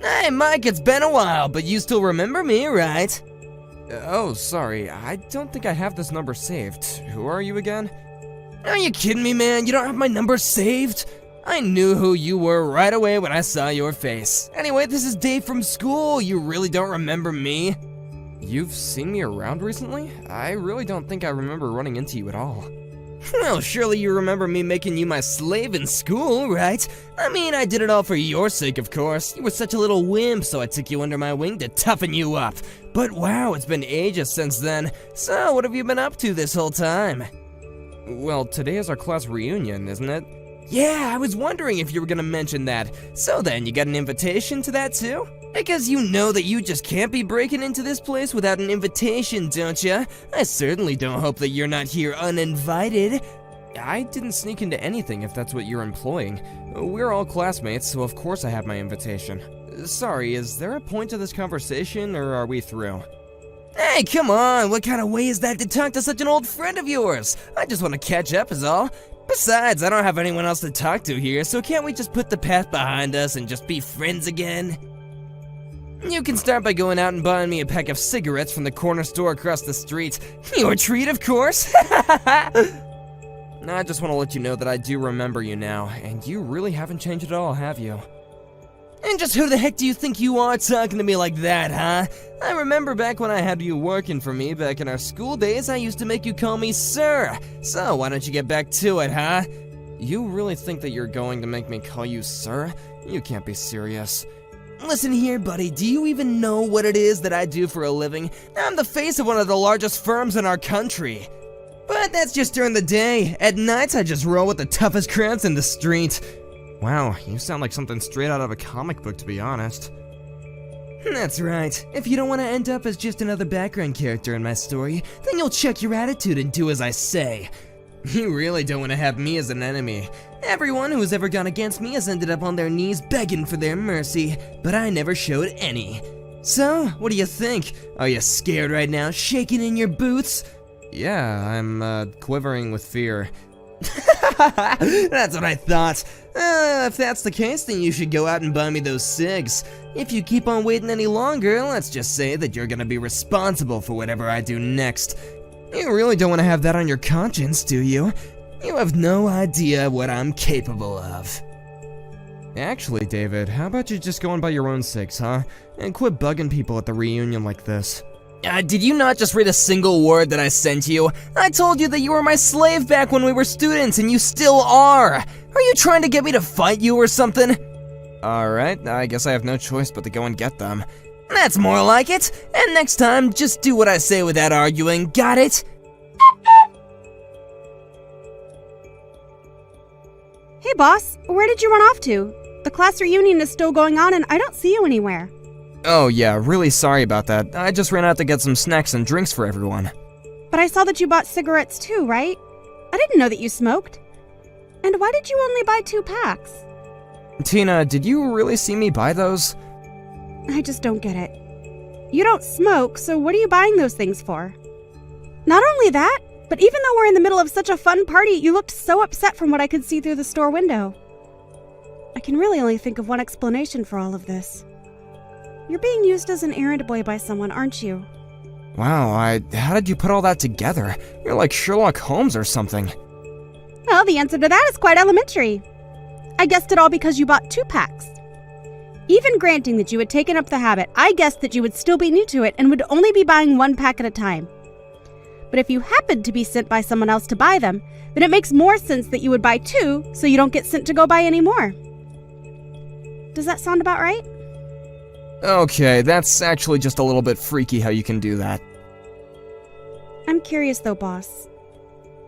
Hey, Mike, it's been a while, but you still remember me, right? Oh, sorry. I don't think I have this number saved. Who are you again? Are you kidding me, man? You don't have my number saved? I knew who you were right away when I saw your face. Anyway, this is Dave from school. You really don't remember me? You've seen me around recently? I really don't think I remember running into you at all. Well, surely you remember me making you my slave in school, right? I mean, I did it all for your sake, of course. You were such a little wimp, so I took you under my wing to toughen you up. But wow, it's been ages since then. So, what have you been up to this whole time? Well, today is our class reunion, isn't it? Yeah, I was wondering if you were gonna mention that. So then, you got an invitation to that too? Because you know that you just can't be breaking into this place without an invitation, don't ya? I certainly don't hope that you're not here uninvited. I didn't sneak into anything if that's what you're implying. We're all classmates, so of course I have my invitation. Sorry, is there a point to this conversation, or are we through? Hey, come on, what kind of way is that to talk to such an old friend of yours? I just want to catch up is all. Besides, I don't have anyone else to talk to here, so can't we just put the past behind us and just be friends again? You can start by going out and buying me a pack of cigarettes from the corner store across the street. Your treat, of course. I just want to let you know that I do remember you now, and you really haven't changed at all, have you? And just who the heck do you think you are talking to me like that, huh? I remember back when I had you working for me back in our school days, I used to make you call me sir. So why don't you get back to it, huh? You really think that you're going to make me call you sir? You can't be serious. Listen here, buddy, do you even know what it is that I do for a living? I'm the face of one of the largest firms in our country. But that's just during the day. At nights, I just roll with the toughest crowds in the street. Wow, you sound like something straight out of a comic book, to be honest. That's right. If you don't want to end up as just another background character in my story, then you'll check your attitude and do as I say. You really don't want to have me as an enemy. Everyone who's ever gone against me has ended up on their knees begging for their mercy, but I never showed any. So, what do you think? Are you scared right now, shaking in your boots? Yeah, I'm quivering with fear. That's what I thought. If that's the case, then you should go out and buy me those cigs. If you keep on waiting any longer, let's just say that you're gonna be responsible for whatever I do next. You really don't want to have that on your conscience, do you? You have no idea what I'm capable of. Actually, David, how about you just go and buy your own cigs, huh? And quit bugging people at the reunion like this. Did you not just read a single word that I sent you? I told you that you were my slave back when we were students, and you still are! Are you trying to get me to fight you or something? Alright, I guess I have no choice but to go and get them. That's more like it! And next time, just do what I say without arguing, got it? Hey boss, where did you run off to? The class reunion is still going on and I don't see you anywhere. Oh yeah, really sorry about that. I just ran out to get some snacks and drinks for everyone. But I saw that you bought cigarettes too, right? I didn't know that you smoked. And why did you only buy 2 packs? Tina, did you really see me buy those? I just don't get it. You don't smoke, so what are you buying those things for? Not only that, but even though we're in the middle of such a fun party, you looked so upset from what I could see through the store window. I can really only think of one explanation for all of this. You're being used as an errand boy by someone, aren't you? Wow, how did you put all that together? You're like Sherlock Holmes or something. Well, the answer to that is quite elementary. I guessed it all because you bought 2 packs. Even granting that you had taken up the habit, I guessed that you would still be new to it and would only be buying 1 pack at a time. But if you happened to be sent by someone else to buy them, then it makes more sense that you would buy 2 so you don't get sent to go buy any more. Does that sound about right? Okay, that's actually just a little bit freaky how you can do that. I'm curious though, boss.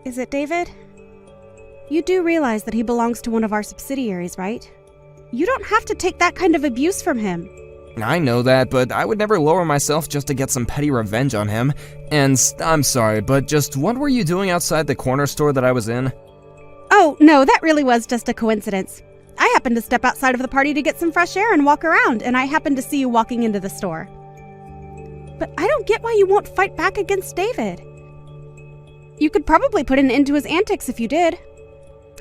Is it David? You do realize that he belongs to one of our subsidiaries, right? You don't have to take that kind of abuse from him. I know that, but I would never lower myself just to get some petty revenge on him. And I'm sorry, but just what were you doing outside the corner store that I was in? Oh, no, that really was just a coincidence. I happened to step outside of the party to get some fresh air and walk around, and I happened to see you walking into the store. But I don't get why you won't fight back against David. You could probably put an end to his antics if you did.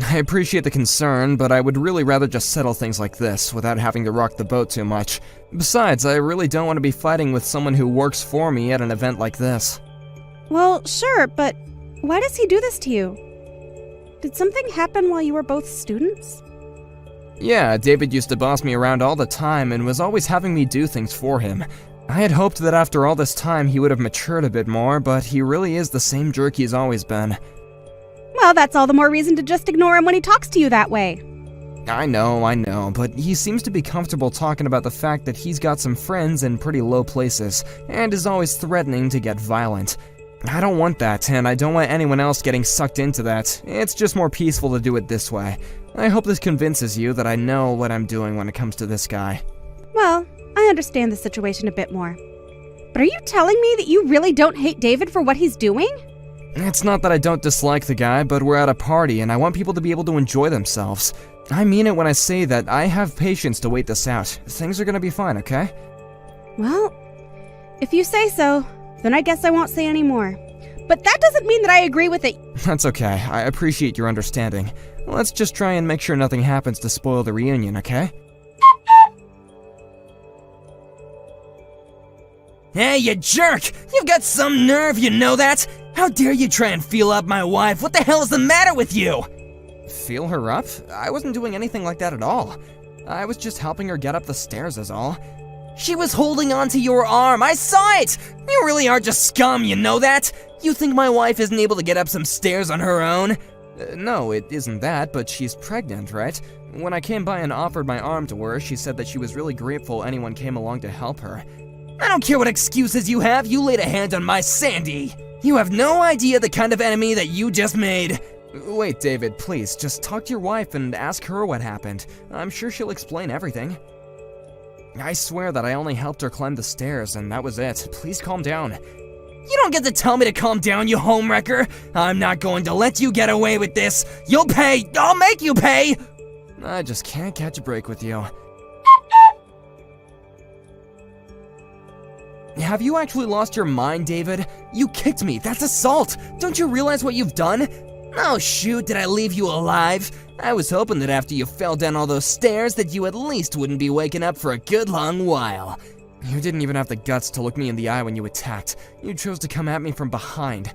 I appreciate the concern, but I would really rather just settle things like this without having to rock the boat too much. Besides, I really don't want to be fighting with someone who works for me at an event like this. Well, sure, but why does he do this to you? Did something happen while you were both students? Yeah, David used to boss me around all the time and was always having me do things for him. I had hoped that after all this time he would have matured a bit more, but he really is the same jerk he's always been. Well, that's all the more reason to just ignore him when he talks to you that way. I know, but he seems to be comfortable talking about the fact that he's got some friends in pretty low places, and is always threatening to get violent. I don't want that, and I don't want anyone else getting sucked into that. It's just more peaceful to do it this way. I hope this convinces you that I know what I'm doing when it comes to this guy. Well, I understand the situation a bit more. But are you telling me that you really don't hate David for what he's doing? It's not that I don't dislike the guy, but we're at a party and I want people to be able to enjoy themselves. I mean it when I say that I have patience to wait this out. Things are gonna be fine, okay? Well, if you say so, then I guess I won't say any more. But that doesn't mean that I agree with it. That's okay. I appreciate your understanding. Let's just try and make sure nothing happens to spoil the reunion, okay? Hey, you jerk! You've got some nerve, you know that? How dare you try and feel up my wife? What the hell is the matter with you? Feel her up? I wasn't doing anything like that at all. I was just helping her get up the stairs is all. She was holding onto your arm. I saw it! You really are just scum, you know that? You think my wife isn't able to get up some stairs on her own? No, it isn't that, but she's pregnant, right? When I came by and offered my arm to her, she said that she was really grateful anyone came along to help her. I don't care what excuses you have, you laid a hand on my Sandy. You have no idea the kind of enemy that you just made. Wait, David, please, just talk to your wife and ask her what happened. I'm sure she'll explain everything. I swear that I only helped her climb the stairs, and that was it. Please calm down. You don't get to tell me to calm down, you homewrecker. I'm not going to let you get away with this. You'll pay. I'll make you pay. I just can't catch a break with you. Have you actually lost your mind, David? You kicked me. That's assault. Don't you realize what you've done? Oh shoot, did I leave you alive? I was hoping that after you fell down all those stairs that you at least wouldn't be waking up for a good long while. You didn't even have the guts to look me in the eye when you attacked. You chose to come at me from behind.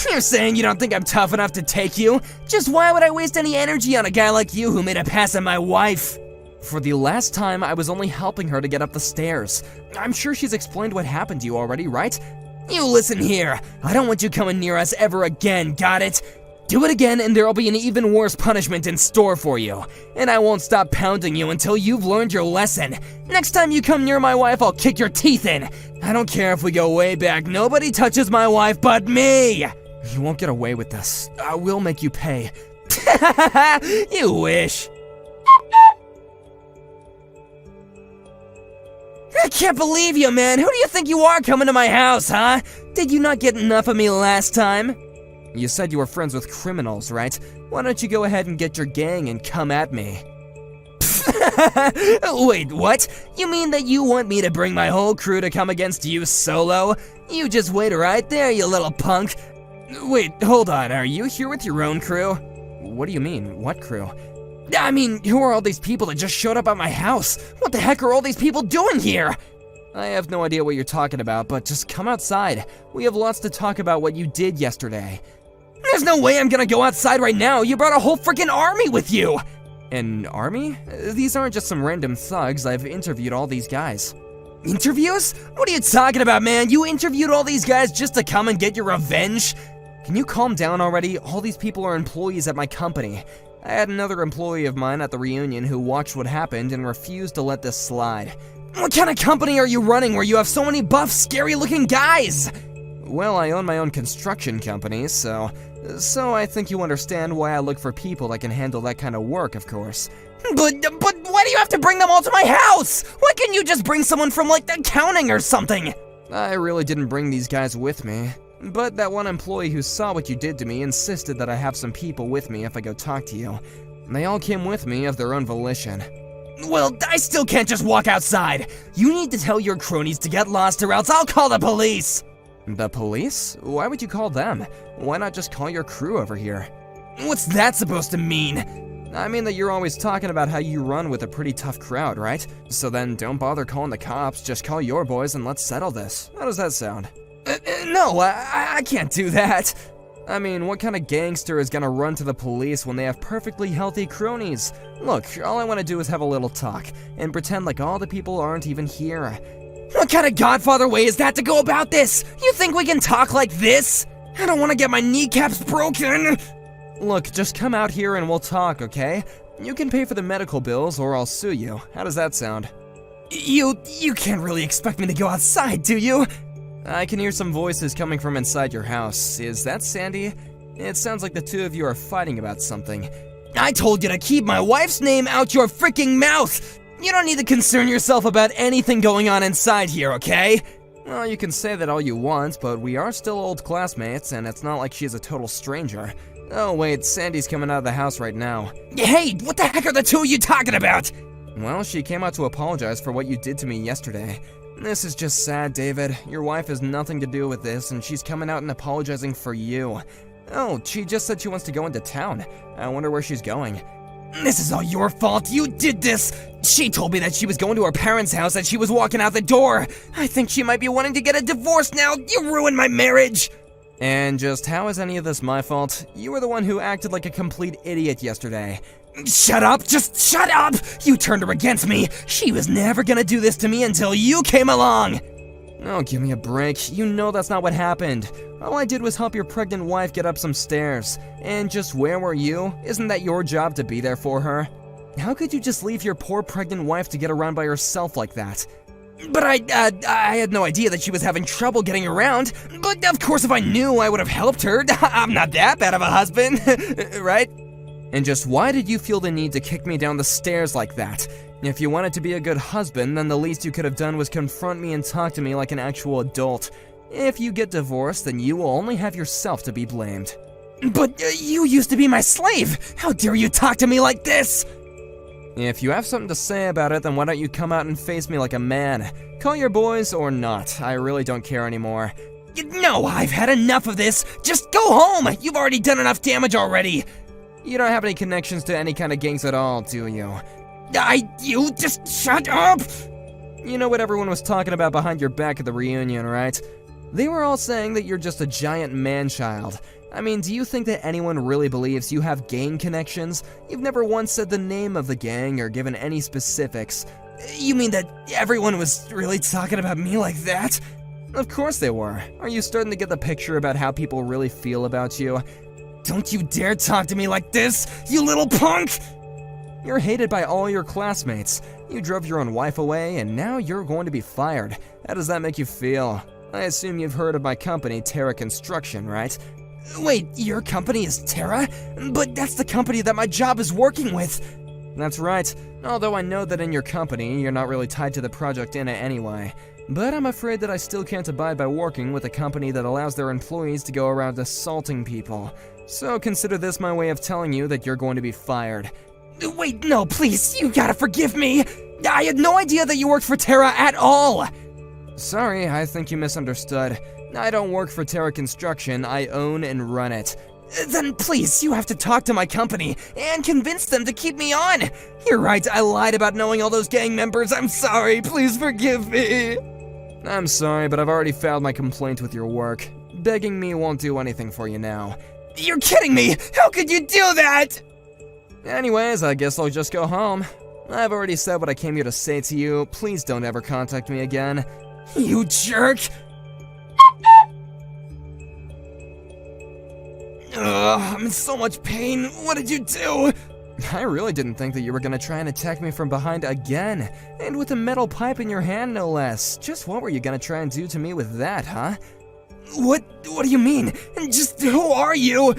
You're saying you don't think I'm tough enough to take you? Just why would I waste any energy on a guy like you who made a pass at my wife? For the last time, I was only helping her to get up the stairs. I'm sure she's explained what happened to you already, right? You listen here. I don't want you coming near us ever again, got it? Do it again and there'll be an even worse punishment in store for you. And I won't stop pounding you until you've learned your lesson. Next time you come near my wife, I'll kick your teeth in. I don't care if we go way back, nobody touches my wife but me! You won't get away with this. I will make you pay. You wish. I can't believe you, man. Who do you think you are coming to my house, huh? Did you not get enough of me last time? You said you were friends with criminals, right? Why don't you go ahead and get your gang and come at me? Wait, what? You mean that you want me to bring my whole crew to come against you solo? You just wait right there, you little punk. Wait, hold on. Are you here with your own crew? What do you mean? What crew? I mean, who are all these people that just showed up at my house? What the heck are all these people doing here? I have no idea what you're talking about, but just come outside. We have lots to talk about what you did yesterday. There's no way I'm gonna go outside right now. You brought a whole freaking army with you. An army? These aren't just some random thugs. I've interviewed all these guys. Interviews? What are you talking about, man? You interviewed all these guys just to come and get your revenge? Can you calm down already? All these people are employees at my company. I had another employee of mine at the reunion who watched what happened and refused to let this slide. What kind of company are you running where you have so many buff, scary-looking guys? Well, I own my own construction company, so I think you understand why I look for people that can handle that kind of work, of course. But why do you have to bring them all to my house? Why can't you just bring someone from, like, accounting or something? I really didn't bring these guys with me. But that one employee who saw what you did to me insisted that I have some people with me if I go talk to you. They all came with me of their own volition. Well, I still can't just walk outside. You need to tell your cronies to get lost or else I'll call the police. The police? Why would you call them? Why not just call your crew over here? What's that supposed to mean? I mean that you're always talking about how you run with a pretty tough crowd, right? So then don't bother calling the cops, just call your boys and let's settle this. How does that sound? No, I can't do that. I mean, what kind of gangster is gonna run to the police when they have perfectly healthy cronies? Look, all I want to do is have a little talk, and pretend like all the people aren't even here. What kind of Godfather way is that to go about this? You think we can talk like this? I don't want to get my kneecaps broken. Look, just come out here and we'll talk, okay? You can pay for the medical bills or I'll sue you. How does that sound? You can't really expect me to go outside, do you? I can hear some voices coming from inside your house. Is that Sandy? It sounds like the two of you are fighting about something. I told you to keep my wife's name out your freaking mouth! You don't need to concern yourself about anything going on inside here, okay? Well, you can say that all you want, but we are still old classmates, and it's not like she's a total stranger. Oh wait, Sandy's coming out of the house right now. Hey, what the heck are the two of you talking about? Well, she came out to apologize for what you did to me yesterday. This is just sad, David. Your wife has nothing to do with this, and she's coming out and apologizing for you. Oh, she just said she wants to go into town. I wonder where she's going. This is all your fault. You did this. She told me that she was going to her parents' house and she was walking out the door. I think she might be wanting to get a divorce now. You ruined my marriage. And just how is any of this my fault? You were the one who acted like a complete idiot yesterday. Shut up! Just shut up! You turned her against me! She was never gonna do this to me until you came along! Oh, give me a break. You know that's not what happened. All I did was help your pregnant wife get up some stairs. And just where were you? Isn't that your job to be there for her? How could you just leave your poor pregnant wife to get around by herself like that? But I had no idea that she was having trouble getting around. But of course if I knew, I would have helped her. I'm not that bad of a husband, right? And just why did you feel the need to kick me down the stairs like that? If you wanted to be a good husband, then the least you could have done was confront me and talk to me like an actual adult. If you get divorced, then you will only have yourself to be blamed. But you used to be my slave! How dare you talk to me like this? If you have something to say about it, then why don't you come out and face me like a man? Call your boys or not, I really don't care anymore. No, I've had enough of this! Just go home! You've already done enough damage already! You don't have any connections to any kind of gangs at all, do you? You just shut up! You know what everyone was talking about behind your back at the reunion, right? They were all saying that you're just a giant man-child. I mean, do you think that anyone really believes you have gang connections? You've never once said the name of the gang or given any specifics. You mean that everyone was really talking about me like that? Of course they were. Are you starting to get the picture about how people really feel about you? Don't you dare talk to me like this, you little punk! You're hated by all your classmates. You drove your own wife away, and now you're going to be fired. How does that make you feel? I assume you've heard of my company, Terra Construction, right? Wait, your company is Terra? But that's the company that my job is working with. That's right, although I know that in your company, you're not really tied to the project in it anyway. But I'm afraid that I still can't abide by working with a company that allows their employees to go around assaulting people. So consider this my way of telling you that you're going to be fired. Wait, no, please, you gotta forgive me! I had no idea that you worked for Terra at all! Sorry, I think you misunderstood. I don't work for Terra Construction, I own and run it. Then please, you have to talk to my company and convince them to keep me on! You're right, I lied about knowing all those gang members, I'm sorry, please forgive me! I'm sorry, but I've already filed my complaint with your work. Begging me won't do anything for you now. You're kidding me! How could you do that?! Anyways, I guess I'll just go home. I've already said what I came here to say to you. Please don't ever contact me again. You jerk! Ugh, I'm in so much pain. What did you do? I really didn't think that you were gonna try and attack me from behind again. And with a metal pipe in your hand, no less. Just what were you gonna try and do to me with that, huh? What do you mean? Just who are you?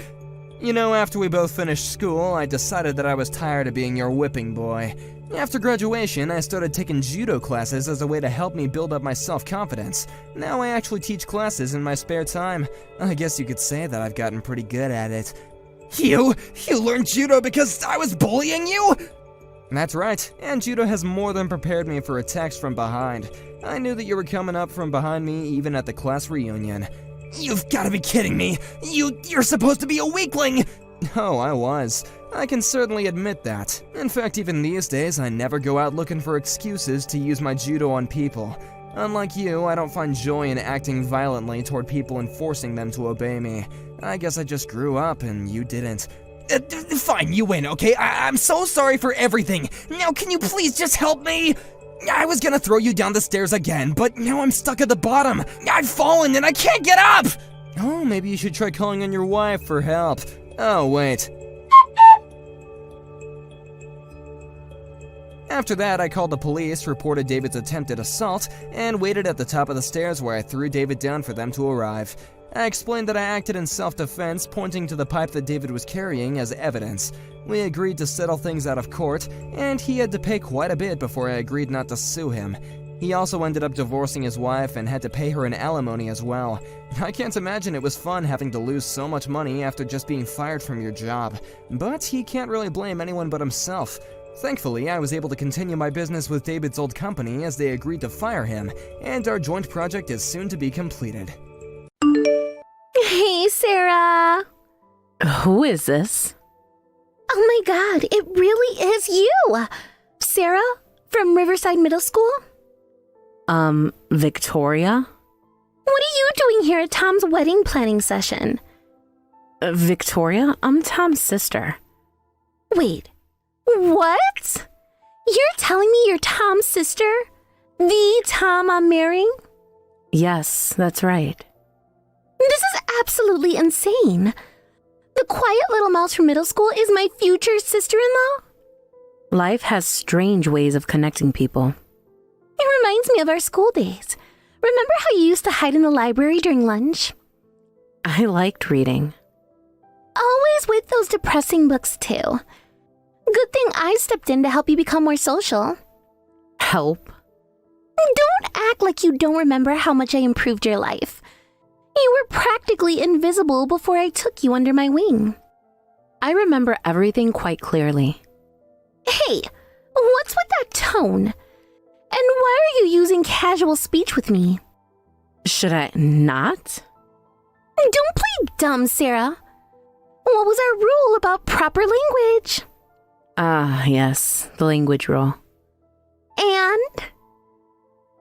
You know, after we both finished school, I decided that I was tired of being your whipping boy. After graduation, I started taking judo classes as a way to help me build up my self-confidence. Now I actually teach classes in my spare time. I guess you could say that I've gotten pretty good at it. You learned judo because I was bullying you? That's right, and judo has more than prepared me for attacks from behind. I knew that you were coming up from behind me even at the class reunion. You've gotta be kidding me! You're supposed to be a weakling! Oh, I was. I can certainly admit that. In fact, even these days, I never go out looking for excuses to use my judo on people. Unlike you, I don't find joy in acting violently toward people and forcing them to obey me. I guess I just grew up and you didn't. Fine, you win, okay? I'm so sorry for everything. Now can you please just help me? I was gonna throw you down the stairs again, but now I'm stuck at the bottom. I've fallen and I can't get up! Oh, maybe you should try calling on your wife for help. Oh, wait. After that, I called the police, reported David's attempted assault, and waited at the top of the stairs where I threw David down for them to arrive. I explained that I acted in self-defense, pointing to the pipe that David was carrying as evidence. We agreed to settle things out of court, and he had to pay quite a bit before I agreed not to sue him. He also ended up divorcing his wife and had to pay her an alimony as well. I can't imagine it was fun having to lose so much money after just being fired from your job. But he can't really blame anyone but himself. Thankfully, I was able to continue my business with David's old company as they agreed to fire him, and our joint project is soon to be completed. Hey, Sarah. Who is this? Oh my God, it really is you! Sarah, from Riverside Middle School? Victoria? What are you doing here at Tom's wedding planning session? Victoria? I'm Tom's sister. Wait, what? You're telling me you're Tom's sister? The Tom I'm marrying? Yes, that's right. This is absolutely insane. The quiet little mouse from middle school is my future sister-in-law? Life has strange ways of connecting people. It reminds me of our school days. Remember how you used to hide in the library during lunch? I liked reading. Always with those depressing books, too. Good thing I stepped in to help you become more social. Help? Don't act like you don't remember how much I improved your life. You were practically invisible before I took you under my wing. I remember everything quite clearly. Hey, what's with that tone? And why are you using casual speech with me? Should I not? Don't play dumb, Sarah. What was our rule about proper language? Ah, yes, the language rule. And?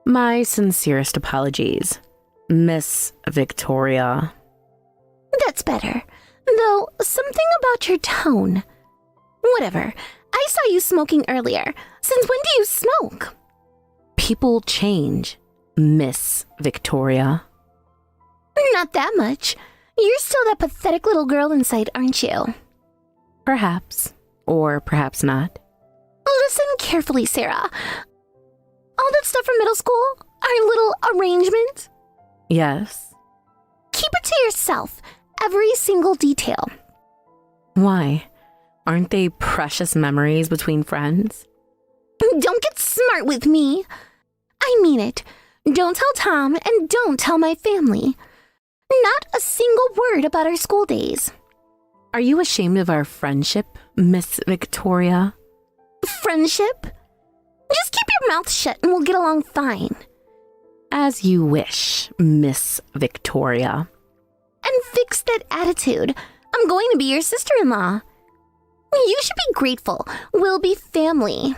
My sincerest apologies, Miss Victoria. That's better. Though, something about your tone. Whatever. I saw you smoking earlier. Since when do you smoke? People change, Miss Victoria. Not that much. You're still that pathetic little girl inside, aren't you? Perhaps, or perhaps not. Listen carefully, Sarah. All that stuff from middle school? Our little arrangement? Yes. Keep it to yourself. Every single detail. Why? Aren't they precious memories between friends? Don't get smart with me. I mean it. Don't tell Tom and don't tell my family. Not a single word about our school days. Are you ashamed of our friendship, Miss Victoria? Friendship? Just keep your mouth shut and we'll get along fine. As you wish, Miss Victoria. And fix that attitude. I'm going to be your sister-in-law. You should be grateful. We'll be family.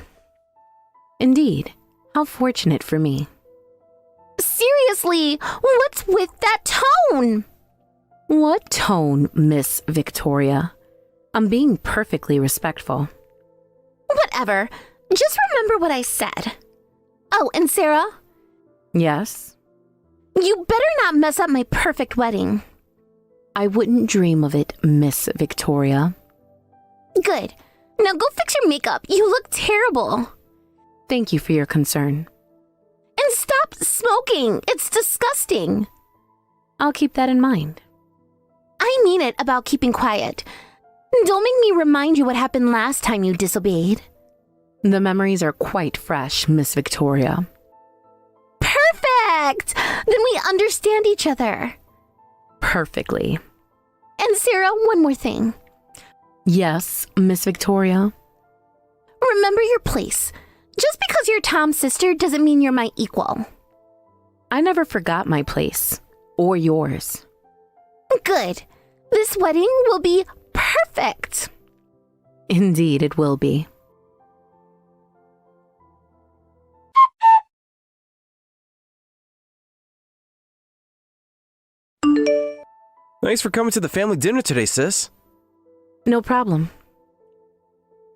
Indeed. How fortunate for me. Seriously, what's with that tone? What tone, Miss Victoria? I'm being perfectly respectful. Whatever. Just remember what I said. Oh, and Sarah? Yes? You better not mess up my perfect wedding. I wouldn't dream of it, Miss Victoria. Good. Now go fix your makeup. You look terrible. Thank you for your concern. And stop smoking. It's disgusting. I'll keep that in mind. I mean it about keeping quiet. Don't make me remind you what happened last time you disobeyed. The memories are quite fresh, Miss Victoria. Perfect! Then we understand each other. Perfectly. And Sarah, one more thing. Yes, Miss Victoria? Remember your place. Just because you're Tom's sister doesn't mean you're my equal. I never forgot my place. Or yours. Good. This wedding will be perfect. perfect. Indeed, it will be. Thanks for coming to the family dinner today, sis. No problem.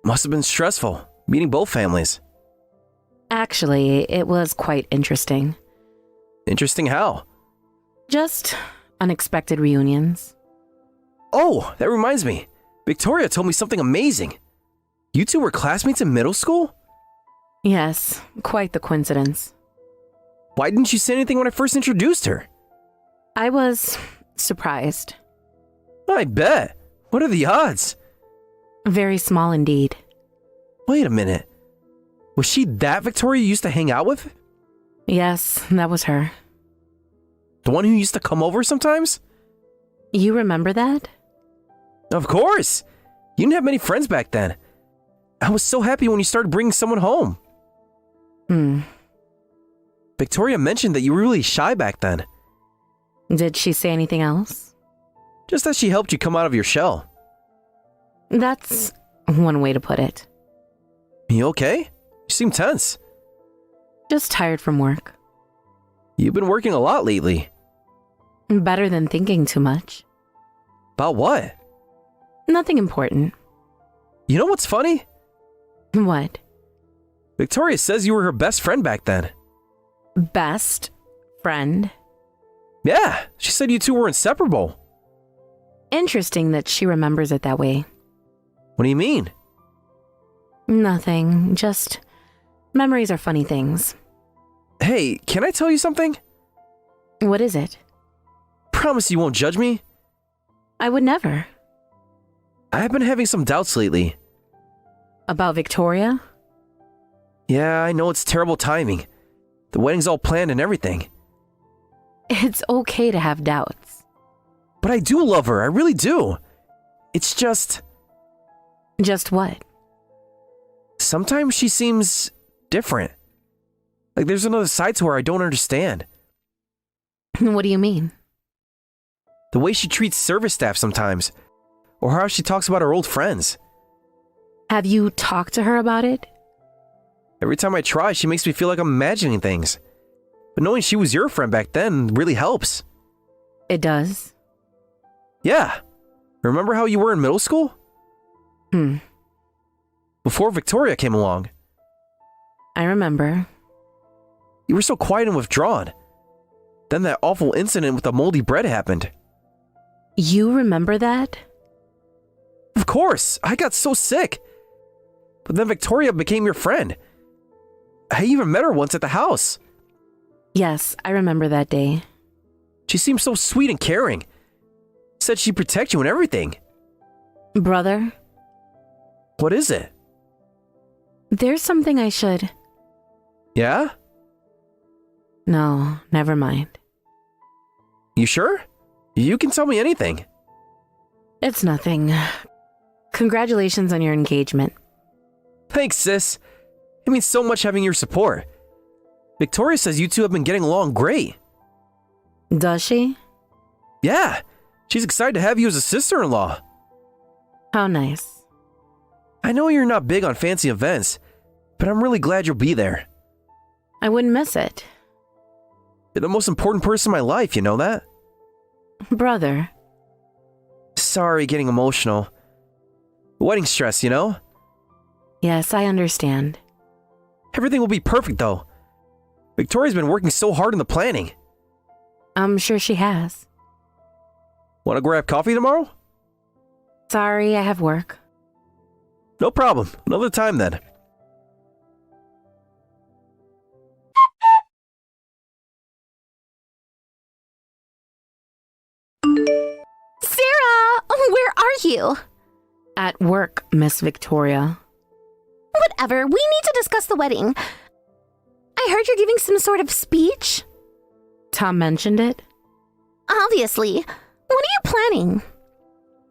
Must have been stressful, meeting both families. Actually, it was quite interesting. Interesting how? Just unexpected reunions. Oh, that reminds me. Victoria told me something amazing. You two were classmates in middle school? Yes, quite the coincidence. Why didn't you say anything when I first introduced her? I was surprised. I bet. What are the odds? Very small indeed. Wait a minute. Was she that Victoria you used to hang out with? Yes, that was her. The one who used to come over sometimes? You remember that? Of course. You didn't have many friends back then. I was so happy when you started bringing someone home. Victoria mentioned that you were really shy back then. Did she say anything else? Just that she helped you come out of your shell. That's one way to put it. You okay? You seem tense. Just tired from work. You've been working a lot lately. Better than thinking too much. About what? Nothing important. You know what's funny? What? Victoria says you were her best friend back then. Best friend? Yeah, she said you two were inseparable. Interesting that she remembers it that way. What do you mean? Nothing, just memories are funny things. Hey, can I tell you something? What is it? Promise you won't judge me? I would never. I've been having some doubts lately. About Victoria? Yeah, I know it's terrible timing. The wedding's all planned and everything. It's okay to have doubts. But I do love her, I really do. It's just... Just what? Sometimes she seems different. Like there's another side to her I don't understand. What do you mean? The way she treats service staff sometimes. Or how she talks about her old friends. Have you talked to her about it? Every time I try, she makes me feel like I'm imagining things. But knowing she was your friend back then really helps. It does? Yeah. Remember how you were in middle school? Before Victoria came along. I remember. You were so quiet and withdrawn. Then that awful incident with the moldy bread happened. You remember that? Of course, I got so sick. But then Victoria became your friend. I even met her once at the house. Yes, I remember that day. She seemed so sweet and caring. Said she'd protect you and everything. Brother, What is it? there's something I should... Yeah? No, never mind. You sure? You can tell me anything. It's nothing. Congratulations on your engagement. Thanks, sis. It means so much having your support. Victoria says you two have been getting along great. Does she? Yeah, she's excited to have you as a sister-in-law. How nice. I know you're not big on fancy events, but I'm really glad you'll be there. I wouldn't miss it. You're the most important person in my life, you know that? Brother, Sorry getting emotional. Wedding stress, you know? yes, I understand. Everything will be perfect, though. Victoria's been working so hard in the planning. I'm sure she has. Want to grab coffee tomorrow? Sorry, I have work. No problem. Another time then. Sarah, where are you? At work, Miss Victoria. Whatever, we need to discuss the wedding. I heard you're giving some sort of speech. Tom mentioned it. Obviously. What are you planning?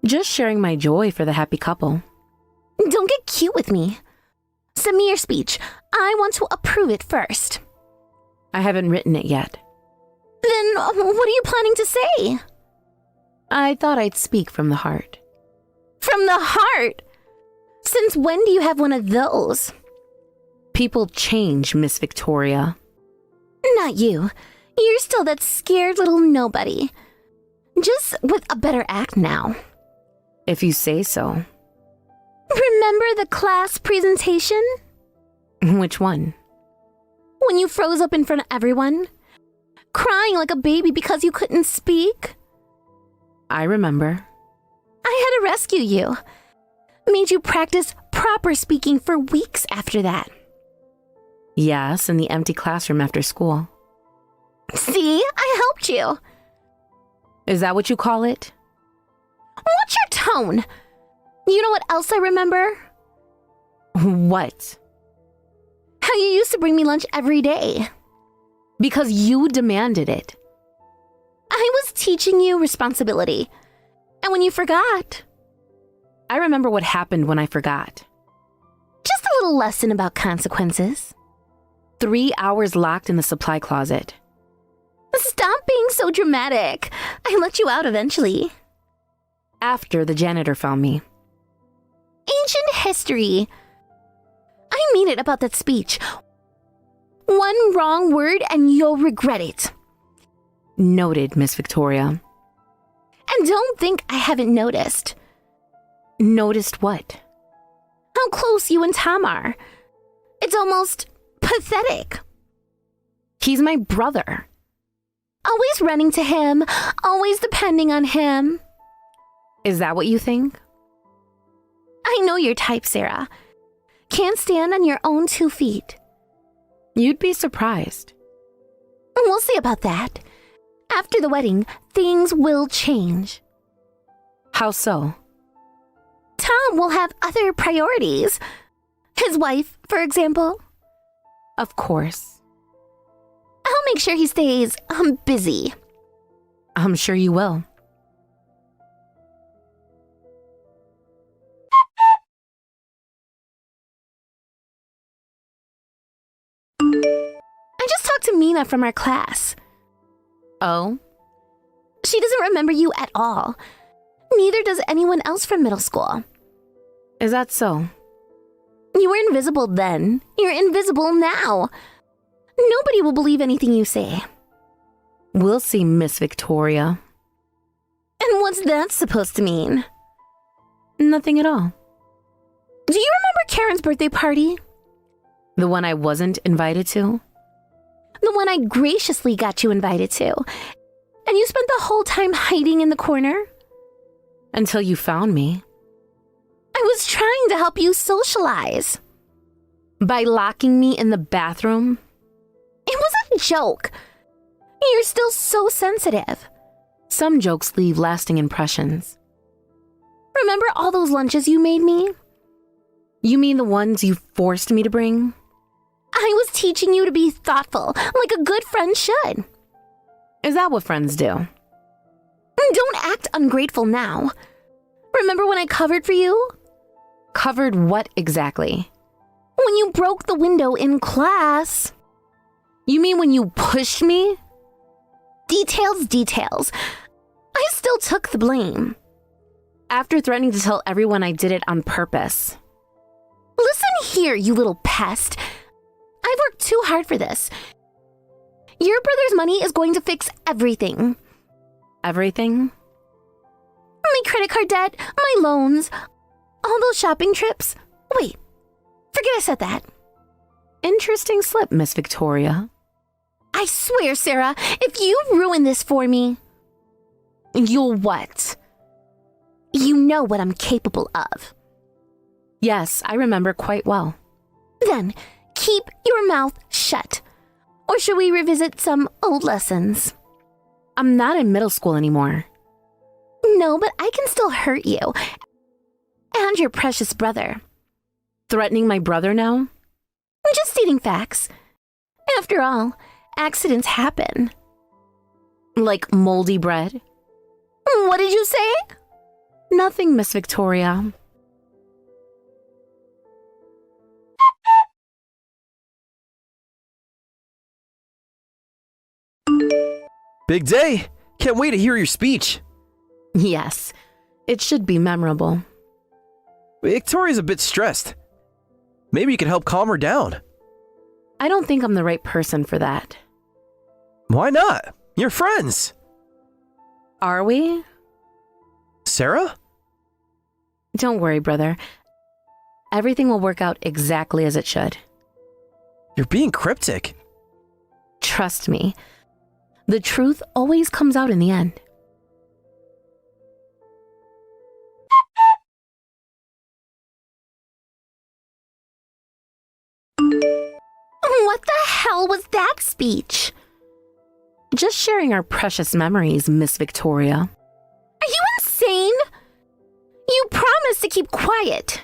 Just sharing my joy for the happy couple. Don't get cute with me. Send me your speech. I want to approve it first. I haven't written it yet. Then what are you planning to say? I thought I'd speak from the heart. From the heart. Since when do you have one of those? People change, Miss Victoria. Not you. You're still that scared little nobody. Just with a better act now. If you say so. Remember the class presentation? Which one? When you froze up in front of everyone? Crying like a baby because you couldn't speak? I remember. I had to rescue you. Made you practice proper speaking for weeks after that. Yes, in the empty classroom after school. See? I helped you. Is that what you call it? What's your tone? You know what else I remember? What? How you used to bring me lunch every day. Because you demanded it. I was teaching you responsibility. And when you forgot, I remember what happened when I forgot. just a little lesson about consequences. 3 hours locked in the supply closet. Stop being so dramatic. I let you out eventually. After the janitor found me. Ancient history. I mean it about that speech. One wrong word and you'll regret it. Noted, Miss Victoria. And don't think I haven't noticed. Noticed what? How close you and Tom are. It's almost pathetic. He's my brother. Always running to him, always depending on him. Is that what you think? I know your type, Sarah. Can't stand on your own 2 feet. You'd be surprised. We'll see about that. After the wedding, things will change. How so? Tom will have other priorities. His wife, for example. Of course. I'll make sure he stays busy. I'm sure you will. I just talked to Mina from our class. Oh? She doesn't remember you at all. Neither does anyone else from middle school. Is that so? You were invisible then. You're invisible now. Nobody will believe anything you say. We'll see, Miss Victoria. And what's that supposed to mean? Nothing at all. Do you remember Karen's birthday party? The one I wasn't invited to? The one I graciously got you invited to. And you spent the whole time hiding in the corner? Until you found me. I was trying to help you socialize. By locking me in the bathroom? It was a joke. You're still so sensitive. Some jokes leave lasting impressions. Remember all those lunches you made me? You mean the ones you forced me to bring? I was teaching you to be thoughtful, like a good friend should. Is that what friends do? Don't act ungrateful now. Remember when I covered for you? Covered what exactly? When you broke the window in class. You mean when you pushed me? Details. I still took the blame. After threatening to tell everyone I did it on purpose. Listen here, you little pest. I've worked too hard for this. Your brother's money is going to fix everything. Everything? My credit card debt, my loans, all those shopping trips. Wait, forget I said that. Interesting slip, Miss Victoria. I swear, Sarah, if you ruin this for me... You'll what? You know what I'm capable of. Yes, I remember quite well. Then, keep your mouth shut. Or should we revisit some old lessons? I'm not in middle school anymore. No, but I can still hurt you. And your precious brother. Threatening my brother now? Just stating facts. After all, accidents happen. Like moldy bread? What did you say? Nothing, Miss Victoria. Big day! Can't wait to hear your speech. Yes, it should be memorable. Victoria's a bit stressed. Maybe you can help calm her down. I don't think I'm the right person for that. Why not? You're friends. Are we? Sarah? Don't worry, brother. Everything will work out exactly as it should. You're being cryptic. Trust me. The truth always comes out in the end. What the hell was that speech? Just sharing our precious memories, Miss Victoria. Are you insane? You promised to keep quiet.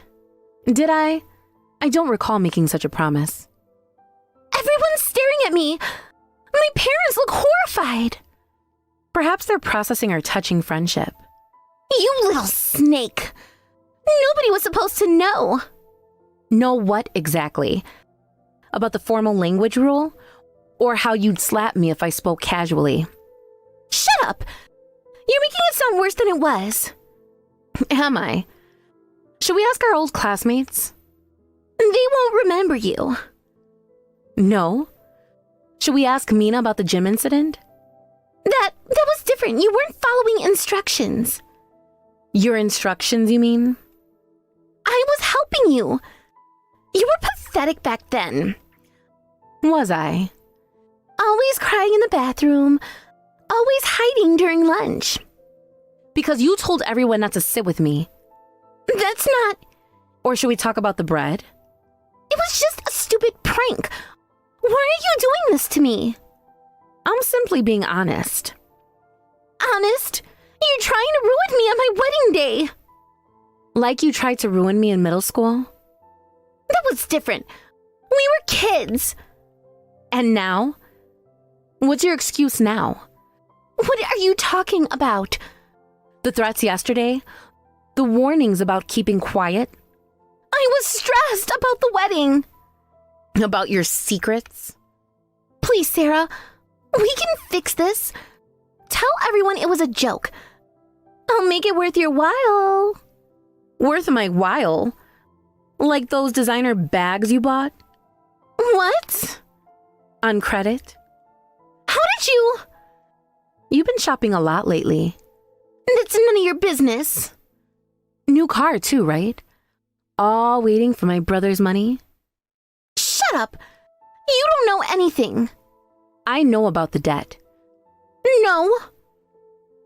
Did I? I don't recall making such a promise. Everyone's staring at me. My parents look horrified. Perhaps they're processing our touching friendship. You little snake. Nobody was supposed to know. Know what exactly? About the formal language rule? Or how you'd slap me if I spoke casually? Shut up. You're making it sound worse than it was. Am I? Should we ask our old classmates? They won't remember you. No. Should we ask Mina about the gym incident? That was different. You weren't following instructions. Your instructions, you mean? I was helping you. You were pathetic back then. Was I? Always crying in the bathroom. Always hiding during lunch. Because you told everyone not to sit with me. That's not... Or should we talk about the bread? It was just a stupid prank. Why are you doing this to me? I'm simply being honest. Honest? You're trying to ruin me on my wedding day. Like you tried to ruin me in middle school? That was different. We were kids. And now? What's your excuse now? What are you talking about? The threats yesterday? The warnings about keeping quiet? I was stressed about the wedding. About your secrets? Please, Sarah, we can fix this. Tell everyone it was a joke. I'll make it worth your while. Worth my while? Like those designer bags you bought? What? On credit? How did you? You've been shopping a lot lately. That's none of your business. New car too, right? All waiting for my brother's money? Shut up. You don't know anything. I know about the debt. No.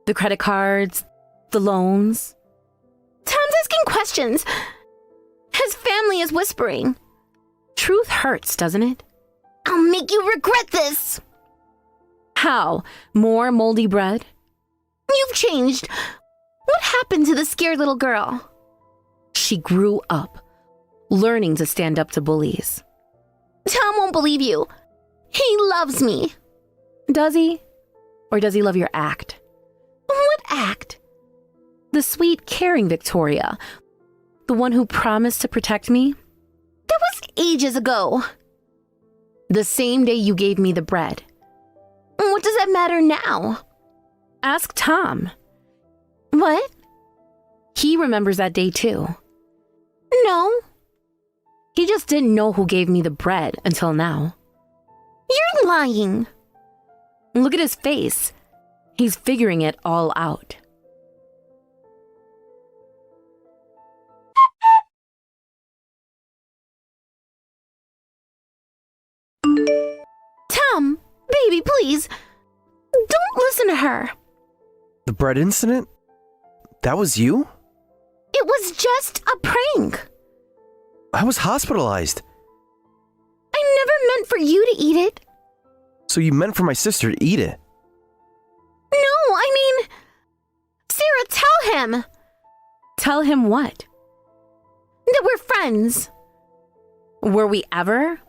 The credit cards, the loans. Tom's asking questions. His family is whispering. Truth hurts, doesn't it? I'll make you regret this. How? More moldy bread? You've changed. What happened to the scared little girl? She grew up, learning to stand up to bullies. Tom won't believe you. He loves me. Does he? Or does he love your act? What act? The sweet, caring Victoria. The one who promised to protect me? That was ages ago. The same day you gave me the bread. What does that matter now? Ask Tom. What? He remembers that day too. No. He just didn't know who gave me the bread until now. You're lying. Look at his face. He's figuring it all out. Tom, baby, please. Don't listen to her. The bread incident? That was you? It was just a prank. I was hospitalized. I never meant for you to eat it. So you meant for my sister to eat it? No, I mean... Sarah, tell him. Tell him what? That we're friends. Were we ever?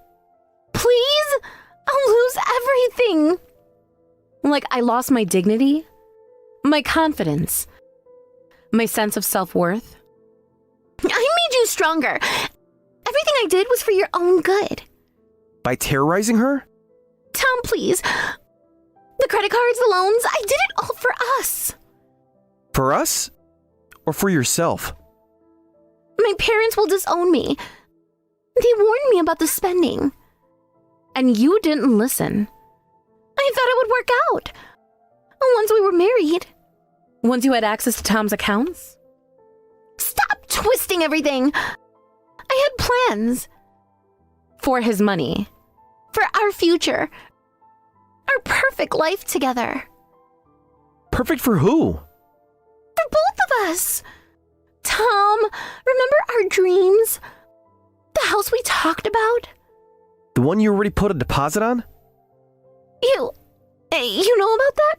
Please? I'll lose everything. Like I lost my dignity? My confidence? My sense of self-worth? I made you stronger. Everything I did was for your own good. By terrorizing her? Tom, please. The credit cards, the loans, I did it all for us. For us? Or for yourself? My My parents will disown me. They warned me about the spending. And you didn't listen. I thought it would work out. Once we were married. Once you had access to Tom's accounts? Stop twisting everything. I had plans. For his money. For our future. Our perfect life together. Perfect for who? For both of us. Tom, remember our dreams? The house we talked about? The one you already put a deposit on? You know about that?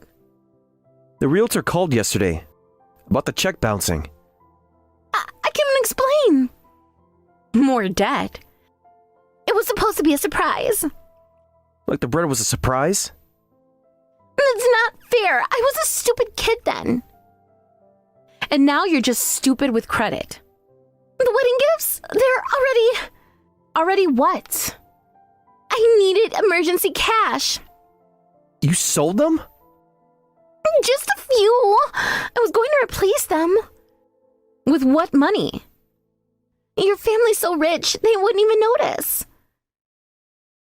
The realtor called yesterday about the check bouncing. I can explain. More debt. It was supposed to be a surprise. Like the bread was a surprise? It's not fair. I was a stupid kid then. And now you're just stupid with credit. The wedding gifts, they're already... Already what? I needed emergency cash. You sold them? Just a few. I was going to replace them. With what money? Your family's so rich, they wouldn't even notice.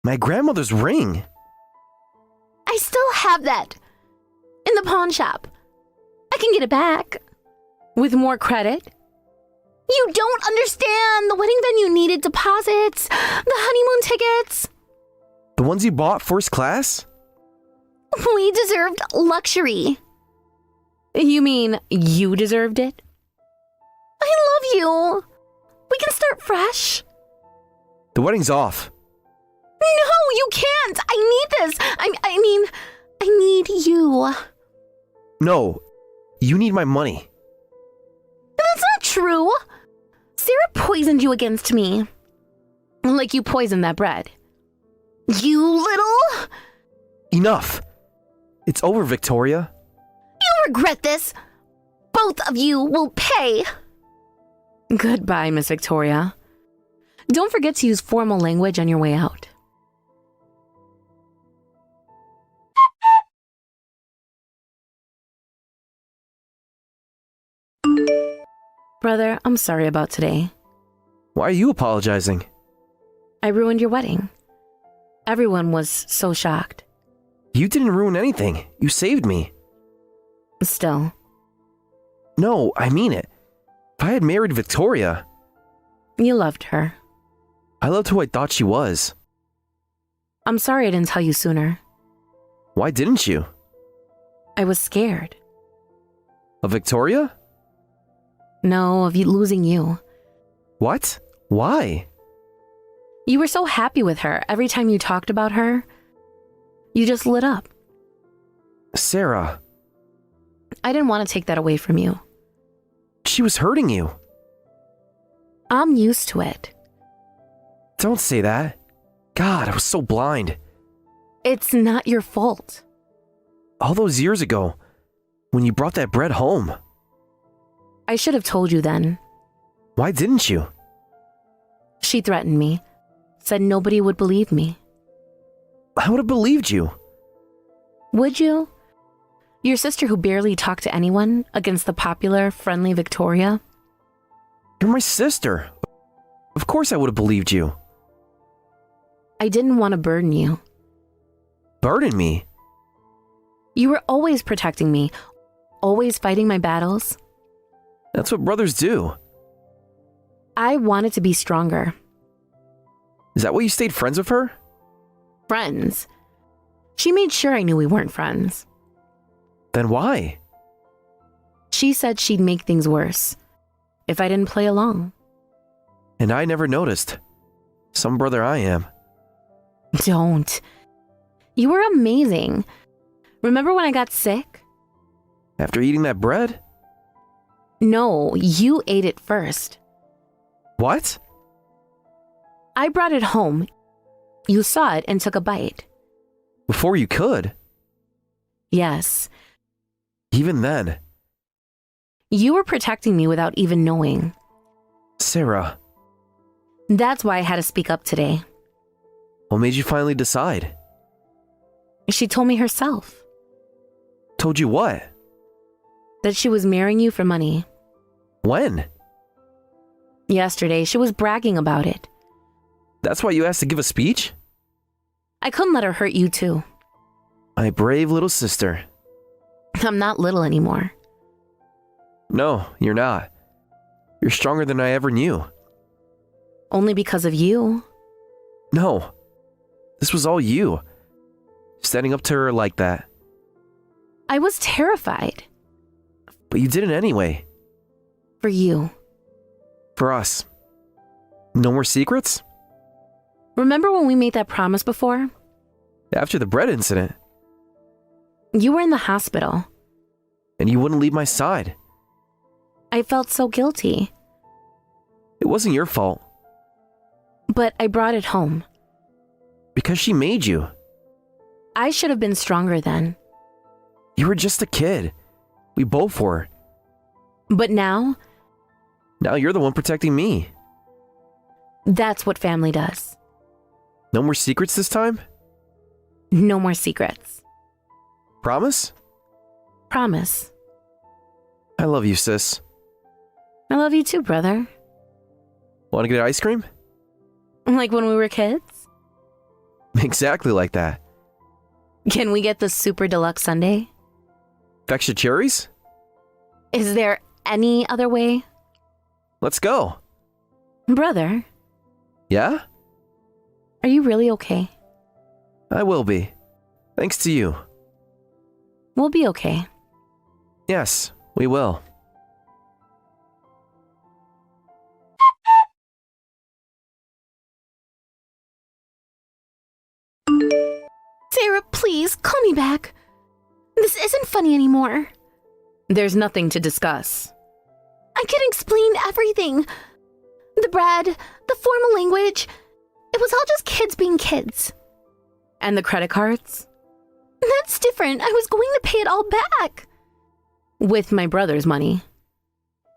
My grandmother's ring. I still have that. In the pawn shop. I can get it back. With more credit? You don't understand. The wedding venue needed deposits. The honeymoon tickets. The ones you bought first class? We deserved luxury. You mean you deserved it? I love you. We can start fresh. The wedding's off. No, you can't. I need this. I need you. No, you need my money. That's not true. Sarah poisoned you against me. Like you poisoned that bread. You little... Enough. It's over, Victoria. You'll regret this. Both of you will pay. Goodbye, Miss Victoria. Don't forget to use formal language on your way out. Brother, I'm sorry about today. Why are you apologizing? I ruined your wedding. Everyone was so shocked. You didn't ruin anything. You saved me. Still. No, I mean it. If I had married Victoria... You loved her. I loved who I thought she was. I'm sorry I didn't tell you sooner. Why didn't you? I was scared. Of Victoria? No, of losing you. What? Why? You were so happy with her every time you talked about her. You just lit up. Sarah. I didn't want to take that away from you. She was hurting you. I'm used to it. Don't say that. God, I was so blind. It's not your fault. All those years ago, when you brought that bread home. I should have told you then. Why didn't you? She threatened me. Said nobody would believe me. I would have believed you. Would you? Your sister who barely talked to anyone against the popular, friendly Victoria? You're my sister. Of course I would have believed you. I didn't want to burden you. Burden me? You were always protecting me, always fighting my battles. That's what brothers do. I wanted to be stronger. Is that why you stayed friends with her? Friends. She made sure I knew we weren't friends. Then why? She said she'd make things worse if I didn't play along. And I never noticed. Some brother I am. Don't. You were amazing. Remember when I got sick? After eating that bread? No, you ate it first. What? I brought it home. You saw it and took a bite. Before you could? Yes. Even then? You were protecting me without even knowing. Sarah. That's why I had to speak up today. What made you finally decide? She told me herself. Told you what? That she was marrying you for money. When? Yesterday, she was bragging about it. That's why you asked to give a speech? I couldn't let her hurt you too. My brave little sister. I'm not little anymore. No, you're not. You're stronger than I ever knew. Only because of you. No. This was all you. Standing up to her like that. I was terrified. But you did it anyway. For you. For us. No more secrets? Remember when we made that promise before? After the bread incident. You were in the hospital. And you wouldn't leave my side. I felt so guilty. It wasn't your fault. But I brought it home. Because she made you. I should have been stronger then. You were just a kid. We both were. But now, Now you're the one protecting me. that's what family does. No more secrets this time? No more secrets. Promise? Promise. I love you, sis. I love you too, brother. Want to get ice cream? Like when we were kids? Exactly like that. Can we get the super deluxe sundae? Extra cherries? Is there any other way? Let's go. Brother, Yeah? are you really okay? I will be. Thanks to you. We'll be okay. Yes, we will. Sarah, please, call me back. This isn't funny anymore. There's nothing to discuss. I can explain everything. The bread, the formal language. It was all just kids being kids. And the credit cards? That's different. I was going to pay it all back. With my brother's money.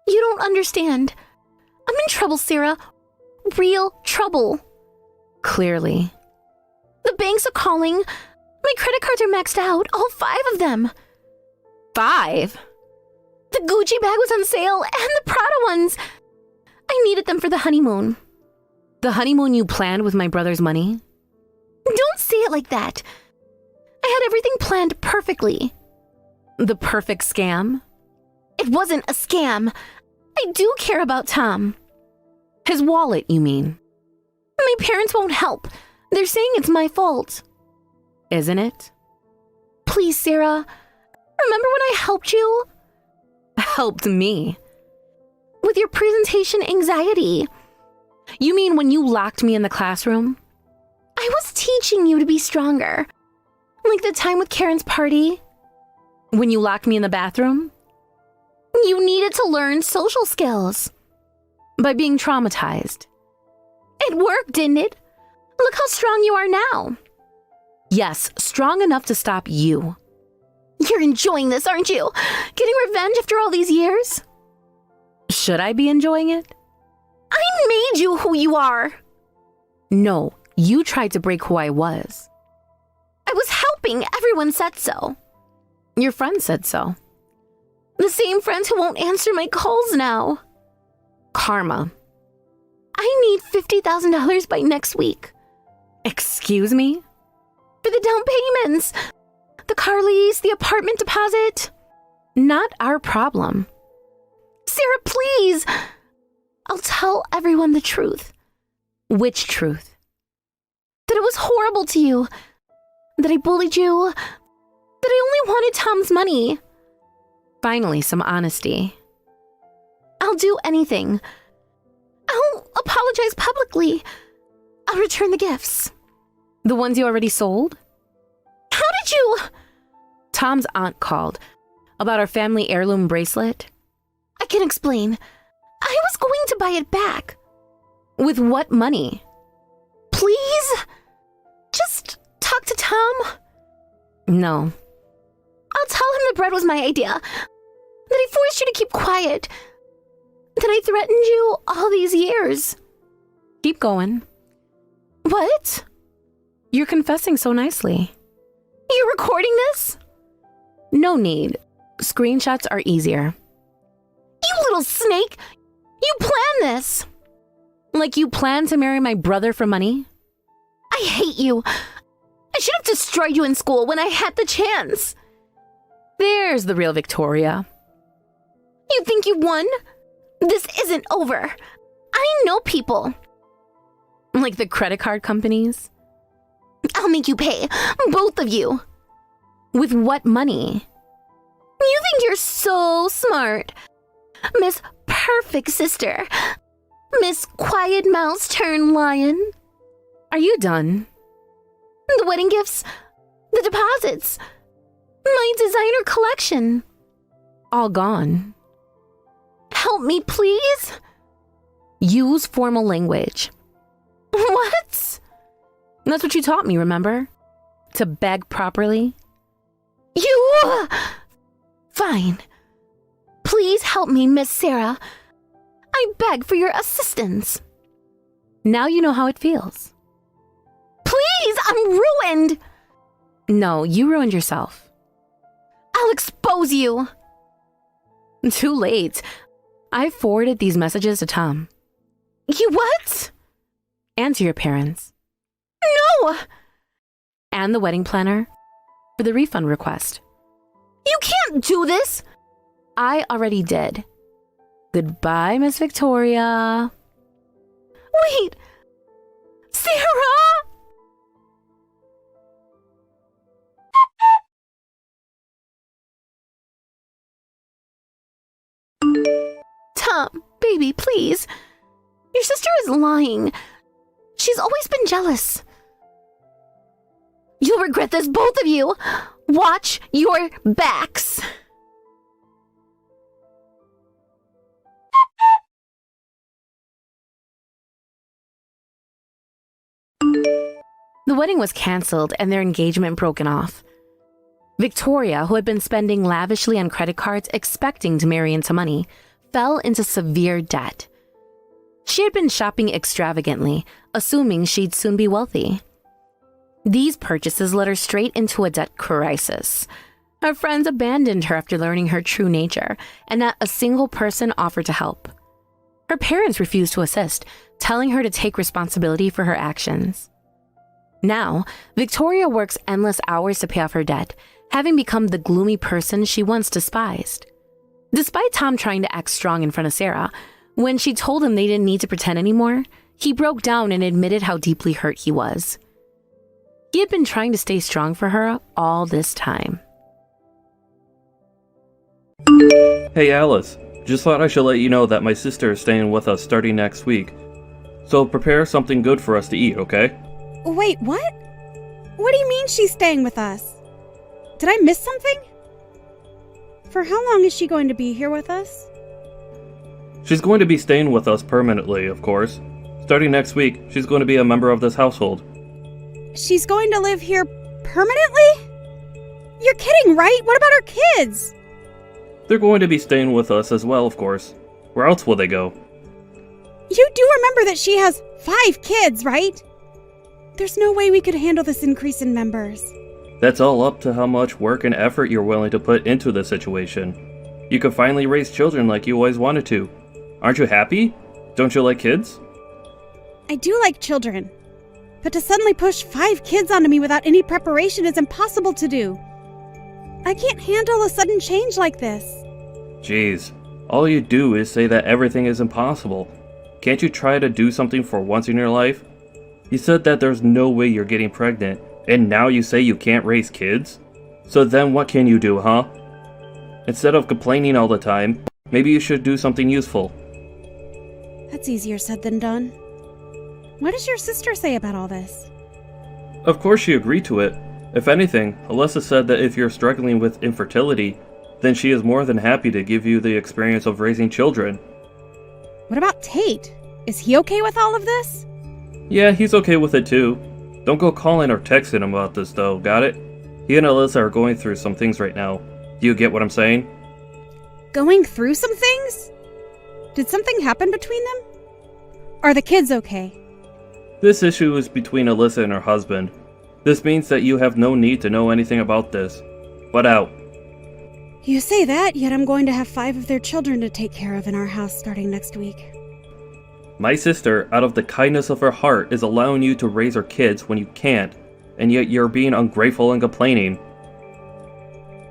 You don't understand. I'm in trouble, Sarah. Real trouble. Clearly. The banks are calling. My credit cards are maxed out, all 5 of them. 5? The Gucci bag was on sale and the Prada ones. I needed them for the honeymoon. The honeymoon you planned with my brother's money? Don't say it like that. I had everything planned perfectly. The perfect scam? It wasn't a scam. I do care about Tom. His wallet, you mean? My parents won't help. They're saying it's my fault. Isn't it? Please, Sarah. Remember when I helped you? Helped me. With your presentation anxiety. You mean when you locked me in the classroom? I was teaching you to be stronger. Like the time with Karen's party. When you locked me in the bathroom? You needed to learn social skills. By being traumatized. It worked, didn't it? Look how strong you are now. Yes, strong enough to stop you. You're enjoying this, aren't you? Getting revenge after all these years? Should I be enjoying it? I made you who you are. No, you tried to break who I was. I was helping. Everyone said so. Your friend said so. The same friends who won't answer my calls now. Karma. I need $50,000 by next week. Excuse me? For the down payments. The car lease, the apartment deposit. Not our problem. Sarah, please. I'll tell everyone the truth. Which truth? That it was horrible to you. That I bullied you. That I only wanted Tom's money. Finally, some honesty. I'll do anything. I'll apologize publicly. I'll return the gifts. The ones you already sold? How did you? Tom's aunt called about our family heirloom bracelet. I can explain. I was going to buy it back. With what money? Please? Just talk to Tom. No. I'll tell him the bread was my idea. That I forced you to keep quiet. That I threatened you all these years. Keep going. What? You're confessing so nicely. You're recording this? No need. Screenshots are easier. You little snake! You planned this! Like you plan to marry my brother for money? I hate you. I should have destroyed you in school when I had the chance. There's the real Victoria. You think you won? This isn't over. I know people. Like the credit card companies? I'll make you pay, both of you. With what money? You think you're so smart. Miss Perfect Sister. Miss Quiet Mouse turned Lion. Are you done? The wedding gifts. The deposits. My designer collection. All gone. Help me, please. Use formal language. What? That's what you taught me, remember? To beg properly. You... Fine. Please help me, Miss Sarah. I beg for your assistance. Now you know how it feels. Please, I'm ruined. No, you ruined yourself. I'll expose you. Too late. I forwarded these messages to Tom. You what? And to your parents. No! And the wedding planner for the refund request. You can't do this! I already did. Goodbye, Miss Victoria. Wait! Sarah! Tom, baby, please. Your sister is lying. She's always been jealous. You'll regret this, both of you. Watch your backs. The wedding was cancelled and their engagement broken off. Victoria, who had been spending lavishly on credit cards expecting to marry into money, fell into severe debt. She had been shopping extravagantly, assuming she'd soon be wealthy. These purchases led her straight into a debt crisis. Her friends abandoned her after learning her true nature, and not a single person offered to help. Her parents refused to assist, telling her to take responsibility for her actions. Now, Victoria works endless hours to pay off her debt, having become the gloomy person she once despised. Despite Tom trying to act strong in front of Sarah, when she told him they didn't need to pretend anymore, he broke down and admitted how deeply hurt he was. He had been trying to stay strong for her all this time. Hey Alice, just thought I should let you know that my sister is staying with us starting next week. So prepare something good for us to eat, okay? Wait, what? What do you mean she's staying with us? Did I miss something? For how long is she going to be here with us? She's going to be staying with us permanently, of course. Starting next week, she's going to be a member of this household. She's going to live here permanently? You're kidding, right? What about her kids? They're going to be staying with us as well, of course. Where else will they go? You do remember that she has 5 kids, right? There's no way we could handle this increase in members. That's all up to how much work and effort you're willing to put into the situation. You could finally raise children like you always wanted to. Aren't you happy? Don't you like kids? I do like children. But to suddenly push 5 kids onto me without any preparation is impossible to do. I can't handle a sudden change like this. Jeez, all you do is say that everything is impossible. Can't you try to do something for once in your life? You said that there's no way you're getting pregnant, and now you say you can't raise kids? So then what can you do, huh? Instead of complaining all the time, maybe you should do something useful. That's easier said than done. What does your sister say about all this? Of course she agreed to it. If anything, Alyssa said that if you're struggling with infertility, then she is more than happy to give you the experience of raising children. What about Tate? Is he okay with all of this? Yeah, he's okay with it too. Don't go calling or texting him about this though, got it? He and Alyssa are going through some things right now. Do you get what I'm saying? Going through some things? Did something happen between them? Are the kids okay? This issue is between Alyssa and her husband. This means that you have no need to know anything about this. Butt out. You say that, yet I'm going to have 5 of their children to take care of in our house starting next week. My sister, out of the kindness of her heart, is allowing you to raise her kids when you can't, and yet you're being ungrateful and complaining.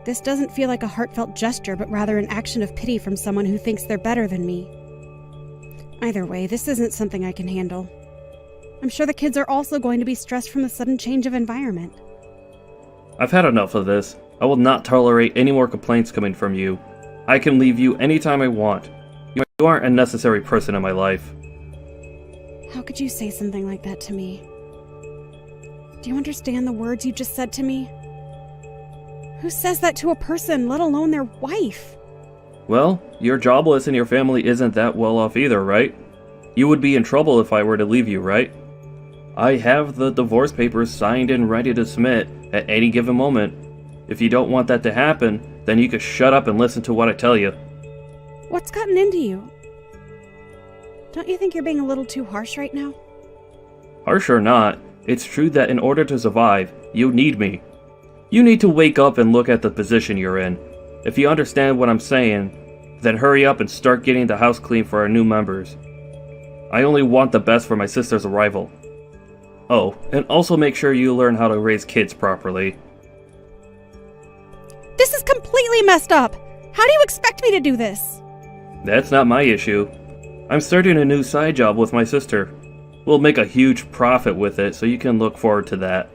This doesn't feel like a heartfelt gesture, but rather an action of pity from someone who thinks they're better than me. Either way, this isn't something I can handle. I'm sure the kids are also going to be stressed from the sudden change of environment. I've had enough of this. I will not tolerate any more complaints coming from you. I can leave you anytime I want. You aren't a necessary person in my life. How could you say something like that to me? Do you understand the words you just said to me? Who says that to a person, let alone their wife? Well, you're jobless and your family isn't that well off either, right? You would be in trouble if I were to leave you, right? I have the divorce papers signed and ready to submit at any given moment. If you don't want that to happen, then you could shut up and listen to what I tell you. What's gotten into you? Don't you think you're being a little too harsh right now? Harsh or not, it's true that in order to survive, you need me. You need to wake up and look at the position you're in. If you understand what I'm saying, then hurry up and start getting the house clean for our new members. I only want the best for my sister's arrival. Oh, and also make sure you learn how to raise kids properly. This is completely messed up! How do you expect me to do this? That's not my issue. I'm starting a new side job with my sister. We'll make a huge profit with it, so you can look forward to that.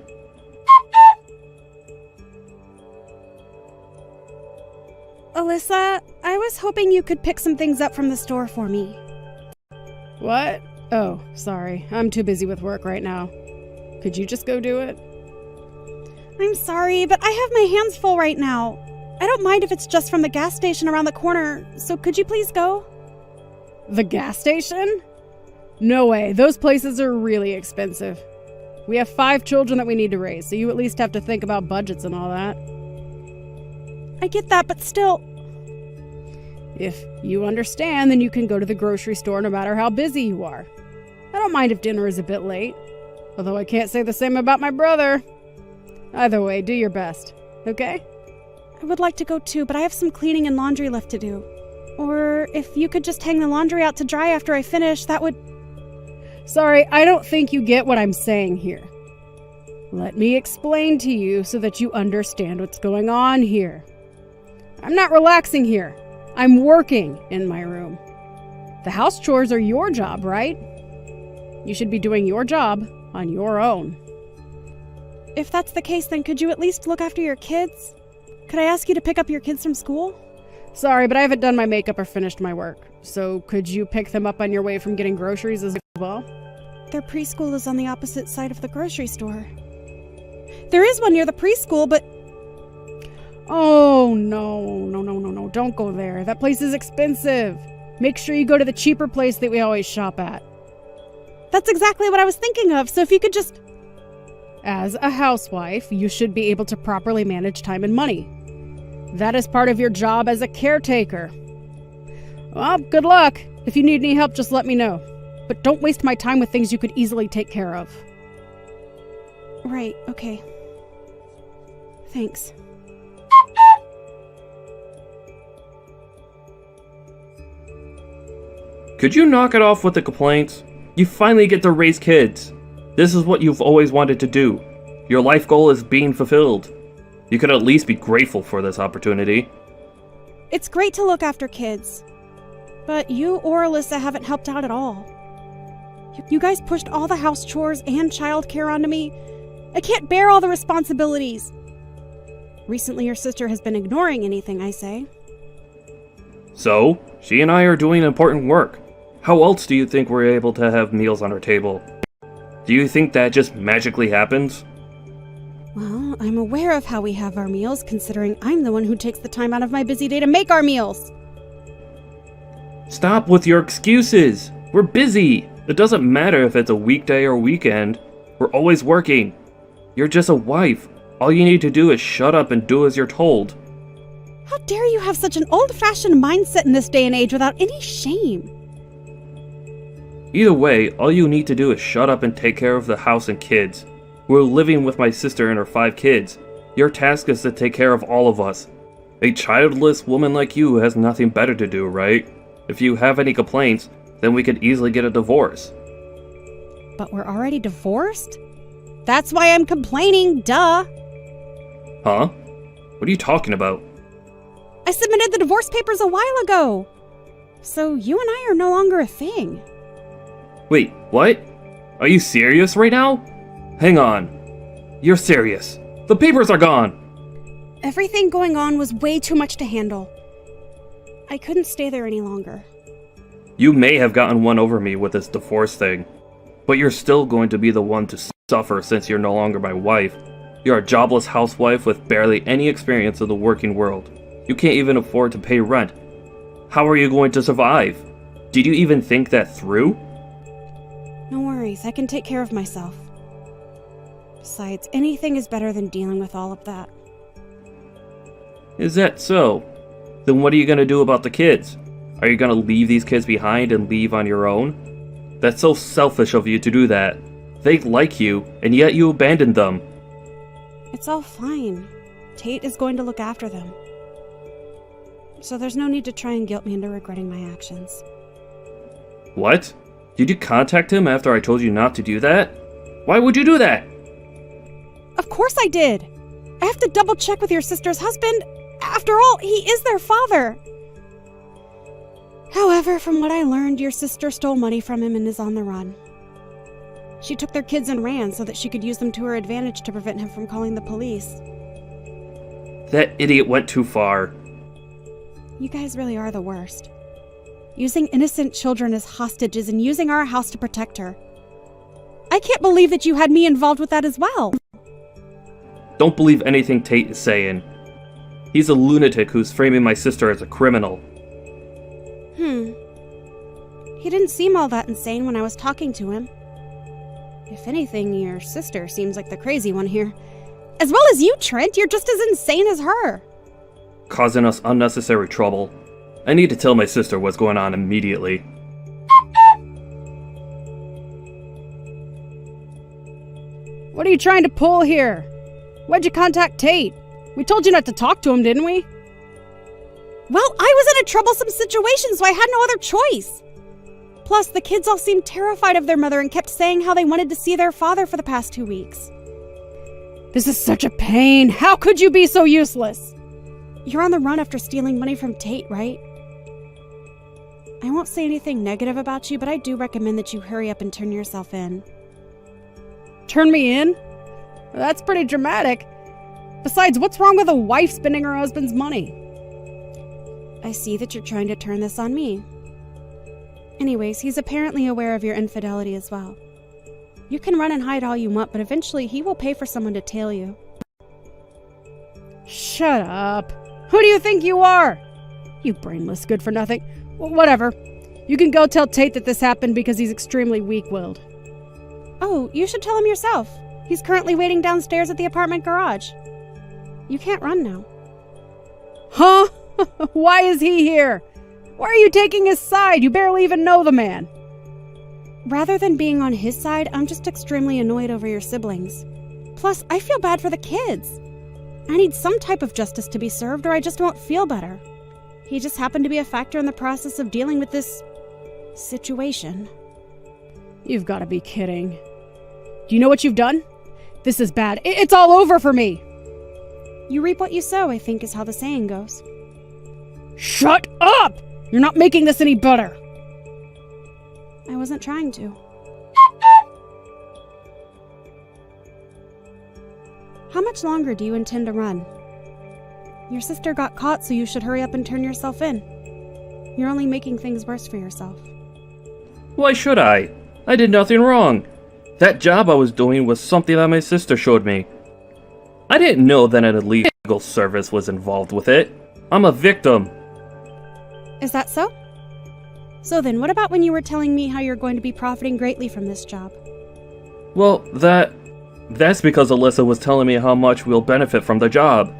Alyssa, I was hoping you could pick some things up from the store for me. What? Oh, sorry. I'm too busy with work right now. Could you just go do it? I'm sorry, but I have my hands full right now. I don't mind if it's just from the gas station around the corner, so could you please go? The gas station? No way. Those places are really expensive. We have 5 children that we need to raise, so you at least have to think about budgets and all that. I get that, but still... If you understand, then you can go to the grocery store no matter how busy you are. I don't mind if dinner is a bit late, although I can't say the same about my brother. Either way, do your best, okay? I would like to go too, but I have some cleaning and laundry left to do. Or if you could just hang the laundry out to dry after I finish, that would... Sorry, I don't think you get what I'm saying here. Let me explain to you so that you understand what's going on here. I'm not relaxing here. I'm working in my room. The house chores are your job, right? You should be doing your job on your own. If that's the case, then could you at least look after your kids? Could I ask you to pick up your kids from school? Sorry, but I haven't done my makeup or finished my work. So could you pick them up on your way from getting groceries as well? Their preschool is on the opposite side of the grocery store. There is one near the preschool, but... Oh, no. Don't go there. That place is expensive. Make sure you go to the cheaper place that we always shop at. That's exactly what I was thinking of, so if you could just... As a housewife, you should be able to properly manage time and money. That is part of your job as a caretaker. Well, good luck. If you need any help, just let me know. But don't waste my time with things you could easily take care of. Right, okay. Thanks. Could you knock it off with the complaints? You finally get to raise kids. This is what you've always wanted to do. Your life goal is being fulfilled. You could at least be grateful for this opportunity. It's great to look after kids. But you or Alyssa haven't helped out at all. You guys pushed all the house chores and childcare onto me. I can't bear all the responsibilities. Recently, your sister has been ignoring anything I say. So, she and I are doing important work. How else do you think we're able to have meals on our table? Do you think that just magically happens? Well, I'm aware of how we have our meals, considering I'm the one who takes the time out of my busy day to make our meals. Stop with your excuses! We're busy! It doesn't matter if it's a weekday or weekend. We're always working. You're just a wife. All you need to do is shut up and do as you're told. How dare you have such an old-fashioned mindset in this day and age without any shame? Either way, all you need to do is shut up and take care of the house and kids. We're living with my sister and her 5 kids. Your task is to take care of all of us. A childless woman like you has nothing better to do, right? If you have any complaints, Then we could easily get a divorce. But we're already divorced? That's why I'm complaining, duh. Huh? What are you talking about? I submitted the divorce papers a while ago. So you and I are no longer a thing. Wait, what? Are you serious right now? Hang on. You're serious. The papers are gone! Everything going on was way too much to handle. I couldn't stay there any longer. You may have gotten one over me with this divorce thing, but you're still going to be the one to suffer since you're no longer my wife. You're a jobless housewife with barely any experience in the working world. You can't even afford to pay rent. How are you going to survive? Did you even think that through? No worries, I can take care of myself. Besides, anything is better than dealing with all of that. Is that so? Then what are you going to do about the kids? Are you going to leave these kids behind and leave on your own? That's so selfish of you to do that. They like you, and yet you abandoned them. It's all fine. Tate is going to look after them. So there's no need to try and guilt me into regretting my actions. What? Did you contact him after I told you not to do that? Why would you do that? Of course I did! I have to double check with your sister's husband. After all, he is their father. However, from what I learned, your sister stole money from him and is on the run. She took their kids and ran so that she could use them to her advantage to prevent him from calling the police. That idiot went too far. You guys really are the worst. Using innocent children as hostages and using our house to protect her. I can't believe that you had me involved with that as well. Don't believe anything Tate is saying. He's a lunatic who's framing my sister as a criminal. He didn't seem all that insane when I was talking to him. If anything, your sister seems like the crazy one here. As well as you, Trent, you're just as insane as her. Causing us unnecessary trouble. I need to tell my sister what's going on immediately. What are you trying to pull here? Why'd you contact Tate? We told you not to talk to him, didn't we? Well, I was in a troublesome situation, so I had no other choice. Plus, the kids all seemed terrified of their mother and kept saying how they wanted to see their father for the past 2 weeks. This is such a pain. How could you be so useless? You're on the run after stealing money from Tate, right? I won't say anything negative about you, but I do recommend that you hurry up and turn yourself in. Turn me in? That's pretty dramatic. Besides, what's wrong with a wife spending her husband's money? I see that you're trying to turn this on me. Anyways, he's apparently aware of your infidelity as well. You can run and hide all you want, but eventually he will pay for someone to tail you. Shut up. Who do you think you are? You brainless good-for-nothing. Whatever. You can go tell Tate that this happened because he's extremely weak-willed. Oh, you should tell him yourself. He's currently waiting downstairs at the apartment garage. You can't run now. Huh? Why is he here? Why are you taking his side? You barely even know the man. Rather than being on his side, I'm just extremely annoyed over your siblings. Plus, I feel bad for the kids. I need some type of justice to be served or I just won't feel better. He just happened to be a factor in the process of dealing with this situation. You've got to be kidding. Do you know what you've done? This is bad. It's all over for me. You reap what you sow, I think is how the saying goes. Shut up! You're not making this any better. I wasn't trying to. How much longer do you intend to run? Your sister got caught, so you should hurry up and turn yourself in. You're only making things worse for yourself. Why should I? I did nothing wrong. That job I was doing was something that my sister showed me. I didn't know that an illegal service was involved with it. I'm a victim. Is that so? So then, what about when you were telling me how you're going to be profiting greatly from this job? Well, that's because Alyssa was telling me how much we'll benefit from the job.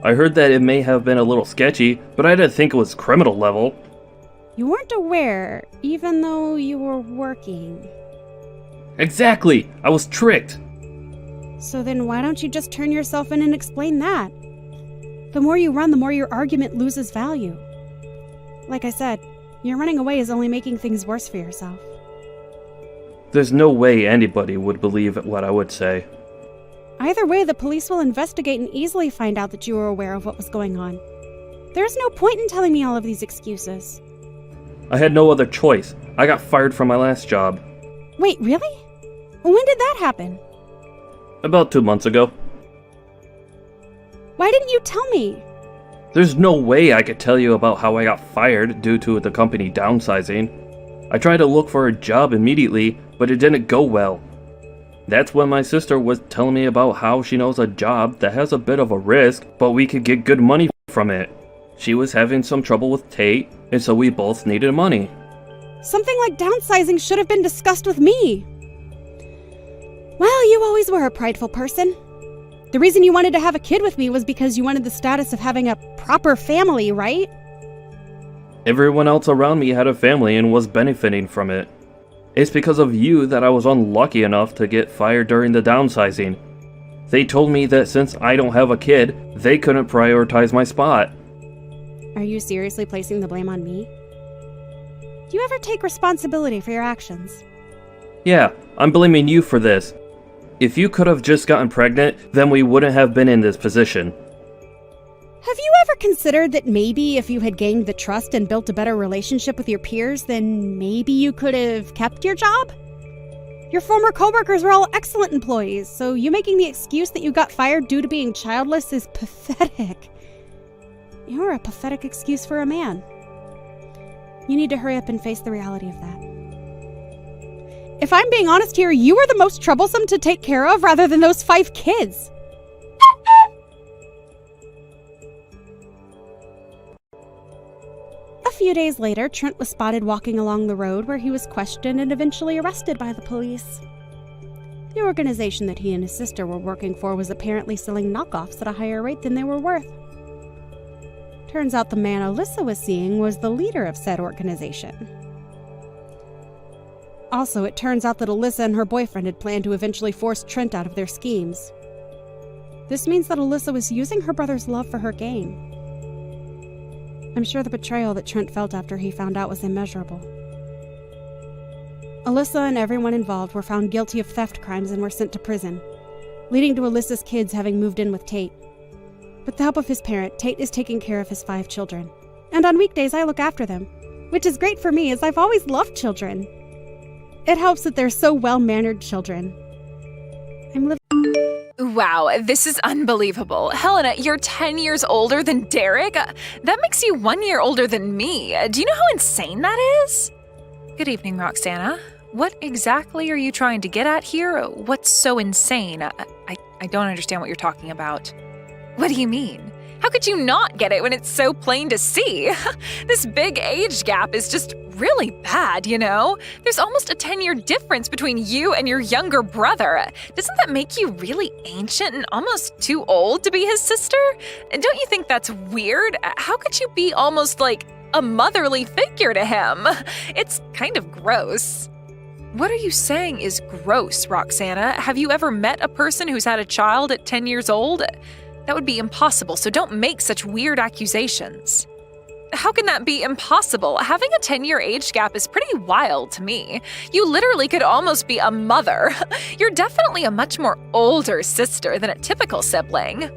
I heard that it may have been a little sketchy, but I didn't think it was criminal level. You weren't aware, even though you were working. Exactly! I was tricked! So then why don't you just turn yourself in and explain that? The more you run, the more your argument loses value. Like I said, Your running away is only making things worse for yourself. There's no way anybody would believe what I would say. Either way, the police will investigate and easily find out that you were aware of what was going on. There's no point in telling me all of these excuses. I had no other choice. I got fired from my last job. Wait, really? When did that happen? About 2 months ago. Why didn't you tell me? There's no way I could tell you about how I got fired due to the company downsizing. I tried to look for a job immediately, but it didn't go well. That's when my sister was telling me about how she knows a job that has a bit of a risk, but we could get good money from it. She was having some trouble with Tate, and so we both needed money. Something like downsizing should have been discussed with me. Well, you always were a prideful person. The reason you wanted to have a kid with me was because you wanted the status of having a proper family, right? Everyone else around me had a family and was benefiting from it. It's because of you that I was unlucky enough to get fired during the downsizing. They told me that since I don't have a kid, they couldn't prioritize my spot. Are you seriously placing the blame on me? Do you ever take responsibility for your actions? Yeah, I'm blaming you for this. If you could have just gotten pregnant, then we wouldn't have been in this position. Have you ever considered that maybe if you had gained the trust and built a better relationship with your peers, then maybe you could have kept your job? Your former coworkers were all excellent employees, so you making the excuse that you got fired due to being childless is pathetic. You're a pathetic excuse for a man. You need to hurry up and face the reality of that. If I'm being honest here, you were the most troublesome to take care of rather than those 5 kids. A few days later, Trent was spotted walking along the road where he was questioned and eventually arrested by the police. The organization that he and his sister were working for was apparently selling knockoffs at a higher rate than they were worth. Turns out the man Alyssa was seeing was the leader of said organization. Also, it turns out that Alyssa and her boyfriend had planned to eventually force Trent out of their schemes. This means that Alyssa was using her brother's love for her gain. I'm sure the betrayal that Trent felt after he found out was immeasurable. Alyssa and everyone involved were found guilty of theft crimes and were sent to prison, leading to Alyssa's kids having moved in with Tate. With the help of his parent, Tate is taking care of his 5 children. And on weekdays, I look after them, which is great for me as I've always loved children. It helps that they're so well-mannered children. Wow, this is unbelievable. Helena, you're 10 years older than Derek? That makes you 1 year older than me. Do you know how insane that is? Good evening, Roxana. What exactly are you trying to get at here? What's so insane? I don't understand what you're talking about. What do you mean? How could you not get it when it's so plain to see? This big age gap is just really bad, you know? There's almost a 10-year difference between you and your younger brother. Doesn't that make you really ancient and almost too old to be his sister? And don't you think that's weird? How could you be almost like a motherly figure to him? It's kind of gross. What are you saying is gross, Roxana? Have you ever met a person who's had a child at 10 years old? That would be impossible, so don't make such weird accusations. How can that be impossible? Having a 10-year age gap is pretty wild to me. You literally could almost be a mother. You're definitely a much more older sister than a typical sibling.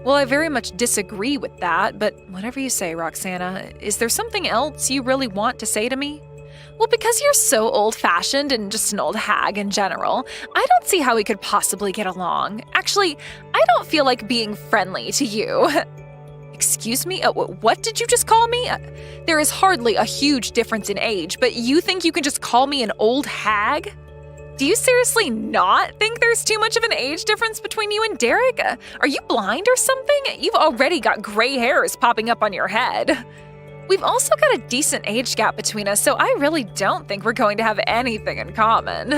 Well, I very much disagree with that, but whatever you say, Roxana, is there something else you really want to say to me? Well, because you're so old-fashioned and just an old hag in general, I don't see how we could possibly get along. Actually, I don't feel like being friendly to you. Excuse me? What did you just call me? There is hardly a huge difference in age, but you think you can just call me an old hag? Do you seriously not think there's too much of an age difference between you and Derek? Are you blind or something? You've already got gray hairs popping up on your head. We've also got a decent age gap between us, so I really don't think we're going to have anything in common.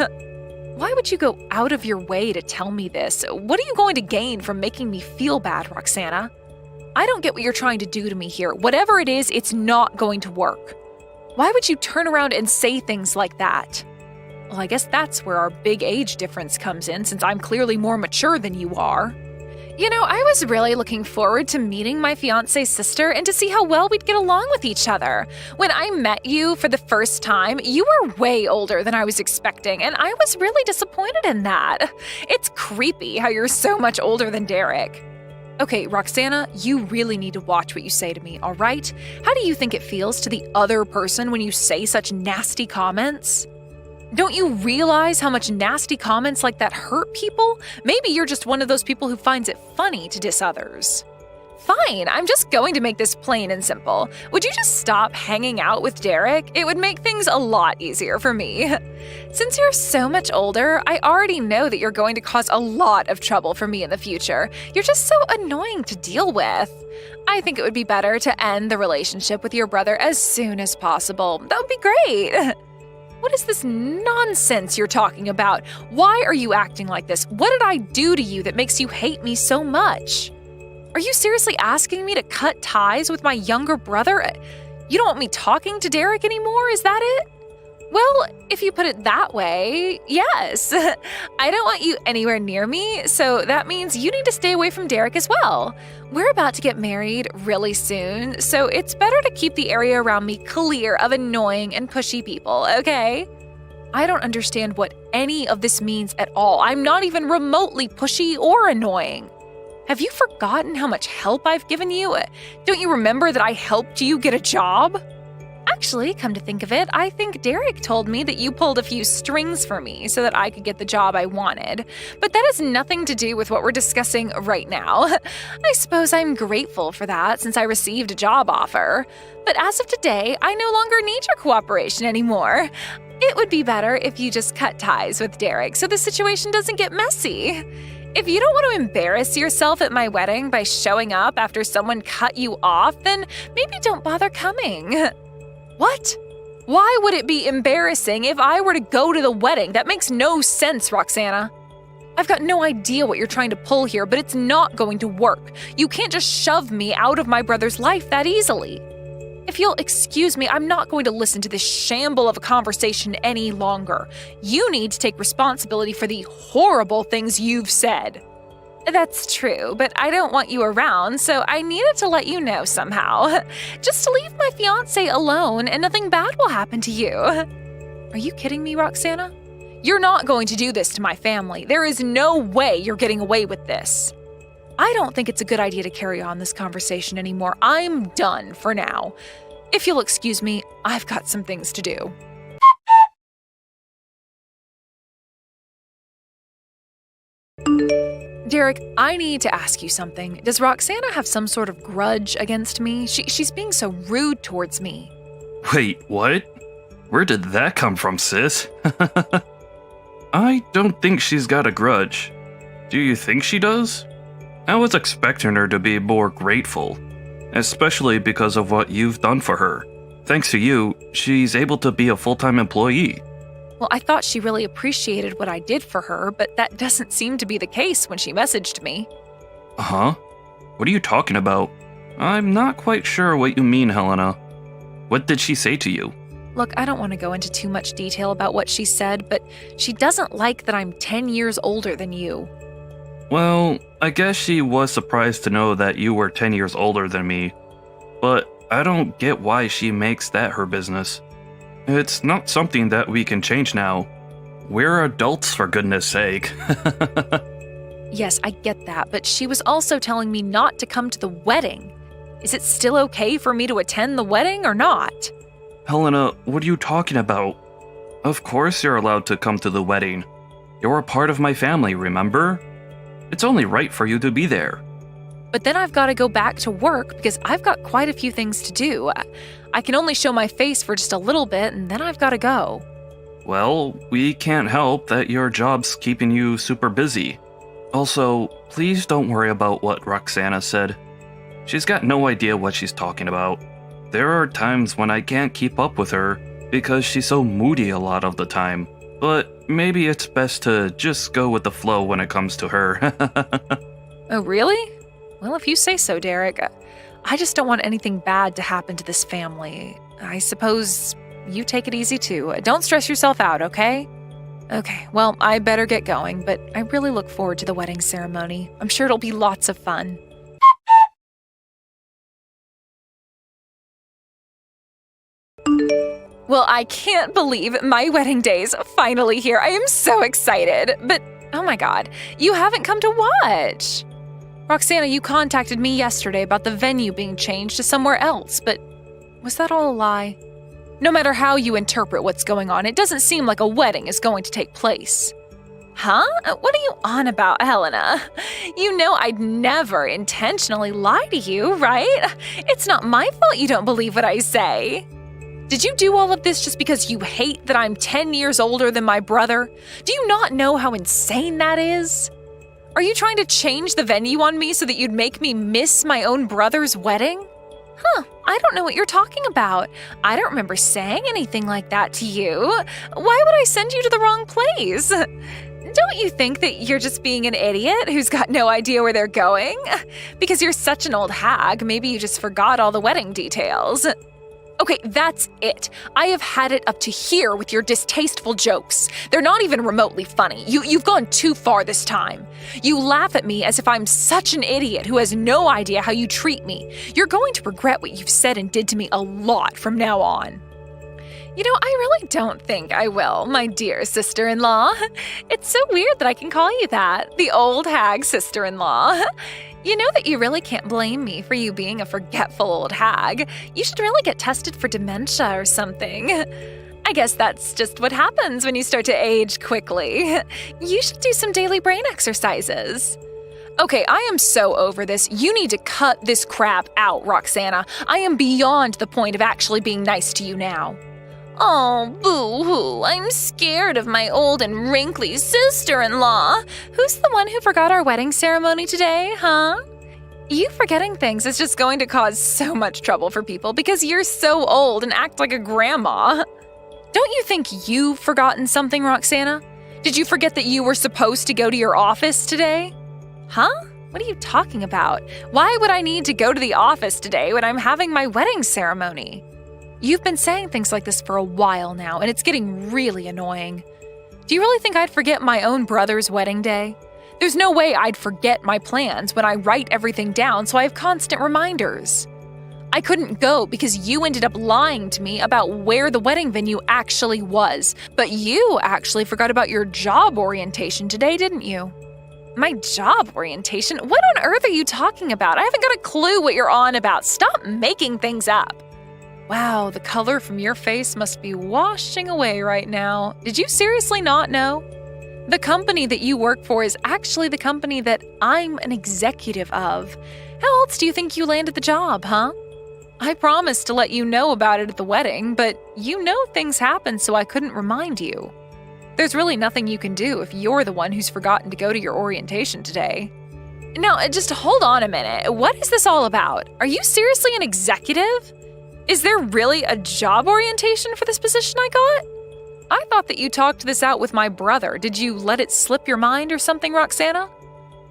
Why would you go out of your way to tell me this? What are you going to gain from making me feel bad, Roxana? I don't get what you're trying to do to me here. Whatever it is, it's not going to work. Why would you turn around and say things like that? Well, I guess that's where our big age difference comes in, since I'm clearly more mature than you are. You know, I was really looking forward to meeting my fiancé's sister and to see how well we'd get along with each other. When I met you for the first time, you were way older than I was expecting, and I was really disappointed in that. It's creepy how you're so much older than Derek. Okay, Roxana, you really need to watch what you say to me, all right? How do you think it feels to the other person when you say such nasty comments? Don't you realize how much nasty comments like that hurt people? Maybe you're just one of those people who finds it funny to diss others. Fine, I'm just going to make this plain and simple. Would you just stop hanging out with Derek? It would make things a lot easier for me. Since you're so much older, I already know that you're going to cause a lot of trouble for me in the future. You're just so annoying to deal with. I think it would be better to end the relationship with your brother as soon as possible. That would be great. What is this nonsense you're talking about? Why are you acting like this? What did I do to you that makes you hate me so much? Are you seriously asking me to cut ties with my younger brother? You don't want me talking to Derek anymore, is that it? Well, if you put it that way, yes. I don't want you anywhere near me, so that means you need to stay away from Derek as well. We're about to get married really soon, so it's better to keep the area around me clear of annoying and pushy people, okay? I don't understand what any of this means at all. I'm not even remotely pushy or annoying. Have you forgotten how much help I've given you? Don't you remember that I helped you get a job? Actually, come to think of it, I think Derek told me that you pulled a few strings for me so that I could get the job I wanted. But that has nothing to do with what we're discussing right now. I suppose I'm grateful for that since I received a job offer. But as of today, I no longer need your cooperation anymore. It would be better if you just cut ties with Derek so the situation doesn't get messy. If you don't want to embarrass yourself at my wedding by showing up after someone cut you off, then maybe don't bother coming. What? Why would it be embarrassing if I were to go to the wedding? That makes no sense, Roxana. I've got no idea what you're trying to pull here, but it's not going to work. You can't just shove me out of my brother's life that easily. If you'll excuse me, I'm not going to listen to this shamble of a conversation any longer. You need to take responsibility for the horrible things you've said. That's true, but I don't want you around, so I needed to let you know somehow. Just to leave my fiancé alone and nothing bad will happen to you. Are you kidding me, Roxana? You're not going to do this to my family. There is no way you're getting away with this. I don't think it's a good idea to carry on this conversation anymore. I'm done for now. If you'll excuse me, I've got some things to do. Derek, I need to ask you something. Does Roxana have some sort of grudge against me? She's being so rude towards me. Wait, what? Where did that come from, sis? I don't think she's got a grudge. Do you think she does? I was expecting her to be more grateful, especially because of what you've done for her. Thanks to you, she's able to be a full-time employee. Well, I thought she really appreciated what I did for her, but that doesn't seem to be the case when she messaged me. Huh? What are you talking about? I'm not quite sure what you mean, Helena. What did she say to you? Look, I don't want to go into too much detail about what she said, but she doesn't like that I'm 10 years older than you. Well, I guess she was surprised to know that you were 10 years older than me, but I don't get why she makes that her business. It's not something that we can change now. We're adults, for goodness sake. Yes, I get that, but she was also telling me not to come to the wedding. Is it still okay for me to attend the wedding or not? Helena, what are you talking about? Of course you're allowed to come to the wedding. You're a part of my family, remember? It's only right for you to be there. But then I've got to go back to work because I've got quite a few things to do. I can only show my face for just a little bit and then I've got to go. Well, we can't help that your job's keeping you super busy. Also, please don't worry about what Roxana said. She's got no idea what she's talking about. There are times when I can't keep up with her because she's so moody a lot of the time. But maybe it's best to just go with the flow when it comes to her. Oh, really? Well, if you say so, Derek. I just don't want anything bad to happen to this family. I suppose you take it easy too. Don't stress yourself out, okay? Okay, well, I better get going, but I really look forward to the wedding ceremony. I'm sure it'll be lots of fun. Well, I can't believe my wedding day's finally here. I am so excited. But, oh my god, you haven't come to watch. Roxana, you contacted me yesterday about the venue being changed to somewhere else, but was that all a lie? No matter how you interpret what's going on, it doesn't seem like a wedding is going to take place. Huh? What are you on about, Helena? You know I'd never intentionally lie to you, right? It's not my fault you don't believe what I say. Did you do all of this just because you hate that I'm 10 years older than my brother? Do you not know how insane that is? Are you trying to change the venue on me so that you'd make me miss my own brother's wedding? Huh, I don't know what you're talking about. I don't remember saying anything like that to you. Why would I send you to the wrong place? Don't you think that you're just being an idiot who's got no idea where they're going? Because you're such an old hag, maybe you just forgot all the wedding details. Okay, that's it. I have had it up to here with your distasteful jokes. They're not even remotely funny. You've gone too far this time. You laugh at me as if I'm such an idiot who has no idea how you treat me. You're going to regret what you've said and did to me a lot from now on. You know, I really don't think I will, my dear sister-in-law. It's so weird that I can call you that, the old hag sister-in-law. You know that you really can't blame me for you being a forgetful old hag. You should really get tested for dementia or something. I guess that's just what happens when you start to age quickly. You should do some daily brain exercises. Okay, I am so over this. You need to cut this crap out, Roxana. I am beyond the point of actually being nice to you now. Oh, boo-hoo, I'm scared of my old and wrinkly sister-in-law. Who's the one who forgot our wedding ceremony today, huh? You forgetting things is just going to cause so much trouble for people because you're so old and act like a grandma. Don't you think you've forgotten something, Roxana? Did you forget that you were supposed to go to your office today? Huh? What are you talking about? Why would I need to go to the office today when I'm having my wedding ceremony? You've been saying things like this for a while now, and it's getting really annoying. Do you really think I'd forget my own brother's wedding day? There's no way I'd forget my plans when I write everything down so I have constant reminders. I couldn't go because you ended up lying to me about where the wedding venue actually was, but you actually forgot about your job orientation today, didn't you? My job orientation? What on earth are you talking about? I haven't got a clue what you're on about. Stop making things up. Wow, the color from your face must be washing away right now. Did you seriously not know? The company that you work for is actually the company that I'm an executive of. How else do you think you landed the job, huh? I promised to let you know about it at the wedding, but you know things happen, so I couldn't remind you. There's really nothing you can do if you're the one who's forgotten to go to your orientation today. Now, just hold on a minute. What is this all about? Are you seriously an executive? Is there really a job orientation for this position I got? I thought that you talked this out with my brother. Did you let it slip your mind or something, Roxana?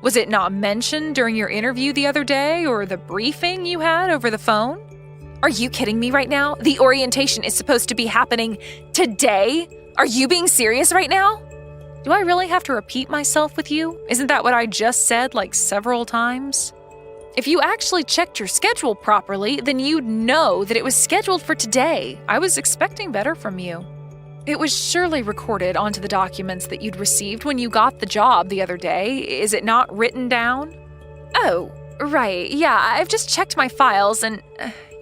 Was it not mentioned during your interview the other day or the briefing you had over the phone? Are you kidding me right now? The orientation is supposed to be happening today? Are you being serious right now? Do I really have to repeat myself with you? Isn't that what I just said like several times? If you actually checked your schedule properly, then you'd know that it was scheduled for today. I was expecting better from you. It was surely recorded onto the documents that you'd received when you got the job the other day. Is it not written down? Oh, right. Yeah, I've just checked my files and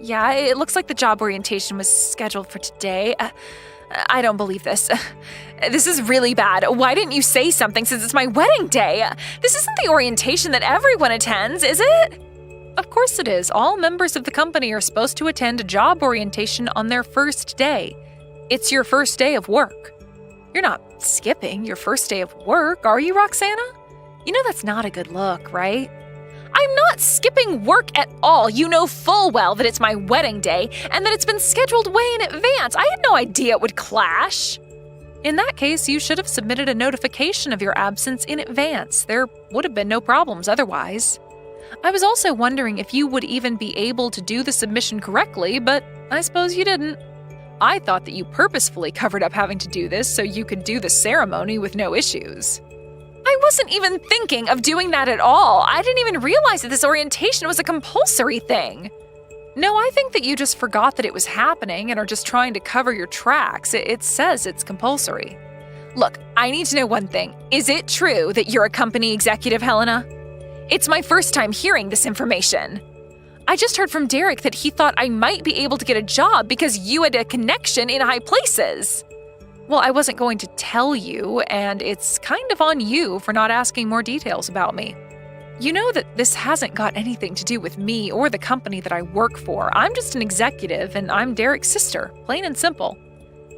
yeah, it looks like the job orientation was scheduled for today. I don't believe this. This is really bad. Why didn't you say something since it's my wedding day? This isn't the orientation that everyone attends, is it? Of course it is. All members of the company are supposed to attend a job orientation on their first day. It's your first day of work. You're not skipping your first day of work, are you, Roxana? You know that's not a good look, right? I'm not skipping work at all. You know full well that it's my wedding day and that it's been scheduled way in advance. I had no idea it would clash. In that case, you should have submitted a notification of your absence in advance. There would have been no problems otherwise. I was also wondering if you would even be able to do the submission correctly, but I suppose you didn't. I thought that you purposefully covered up having to do this so you could do the ceremony with no issues. I wasn't even thinking of doing that at all. I didn't even realize that this orientation was a compulsory thing. No, I think that you just forgot that it was happening and are just trying to cover your tracks. It says it's compulsory. Look, I need to know one thing. Is it true that you're a company executive, Helena? It's my first time hearing this information. I just heard from Derek that he thought I might be able to get a job because you had a connection in high places. Well, I wasn't going to tell you, and it's kind of on you for not asking more details about me. You know that this hasn't got anything to do with me or the company that I work for. I'm just an executive, and I'm Derek's sister, plain and simple.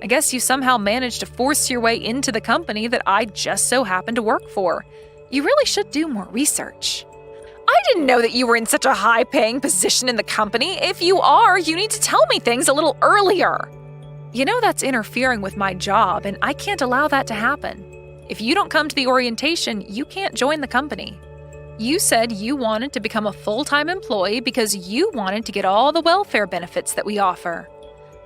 I guess you somehow managed to force your way into the company that I just so happen to work for. You really should do more research. I didn't know that you were in such a high-paying position in the company. If you are, you need to tell me things a little earlier. You know that's interfering with my job, and I can't allow that to happen. If you don't come to the orientation, you can't join the company. You said you wanted to become a full-time employee because you wanted to get all the welfare benefits that we offer.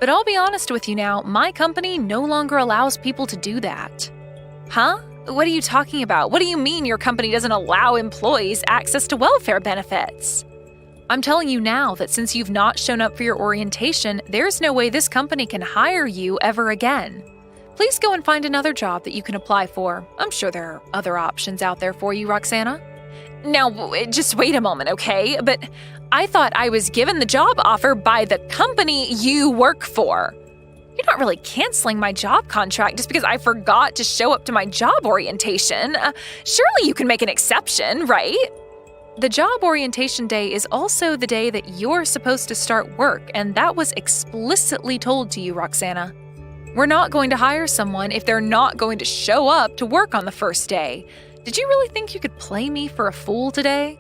But I'll be honest with you now, my company no longer allows people to do that. Huh? What are you talking about? What do you mean your company doesn't allow employees access to welfare benefits? I'm telling you now that since you've not shown up for your orientation, there's no way this company can hire you ever again. Please go and find another job that you can apply for. I'm sure there are other options out there for you, Roxana. Now, just wait a moment, okay? But I thought I was given the job offer by the company you work for. You're not really canceling my job contract just because I forgot to show up to my job orientation. Surely you can make an exception, right? The job orientation day is also the day that you're supposed to start work, and that was explicitly told to you, Roxana. We're not going to hire someone if they're not going to show up to work on the first day. Did you really think you could play me for a fool today?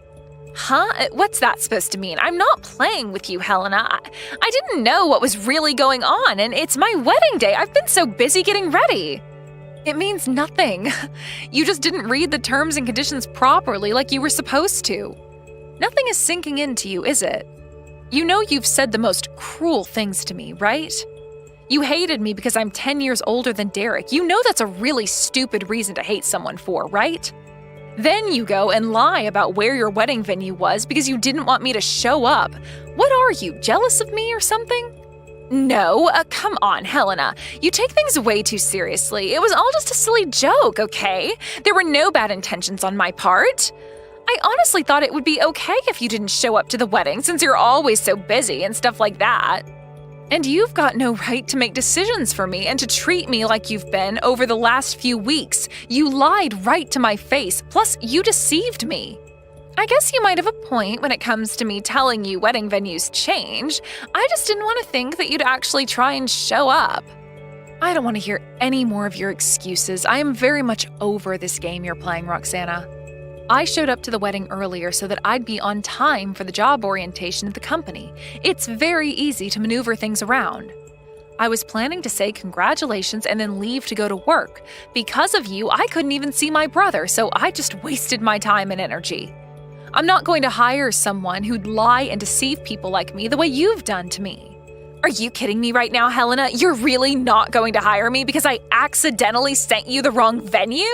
Huh? What's that supposed to mean? I'm not playing with you, Helena. I didn't know what was really going on, and it's my wedding day. I've been so busy getting ready. It means nothing. You just didn't read the terms and conditions properly like you were supposed to. Nothing is sinking into you, is it? You know you've said the most cruel things to me, right? You hated me because I'm 10 years older than Derek. You know that's a really stupid reason to hate someone for, right? Then you go and lie about where your wedding venue was because you didn't want me to show up. What are you, jealous of me or something? No, come on, Helena. You take things way too seriously. It was all just a silly joke, okay? There were no bad intentions on my part. I honestly thought it would be okay if you didn't show up to the wedding since you're always so busy and stuff like that. And you've got no right to make decisions for me and to treat me like you've been over the last few weeks. You lied right to my face, plus you deceived me. I guess you might have a point when it comes to me telling you wedding venues change. I just didn't want to think that you'd actually try and show up. I don't want to hear any more of your excuses. I am very much over this game you're playing, Roxana. I showed up to the wedding earlier so that I'd be on time for the job orientation at the company. It's very easy to maneuver things around. I was planning to say congratulations and then leave to go to work. Because of you, I couldn't even see my brother, so I just wasted my time and energy. I'm not going to hire someone who'd lie and deceive people like me the way you've done to me. Are you kidding me right now, Helena? You're really not going to hire me because I accidentally sent you the wrong venue?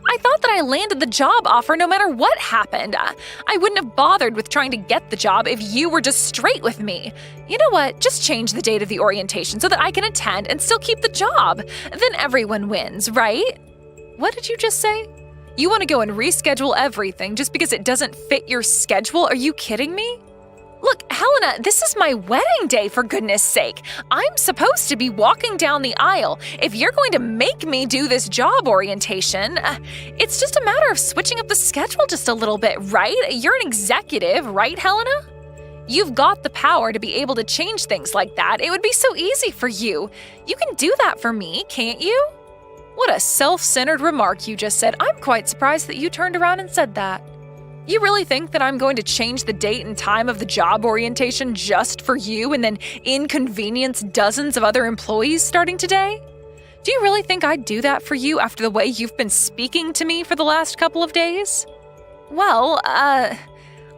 I thought that I landed the job offer no matter what happened. I wouldn't have bothered with trying to get the job if you were just straight with me. You know what? Just change the date of the orientation so that I can attend and still keep the job. Then everyone wins, right? What did you just say? You want to go and reschedule everything just because it doesn't fit your schedule? Are you kidding me? Look, Helena, this is my wedding day, for goodness sake. I'm supposed to be walking down the aisle. If you're going to make me do this job orientation, it's just a matter of switching up the schedule just a little bit, right? You're an executive, right, Helena? You've got the power to be able to change things like that. It would be so easy for you. You can do that for me, can't you? What a self-centered remark you just said. I'm quite surprised that you turned around and said that. You really think that I'm going to change the date and time of the job orientation just for you and then inconvenience dozens of other employees starting today? Do you really think I'd do that for you after the way you've been speaking to me for the last couple of days? Well, I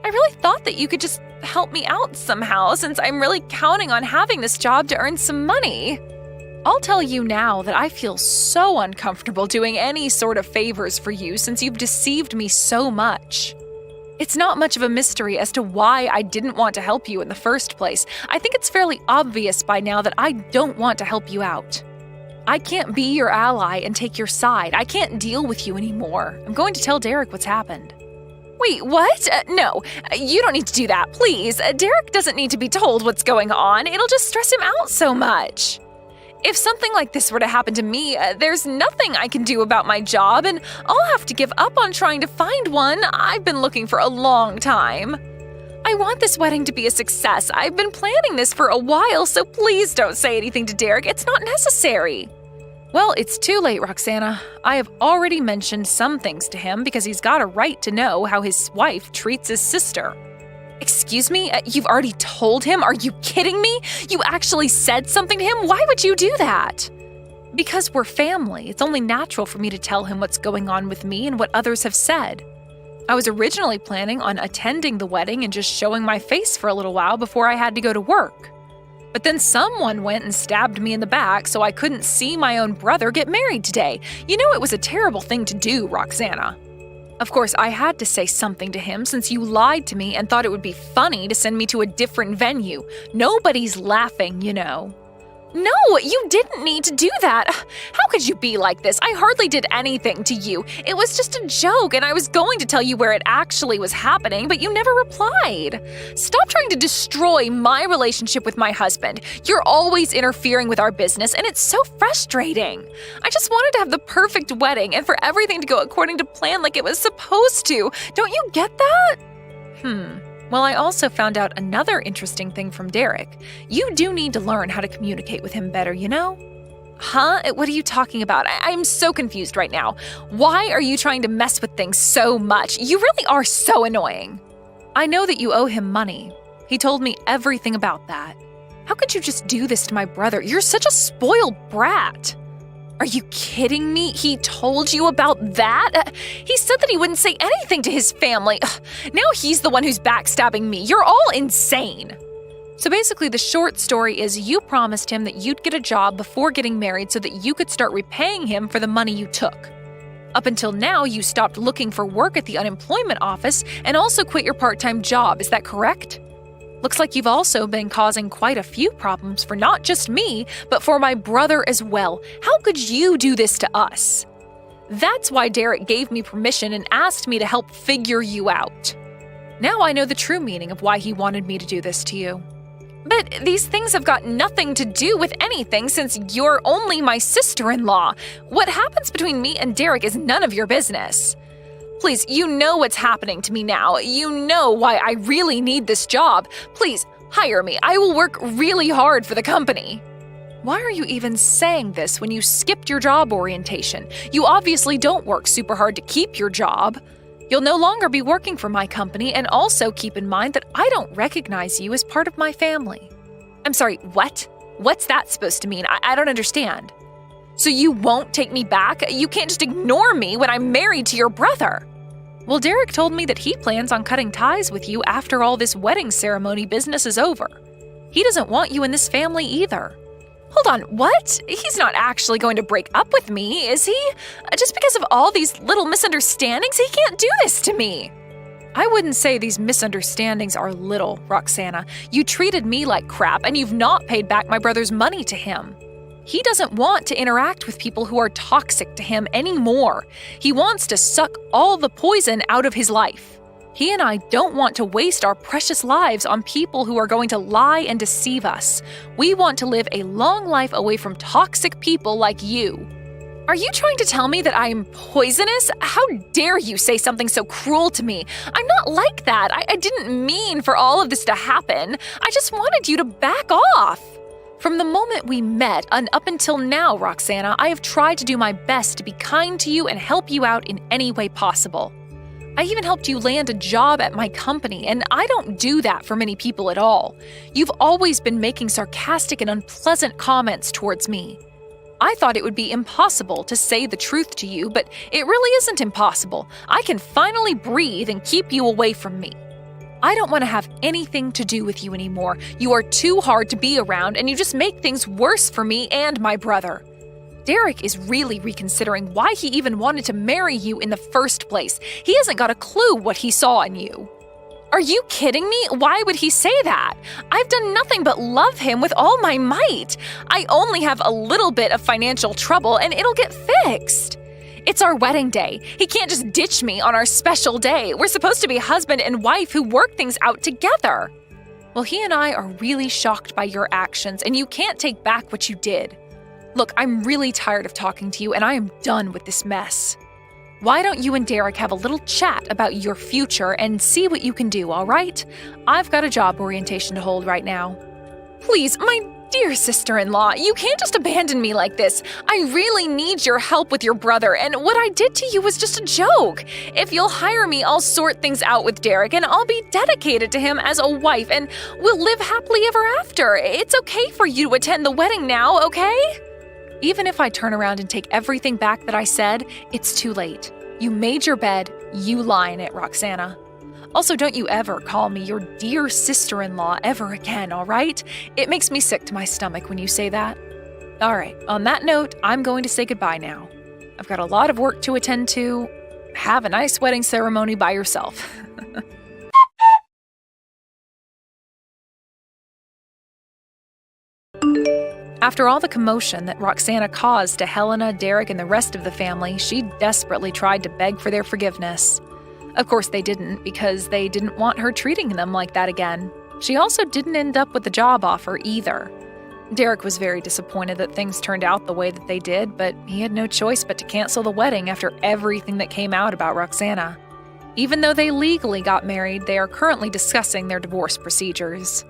really thought that you could just help me out somehow since I'm really counting on having this job to earn some money. I'll tell you now that I feel so uncomfortable doing any sort of favors for you since you've deceived me so much. It's not much of a mystery as to why I didn't want to help you in the first place. I think it's fairly obvious by now that I don't want to help you out. I can't be your ally and take your side. I can't deal with you anymore. I'm going to tell Derek what's happened. Wait, what? No, you don't need to do that, please. Derek doesn't need to be told what's going on. It'll just stress him out so much. If something like this were to happen to me, there's nothing I can do about my job, and I'll have to give up on trying to find one. I've been looking for a long time. I want this wedding to be a success. I've been planning this for a while, so please don't say anything to Derek. It's not necessary. Well, it's too late, Roxana. I have already mentioned some things to him because he's got a right to know how his wife treats his sister. Excuse me? You've already told him? Are you kidding me? You actually said something to him? Why would you do that? Because we're family. It's only natural for me to tell him what's going on with me and what others have said. I was originally planning on attending the wedding and just showing my face for a little while before I had to go to work. But then someone went and stabbed me in the back so I couldn't see my own brother get married today. You know it was a terrible thing to do, Roxana. Of course, I had to say something to him since you lied to me and thought it would be funny to send me to a different venue. Nobody's laughing, you know. No, you didn't need to do that. How could you be like this? I hardly did anything to you. It was just a joke, and I was going to tell you where it actually was happening, but you never replied. Stop trying to destroy my relationship with my husband. You're always interfering with our business, and it's so frustrating. I just wanted to have the perfect wedding and for everything to go according to plan like it was supposed to. Don't you get that? Well, I also found out another interesting thing from Derek. You do need to learn how to communicate with him better, you know? Huh? What are you talking about? I'm so confused right now. Why are you trying to mess with things so much? You really are so annoying. I know that you owe him money. He told me everything about that. How could you just do this to my brother? You're such a spoiled brat. Are you kidding me? He told you about that? He said that he wouldn't say anything to his family. Now he's the one who's backstabbing me. You're all insane. So basically, the short story is you promised him that you'd get a job before getting married so that you could start repaying him for the money you took. Up until now, you stopped looking for work at the unemployment office and also quit your part-time job. Is that correct? Looks like you've also been causing quite a few problems for not just me, but for my brother as well. How could you do this to us? That's why Derek gave me permission and asked me to help figure you out. Now I know the true meaning of why he wanted me to do this to you. But these things have got nothing to do with anything since you're only my sister-in-law. What happens between me and Derek is none of your business. Please, you know what's happening to me now. You know why I really need this job. Please, hire me. I will work really hard for the company. Why are you even saying this when you skipped your job orientation? You obviously don't work super hard to keep your job. You'll no longer be working for my company, and also keep in mind that I don't recognize you as part of my family. I'm sorry, what? What's that supposed to mean? I don't understand. So you won't take me back? You can't just ignore me when I'm married to your brother. Well, Derek told me that he plans on cutting ties with you after all this wedding ceremony business is over. He doesn't want you in this family either. Hold on, what? He's not actually going to break up with me, is he? Just because of all these little misunderstandings, he can't do this to me. I wouldn't say these misunderstandings are little, Roxana. You treated me like crap, and you've not paid back my brother's money to him. He doesn't want to interact with people who are toxic to him anymore. He wants to suck all the poison out of his life. He and I don't want to waste our precious lives on people who are going to lie and deceive us. We want to live a long life away from toxic people like you. Are you trying to tell me that I am poisonous? How dare you say something so cruel to me? I'm not like that. I didn't mean for all of this to happen. I just wanted you to back off. From the moment we met and up until now, Roxana, I have tried to do my best to be kind to you and help you out in any way possible. I even helped you land a job at my company, and I don't do that for many people at all. You've always been making sarcastic and unpleasant comments towards me. I thought it would be impossible to say the truth to you, but it really isn't impossible. I can finally breathe and keep you away from me. I don't want to have anything to do with you anymore. You are too hard to be around, and you just make things worse for me and my brother. Derek is really reconsidering why he even wanted to marry you in the first place. He hasn't got a clue what he saw in you. Are you kidding me? Why would he say that? I've done nothing but love him with all my might. I only have a little bit of financial trouble and it'll get fixed. It's our wedding day. He can't just ditch me on our special day. We're supposed to be husband and wife who work things out together. Well, he and I are really shocked by your actions, and you can't take back what you did. Look, I'm really tired of talking to you, and I am done with this mess. Why don't you and Derek have a little chat about your future and see what you can do, all right? I've got a job orientation to hold right now. Please, my dear sister-in-law, you can't just abandon me like this. I really need your help with your brother, and what I did to you was just a joke. If you'll hire me, I'll sort things out with Derek, and I'll be dedicated to him as a wife, and we'll live happily ever after. It's okay for you to attend the wedding now, okay? Even if I turn around and take everything back that I said, it's too late. You made your bed, you lie in it, Roxana. Also, don't you ever call me your dear sister-in-law ever again, all right? It makes me sick to my stomach when you say that. All right, on that note, I'm going to say goodbye now. I've got a lot of work to attend to. Have a nice wedding ceremony by yourself. After all the commotion that Roxana caused to Helena, Derek, and the rest of the family, she desperately tried to beg for their forgiveness. Of course they didn't, because they didn't want her treating them like that again. She also didn't end up with the job offer either. Derek was very disappointed that things turned out the way that they did, but he had no choice but to cancel the wedding after everything that came out about Roxana. Even though they legally got married, they are currently discussing their divorce procedures.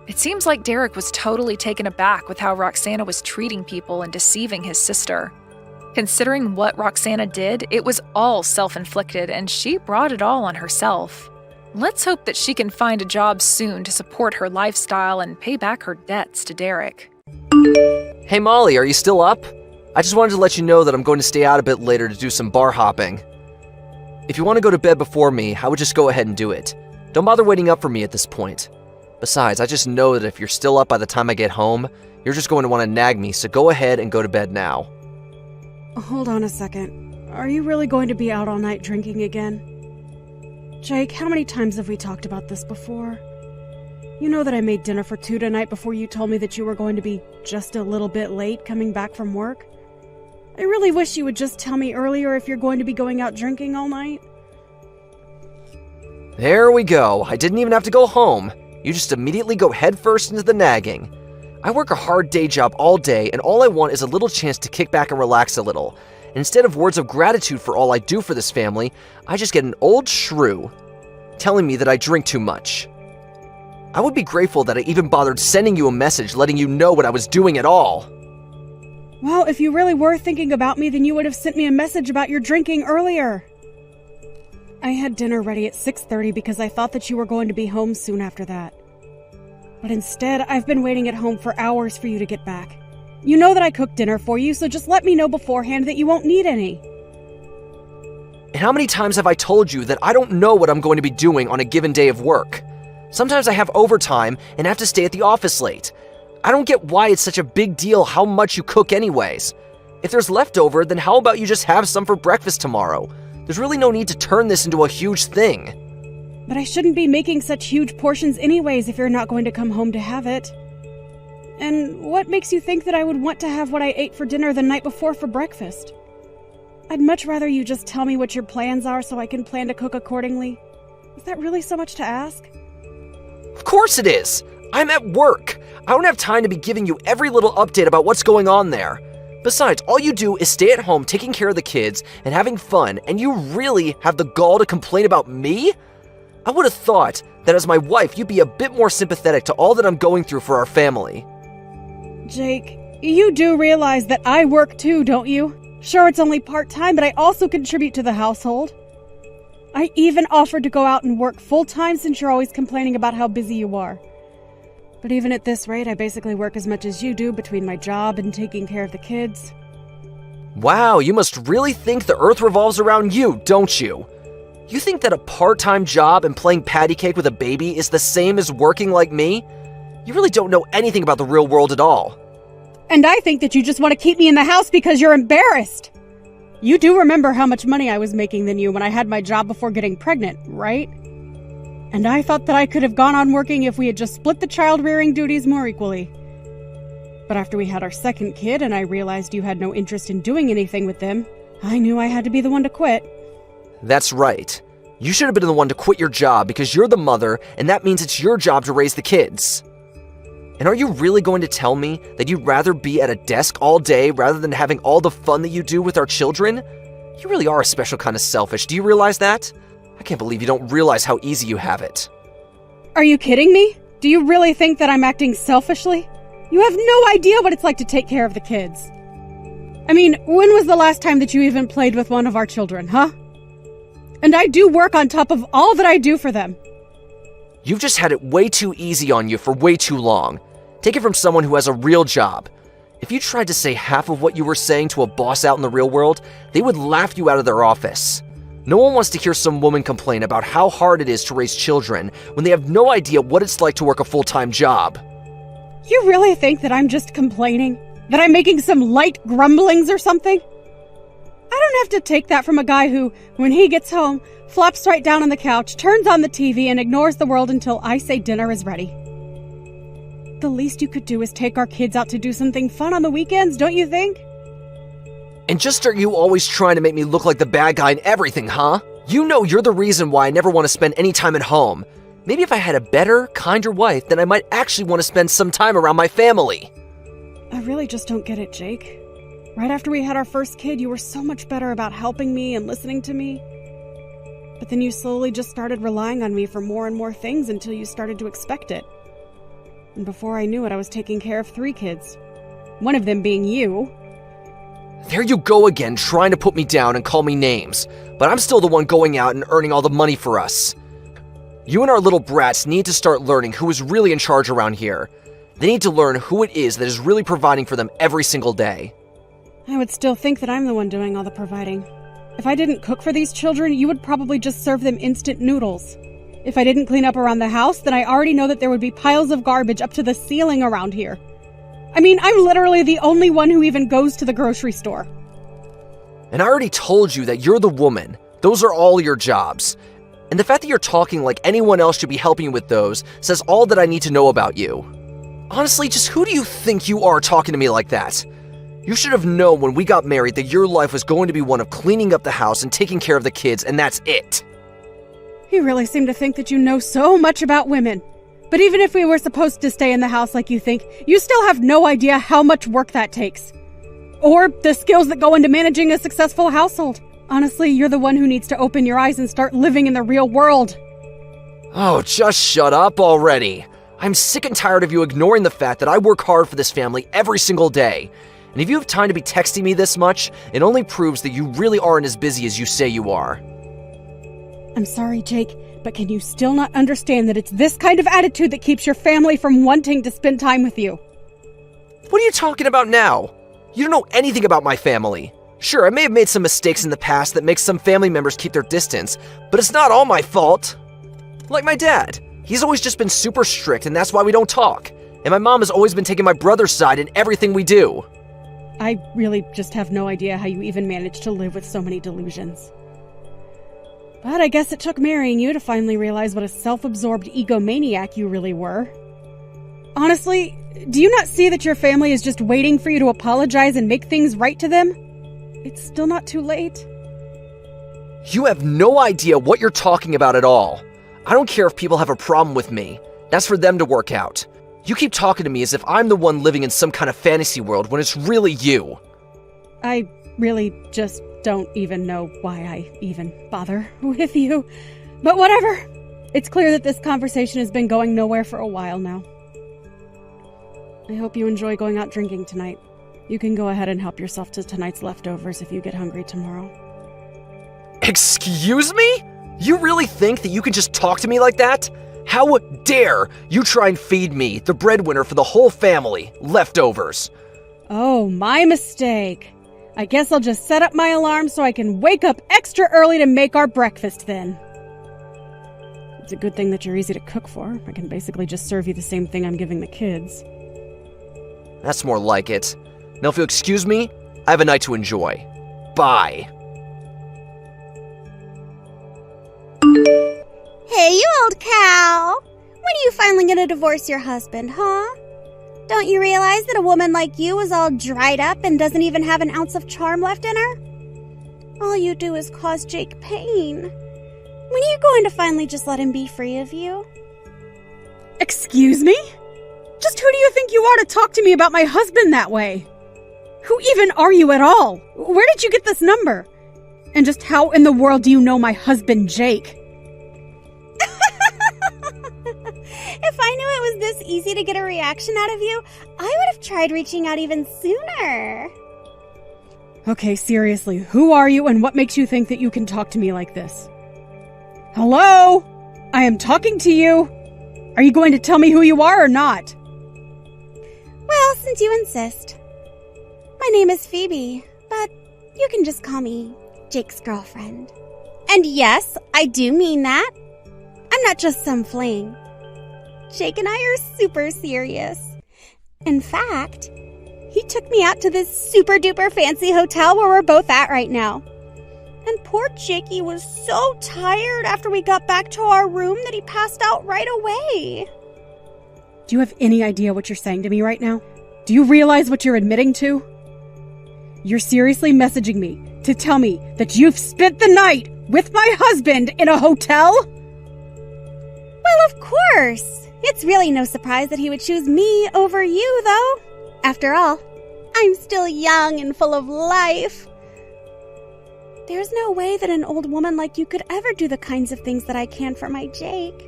It seems like Derek was totally taken aback with how Roxana was treating people and deceiving his sister. Considering what Roxana did, it was all self-inflicted, and she brought it all on herself. Let's hope that she can find a job soon to support her lifestyle and pay back her debts to Derek. Hey Molly, are you still up? I just wanted to let you know that I'm going to stay out a bit later to do some bar hopping. If you want to go to bed before me, I would just go ahead and do it. Don't bother waiting up for me at this point. Besides, I just know that if you're still up by the time I get home, you're just going to want to nag me, so go ahead and go to bed now. Hold on a second. Are you really going to be out all night drinking again? Jake, how many times have we talked about this before? You know that I made dinner for 2 tonight before you told me that you were going to be just a little bit late coming back from work. I really wish you would just tell me earlier if you're going to be going out drinking all night. There we go. I didn't even have to go home. You just immediately go headfirst into the nagging. I work a hard day job all day, and all I want is a little chance to kick back and relax a little. And instead of words of gratitude for all I do for this family, I just get an old shrew telling me that I drink too much. I would be grateful that I even bothered sending you a message letting you know what I was doing at all. Well, if you really were thinking about me, then you would have sent me a message about your drinking earlier. I had dinner ready at 6:30 because I thought that you were going to be home soon after that. But instead, I've been waiting at home for hours for you to get back. You know that I cooked dinner for you, so just let me know beforehand that you won't need any. And how many times have I told you that I don't know what I'm going to be doing on a given day of work? Sometimes I have overtime and have to stay at the office late. I don't get why it's such a big deal how much you cook anyways. If there's leftover, then how about you just have some for breakfast tomorrow? There's really no need to turn this into a huge thing. But I shouldn't be making such huge portions anyways if you're not going to come home to have it. And what makes you think that I would want to have what I ate for dinner the night before for breakfast? I'd much rather you just tell me what your plans are so I can plan to cook accordingly. Is that really so much to ask? Of course it is! I'm at work! I don't have time to be giving you every little update about what's going on there. Besides, all you do is stay at home taking care of the kids and having fun, and you really have the gall to complain about me? I would have thought that as my wife, you'd be a bit more sympathetic to all that I'm going through for our family. Jake, you do realize that I work too, don't you? Sure, it's only part-time, but I also contribute to the household. I even offered to go out and work full-time since you're always complaining about how busy you are. But even at this rate, I basically work as much as you do between my job and taking care of the kids. Wow, you must really think the Earth revolves around you, don't you? You think that a part-time job and playing patty cake with a baby is the same as working like me? You really don't know anything about the real world at all. And I think that you just want to keep me in the house because you're embarrassed. You do remember how much money I was making than you when I had my job before getting pregnant, right? And I thought that I could have gone on working if we had just split the child-rearing duties more equally. But after we had our second kid and I realized you had no interest in doing anything with them, I knew I had to be the one to quit. That's right. You should have been the one to quit your job because you're the mother, and that means it's your job to raise the kids. And are you really going to tell me that you'd rather be at a desk all day rather than having all the fun that you do with our children? You really are a special kind of selfish. Do you realize that? I can't believe you don't realize how easy you have it. Are you kidding me? Do you really think that I'm acting selfishly? You have no idea what it's like to take care of the kids. I mean, when was the last time that you even played with one of our children, huh? And I do work on top of all that I do for them. You've just had it way too easy on you for way too long. Take it from someone who has a real job. If you tried to say half of what you were saying to a boss out in the real world, they would laugh you out of their office. No one wants to hear some woman complain about how hard it is to raise children when they have no idea what it's like to work a full-time job. You really think that I'm just complaining? That I'm making some light grumblings or something? I don't have to take that from a guy who, when he gets home, flops right down on the couch, turns on the TV, and ignores the world until I say dinner is ready. The least you could do is take our kids out to do something fun on the weekends, don't you think? And just are you always trying to make me look like the bad guy in everything, huh? You know you're the reason why I never want to spend any time at home. Maybe if I had a better, kinder wife, then I might actually want to spend some time around my family. I really just don't get it, Jake. Right after we had our first kid, you were so much better about helping me and listening to me. But then you slowly just started relying on me for more and more things until you started to expect it. And before I knew it, I was taking care of 3 kids. One of them being you. There you go again, trying to put me down and call me names. But I'm still the one going out and earning all the money for us. You and our little brats need to start learning who is really in charge around here. They need to learn who it is that is really providing for them every single day. I would still think that I'm the one doing all the providing. If I didn't cook for these children, you would probably just serve them instant noodles. If I didn't clean up around the house, then I already know that there would be piles of garbage up to the ceiling around here. I mean, I'm literally the only one who even goes to the grocery store. And I already told you that you're the woman. Those are all your jobs. And the fact that you're talking like anyone else should be helping you with those says all that I need to know about you. Honestly, just who do you think you are talking to me like that? You should have known when we got married that your life was going to be one of cleaning up the house and taking care of the kids, and that's it. You really seem to think that you know so much about women. But even if we were supposed to stay in the house like you think, you still have no idea how much work that takes. Or the skills that go into managing a successful household. Honestly, you're the one who needs to open your eyes and start living in the real world. Oh, just shut up already. I'm sick and tired of you ignoring the fact that I work hard for this family every single day. And if you have time to be texting me this much, it only proves that you really aren't as busy as you say you are. I'm sorry, Jake, but can you still not understand that it's this kind of attitude that keeps your family from wanting to spend time with you? What are you talking about now? You don't know anything about my family. Sure, I may have made some mistakes in the past that make some family members keep their distance, but it's not all my fault. Like my dad. He's always just been super strict, and that's why we don't talk. And my mom has always been taking my brother's side in everything we do. I really just have no idea how you even managed to live with so many delusions. But I guess it took marrying you to finally realize what a self-absorbed egomaniac you really were. Honestly, do you not see that your family is just waiting for you to apologize and make things right to them? It's still not too late. You have no idea what you're talking about at all. I don't care if people have a problem with me. That's for them to work out. You keep talking to me as if I'm the one living in some kind of fantasy world when it's really you. I really just don't even know why I even bother with you. But whatever. It's clear that this conversation has been going nowhere for a while now. I hope you enjoy going out drinking tonight. You can go ahead and help yourself to tonight's leftovers if you get hungry tomorrow. Excuse me? You really think that you can just talk to me like that? How dare you try and feed me, the breadwinner for the whole family, leftovers? Oh, my mistake. I guess I'll just set up my alarm so I can wake up extra early to make our breakfast then. It's a good thing that you're easy to cook for. I can basically just serve you the same thing I'm giving the kids. That's more like it. Now if you'll excuse me, I have a night to enjoy. Bye. Hey, you old cow! When are you finally gonna divorce your husband, huh? Don't you realize that a woman like you is all dried up and doesn't even have an ounce of charm left in her? All you do is cause Jake pain. When are you going to finally just let him be free of you? Excuse me? Just who do you think you are to talk to me about my husband that way? Who even are you at all? Where did you get this number? And just how in the world do you know my husband, Jake? If I knew it was this easy to get a reaction out of you, I would have tried reaching out even sooner. Okay, seriously, who are you and what makes you think that you can talk to me like this? Hello? I am talking to you. Are you going to tell me who you are or not? Well, since you insist. My name is Phoebe, but you can just call me Jake's girlfriend. And yes, I do mean that. I'm not just some fling. Jake and I are super serious. In fact, he took me out to this super duper fancy hotel where we're both at right now. And poor Jakey was so tired after we got back to our room that he passed out right away. Do you have any idea what you're saying to me right now? Do you realize what you're admitting to? You're seriously messaging me to tell me that you've spent the night with my husband in a hotel? Well, of course. It's really no surprise that he would choose me over you, though. After all, I'm still young and full of life. There's no way that an old woman like you could ever do the kinds of things that I can for my Jake.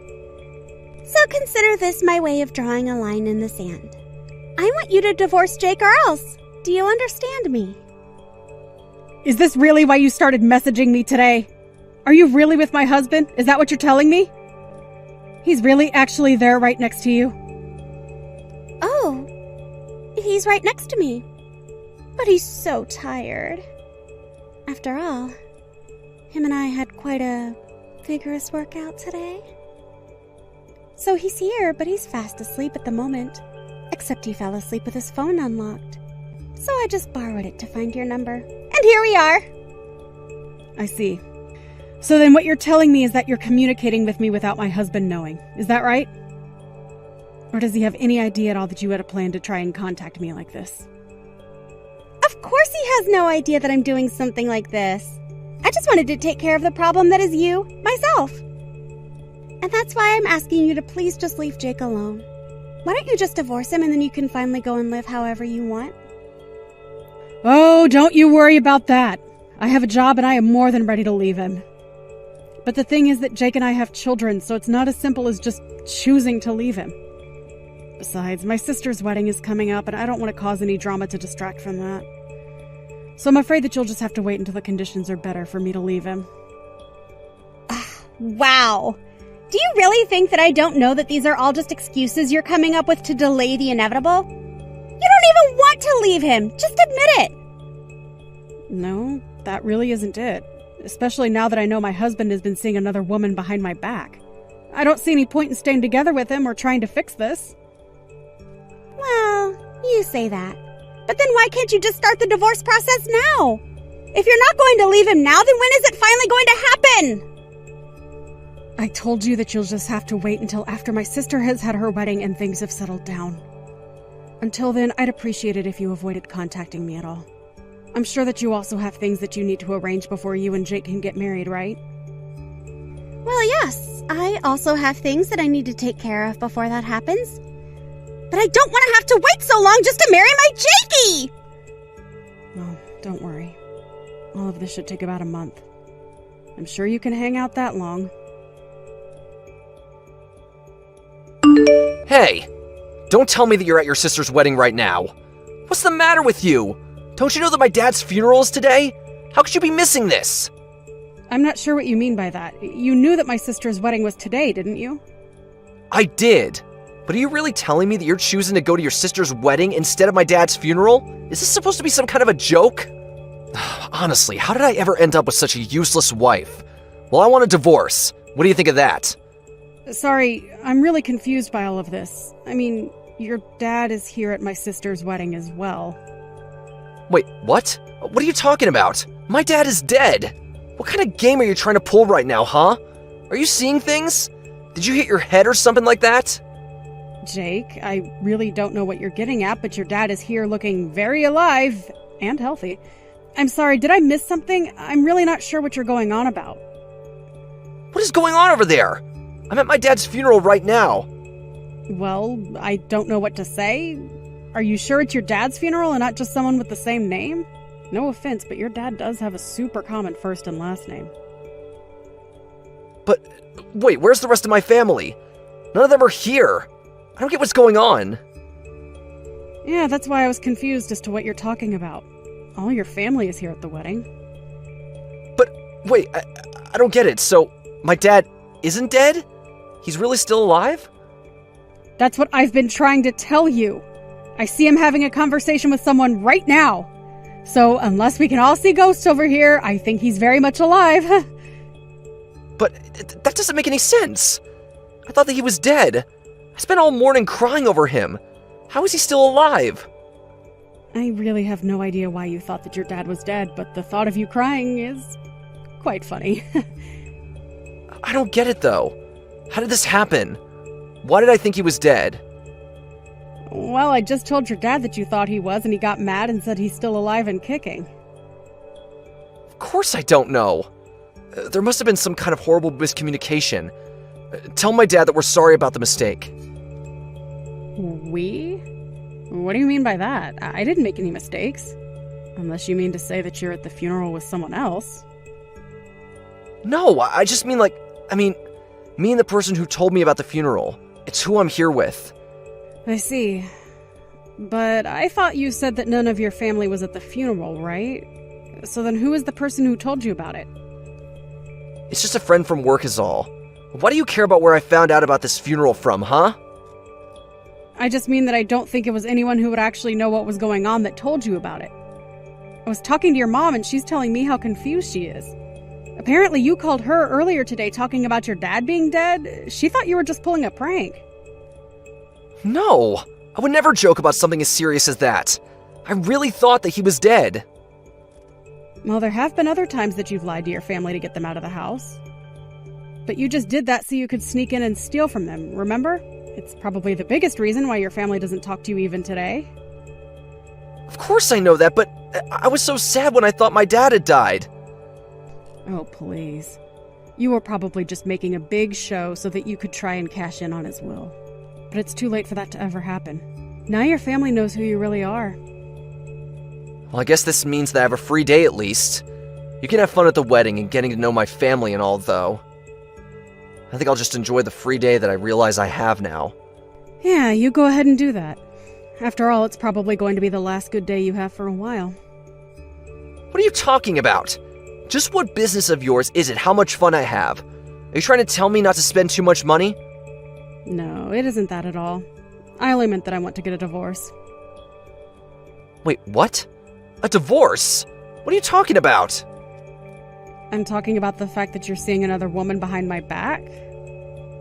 So consider this my way of drawing a line in the sand. I want you to divorce Jake or else. Do you understand me? Is this really why you started messaging me today? Are you really with my husband? Is that what you're telling me? He's really actually there right next to you? Oh, he's right next to me. But he's so tired. After all, him and I had quite a vigorous workout today. So he's here, but he's fast asleep at the moment. Except he fell asleep with his phone unlocked. So I just borrowed it to find your number. And here we are! I see. So then what you're telling me is that you're communicating with me without my husband knowing. Is that right? Or does he have any idea at all that you had a plan to try and contact me like this? Of course he has no idea that I'm doing something like this. I just wanted to take care of the problem that is you, myself. And that's why I'm asking you to please just leave Jake alone. Why don't you just divorce him and then you can finally go and live however you want? Oh, don't you worry about that. I have a job and I am more than ready to leave him. But the thing is that Jake and I have children, so it's not as simple as just choosing to leave him. Besides, my sister's wedding is coming up and I don't want to cause any drama to distract from that. So I'm afraid that you'll just have to wait until the conditions are better for me to leave him. Wow. Do you really think that I don't know that these are all just excuses you're coming up with to delay the inevitable? You don't even want to leave him. Just admit it. No, that really isn't it. Especially now that I know my husband has been seeing another woman behind my back. I don't see any point in staying together with him or trying to fix this. Well, you say that. But then why can't you just start the divorce process now? If you're not going to leave him now, then when is it finally going to happen? I told you that you'll just have to wait until after my sister has had her wedding and things have settled down. Until then, I'd appreciate it if you avoided contacting me at all. I'm sure that you also have things that you need to arrange before you and Jake can get married, right? Well, yes. I also have things that I need to take care of before that happens. But I don't want to have to wait so long just to marry my Jakey! Well, don't worry. All of this should take about a month. I'm sure you can hang out that long. Hey! Don't tell me that you're at your sister's wedding right now. What's the matter with you? Don't you know that my dad's funeral is today? How could you be missing this? I'm not sure what you mean by that. You knew that my sister's wedding was today, didn't you? I did. But are you really telling me that you're choosing to go to your sister's wedding instead of my dad's funeral? Is this supposed to be some kind of a joke? Honestly, how did I ever end up with such a useless wife? Well, I want a divorce. What do you think of that? Sorry, I'm really confused by all of this. I mean, your dad is here at my sister's wedding as well. Wait, what? What are you talking about? My dad is dead. What kind of game are you trying to pull right now, huh? Are you seeing things? Did you hit your head or something like that? Jake, I really don't know what you're getting at, but your dad is here looking very alive and healthy. I'm sorry, did I miss something? I'm really not sure what you're going on about. What is going on over there? I'm at my dad's funeral right now. Well, I don't know what to say. Are you sure it's your dad's funeral and not just someone with the same name? No offense, but your dad does have a super common first and last name. But, wait, where's the rest of my family? None of them are here. I don't get what's going on. Yeah, that's why I was confused as to what you're talking about. All your family is here at the wedding. But, wait, I don't get it. So, my dad isn't dead? He's really still alive? That's what I've been trying to tell you. I see him having a conversation with someone right now. So, unless we can all see ghosts over here, I think he's very much alive. But that doesn't make any sense. I thought that he was dead. I spent all morning crying over him. How is he still alive? I really have no idea why you thought that your dad was dead, but the thought of you crying is quite funny. I don't get it, though. How did this happen? Why did I think he was dead? Well, I just told your dad that you thought he was, and he got mad and said he's still alive and kicking. Of course I don't know. There must have been some kind of horrible miscommunication. Tell my dad that we're sorry about the mistake. We? What do you mean by that? I didn't make any mistakes. Unless you mean to say that you're at the funeral with someone else. No, I just mean me and the person who told me about the funeral. It's who I'm here with. I see. But I thought you said that none of your family was at the funeral, right? So then who is the person who told you about it? It's just a friend from work is all. Why do you care about where I found out about this funeral from, huh? I just mean that I don't think it was anyone who would actually know what was going on that told you about it. I was talking to your mom and she's telling me how confused she is. Apparently you called her earlier today talking about your dad being dead. She thought you were just pulling a prank. No, I would never joke about something as serious as that. I really thought that he was dead. Well, there have been other times that you've lied to your family to get them out of the house. But you just did that so you could sneak in and steal from them, remember? It's probably the biggest reason why your family doesn't talk to you even today. Of course I know that, but I was so sad when I thought my dad had died. Oh, please. You were probably just making a big show so that you could try and cash in on his will. But it's too late for that to ever happen. Now your family knows who you really are. Well, I guess this means that I have a free day at least. You can have fun at the wedding and getting to know my family and all, though. I think I'll just enjoy the free day that I realize I have now. Yeah, you go ahead and do that. After all, it's probably going to be the last good day you have for a while. What are you talking about? Just what business of yours is it how much fun I have? Are you trying to tell me not to spend too much money? No, it isn't that at all. I only meant that I want to get a divorce. Wait, what? A divorce? What are you talking about? I'm talking about the fact that you're seeing another woman behind my back.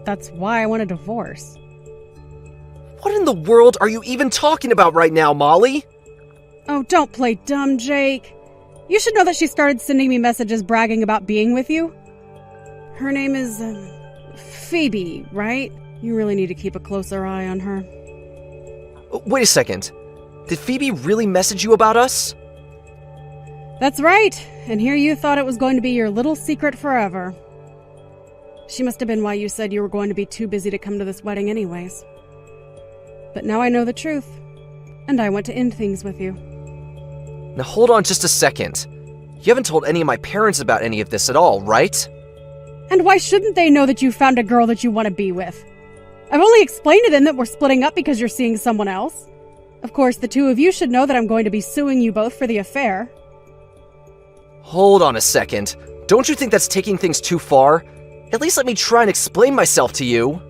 That's why I want a divorce. What in the world are you even talking about right now, Molly? Oh, don't play dumb, Jake. You should know that she started sending me messages bragging about being with you. Her name is, Phoebe, right? You really need to keep a closer eye on her. Wait a second. Did Phoebe really message you about us? That's right. And here you thought it was going to be your little secret forever. She must have been why you said you were going to be too busy to come to this wedding anyways. But now I know the truth, and I want to end things with you. Now hold on just a second. You haven't told any of my parents about any of this at all, right? And why shouldn't they know that you found a girl that you want to be with? I've only explained to them that we're splitting up because you're seeing someone else. Of course, the two of you should know that I'm going to be suing you both for the affair. Hold on a second. Don't you think that's taking things too far? At least let me try and explain myself to you.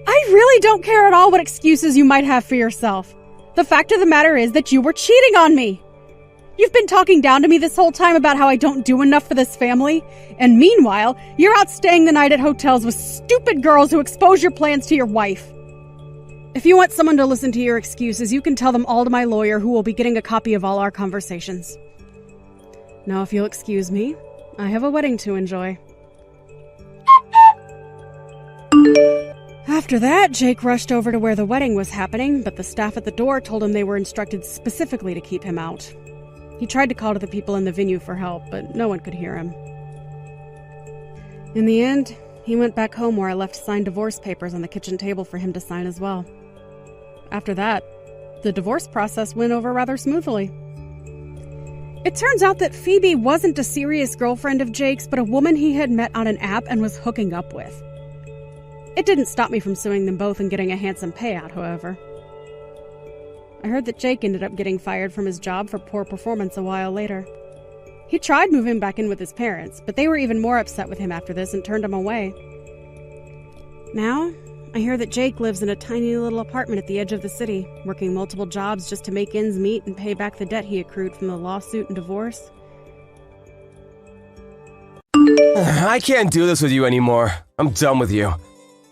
I really don't care at all what excuses you might have for yourself. The fact of the matter is that you were cheating on me. You've been talking down to me this whole time about how I don't do enough for this family, and meanwhile, you're out staying the night at hotels with stupid girls who expose your plans to your wife. If you want someone to listen to your excuses, you can tell them all to my lawyer, who will be getting a copy of all our conversations. Now, if you'll excuse me, I have a wedding to enjoy. After that, Jake rushed over to where the wedding was happening, but the staff at the door told him they were instructed specifically to keep him out. He tried to call to the people in the venue for help, but no one could hear him. In the end, he went back home where I left signed divorce papers on the kitchen table for him to sign as well. After that, the divorce process went over rather smoothly. It turns out that Phoebe wasn't a serious girlfriend of Jake's, but a woman he had met on an app and was hooking up with. It didn't stop me from suing them both and getting a handsome payout, however. I heard that Jake ended up getting fired from his job for poor performance a while later. He tried moving back in with his parents, but they were even more upset with him after this and turned him away. Now, I hear that Jake lives in a tiny little apartment at the edge of the city, working multiple jobs just to make ends meet and pay back the debt he accrued from the lawsuit and divorce. I can't do this with you anymore. I'm done with you.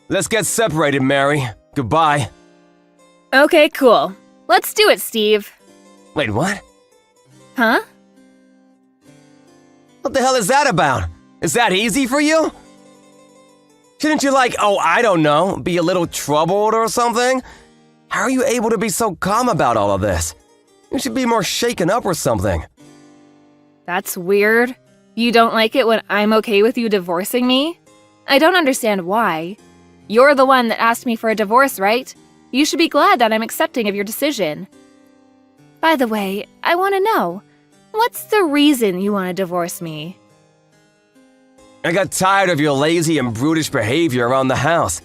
Let's get separated, Mary. Goodbye. Okay, cool. Let's do it, Steve. Wait, what? Huh? What the hell is that about? Is that easy for you? Shouldn't you I don't know, be a little troubled or something? How are you able to be so calm about all of this? You should be more shaken up or something. That's weird. You don't like it when I'm okay with you divorcing me? I don't understand why. You're the one that asked me for a divorce, right? You should be glad that I'm accepting of your decision. By the way, I want to know, what's the reason you want to divorce me? I got tired of your lazy and brutish behavior around the house.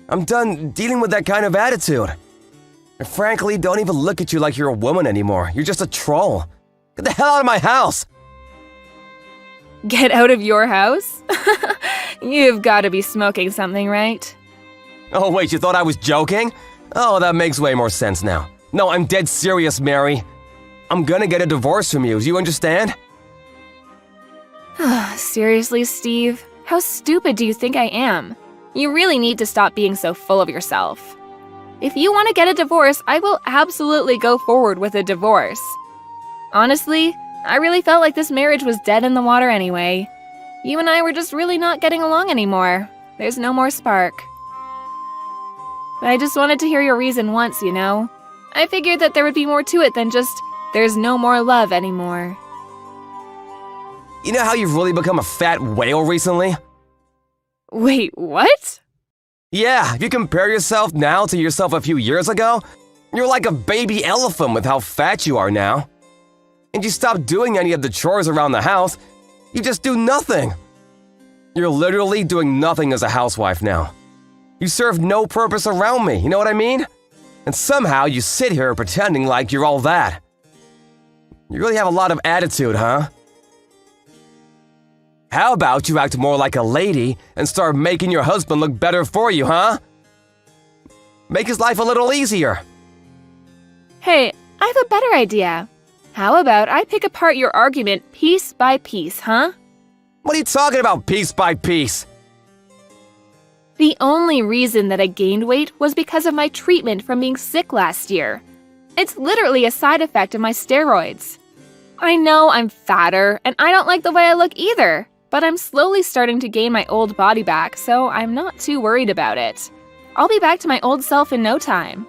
I'm done dealing with that kind of attitude. I frankly don't even look at you like you're a woman anymore. You're just a troll. Get the hell out of my house! Get out of your house? You've got to be smoking something, right? Oh wait, you thought I was joking? Oh, that makes way more sense now. No, I'm dead serious, Mary. I'm gonna get a divorce from you, do you understand? Seriously, Steve? How stupid do you think I am? You really need to stop being so full of yourself. If you want to get a divorce, I will absolutely go forward with a divorce. Honestly, I really felt like this marriage was dead in the water anyway. You and I were just really not getting along anymore. There's no more spark. But I just wanted to hear your reason once, you know? I figured that there would be more to it than just, there's no more love anymore. You know how you've really become a fat whale recently? Wait, what? Yeah, if you compare yourself now to yourself a few years ago, you're like a baby elephant with how fat you are now. And you stop doing any of the chores around the house, you just do nothing. You're literally doing nothing as a housewife now. You serve no purpose around me, you know what I mean? And somehow you sit here pretending like you're all that. You really have a lot of attitude, huh? How about you act more like a lady and start making your husband look better for you, huh? Make his life a little easier. Hey, I have a better idea. How about I pick apart your argument piece by piece, huh? What are you talking about, piece by piece? The only reason that I gained weight was because of my treatment from being sick last year. It's literally a side effect of my steroids. I know I'm fatter, and I don't like the way I look either, but I'm slowly starting to gain my old body back, so I'm not too worried about it. I'll be back to my old self in no time.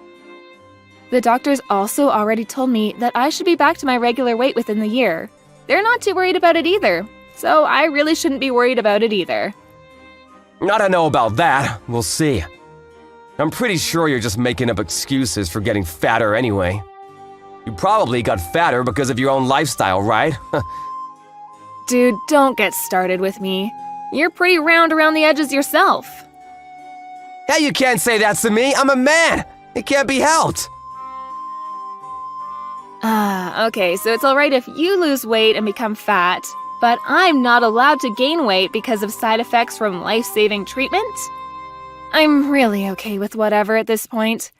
The doctors also already told me that I should be back to my regular weight within the year. They're not too worried about it either, so I really shouldn't be worried about it either. I don't know about that. We'll see. I'm pretty sure you're just making up excuses for getting fatter anyway. You probably got fatter because of your own lifestyle, right? Dude, don't get started with me. You're pretty round around the edges yourself. Hey, you can't say that to me. I'm a man. It can't be helped. Okay, so it's alright if you lose weight and become fat, but I'm not allowed to gain weight because of side effects from life-saving treatment? I'm really okay with whatever at this point.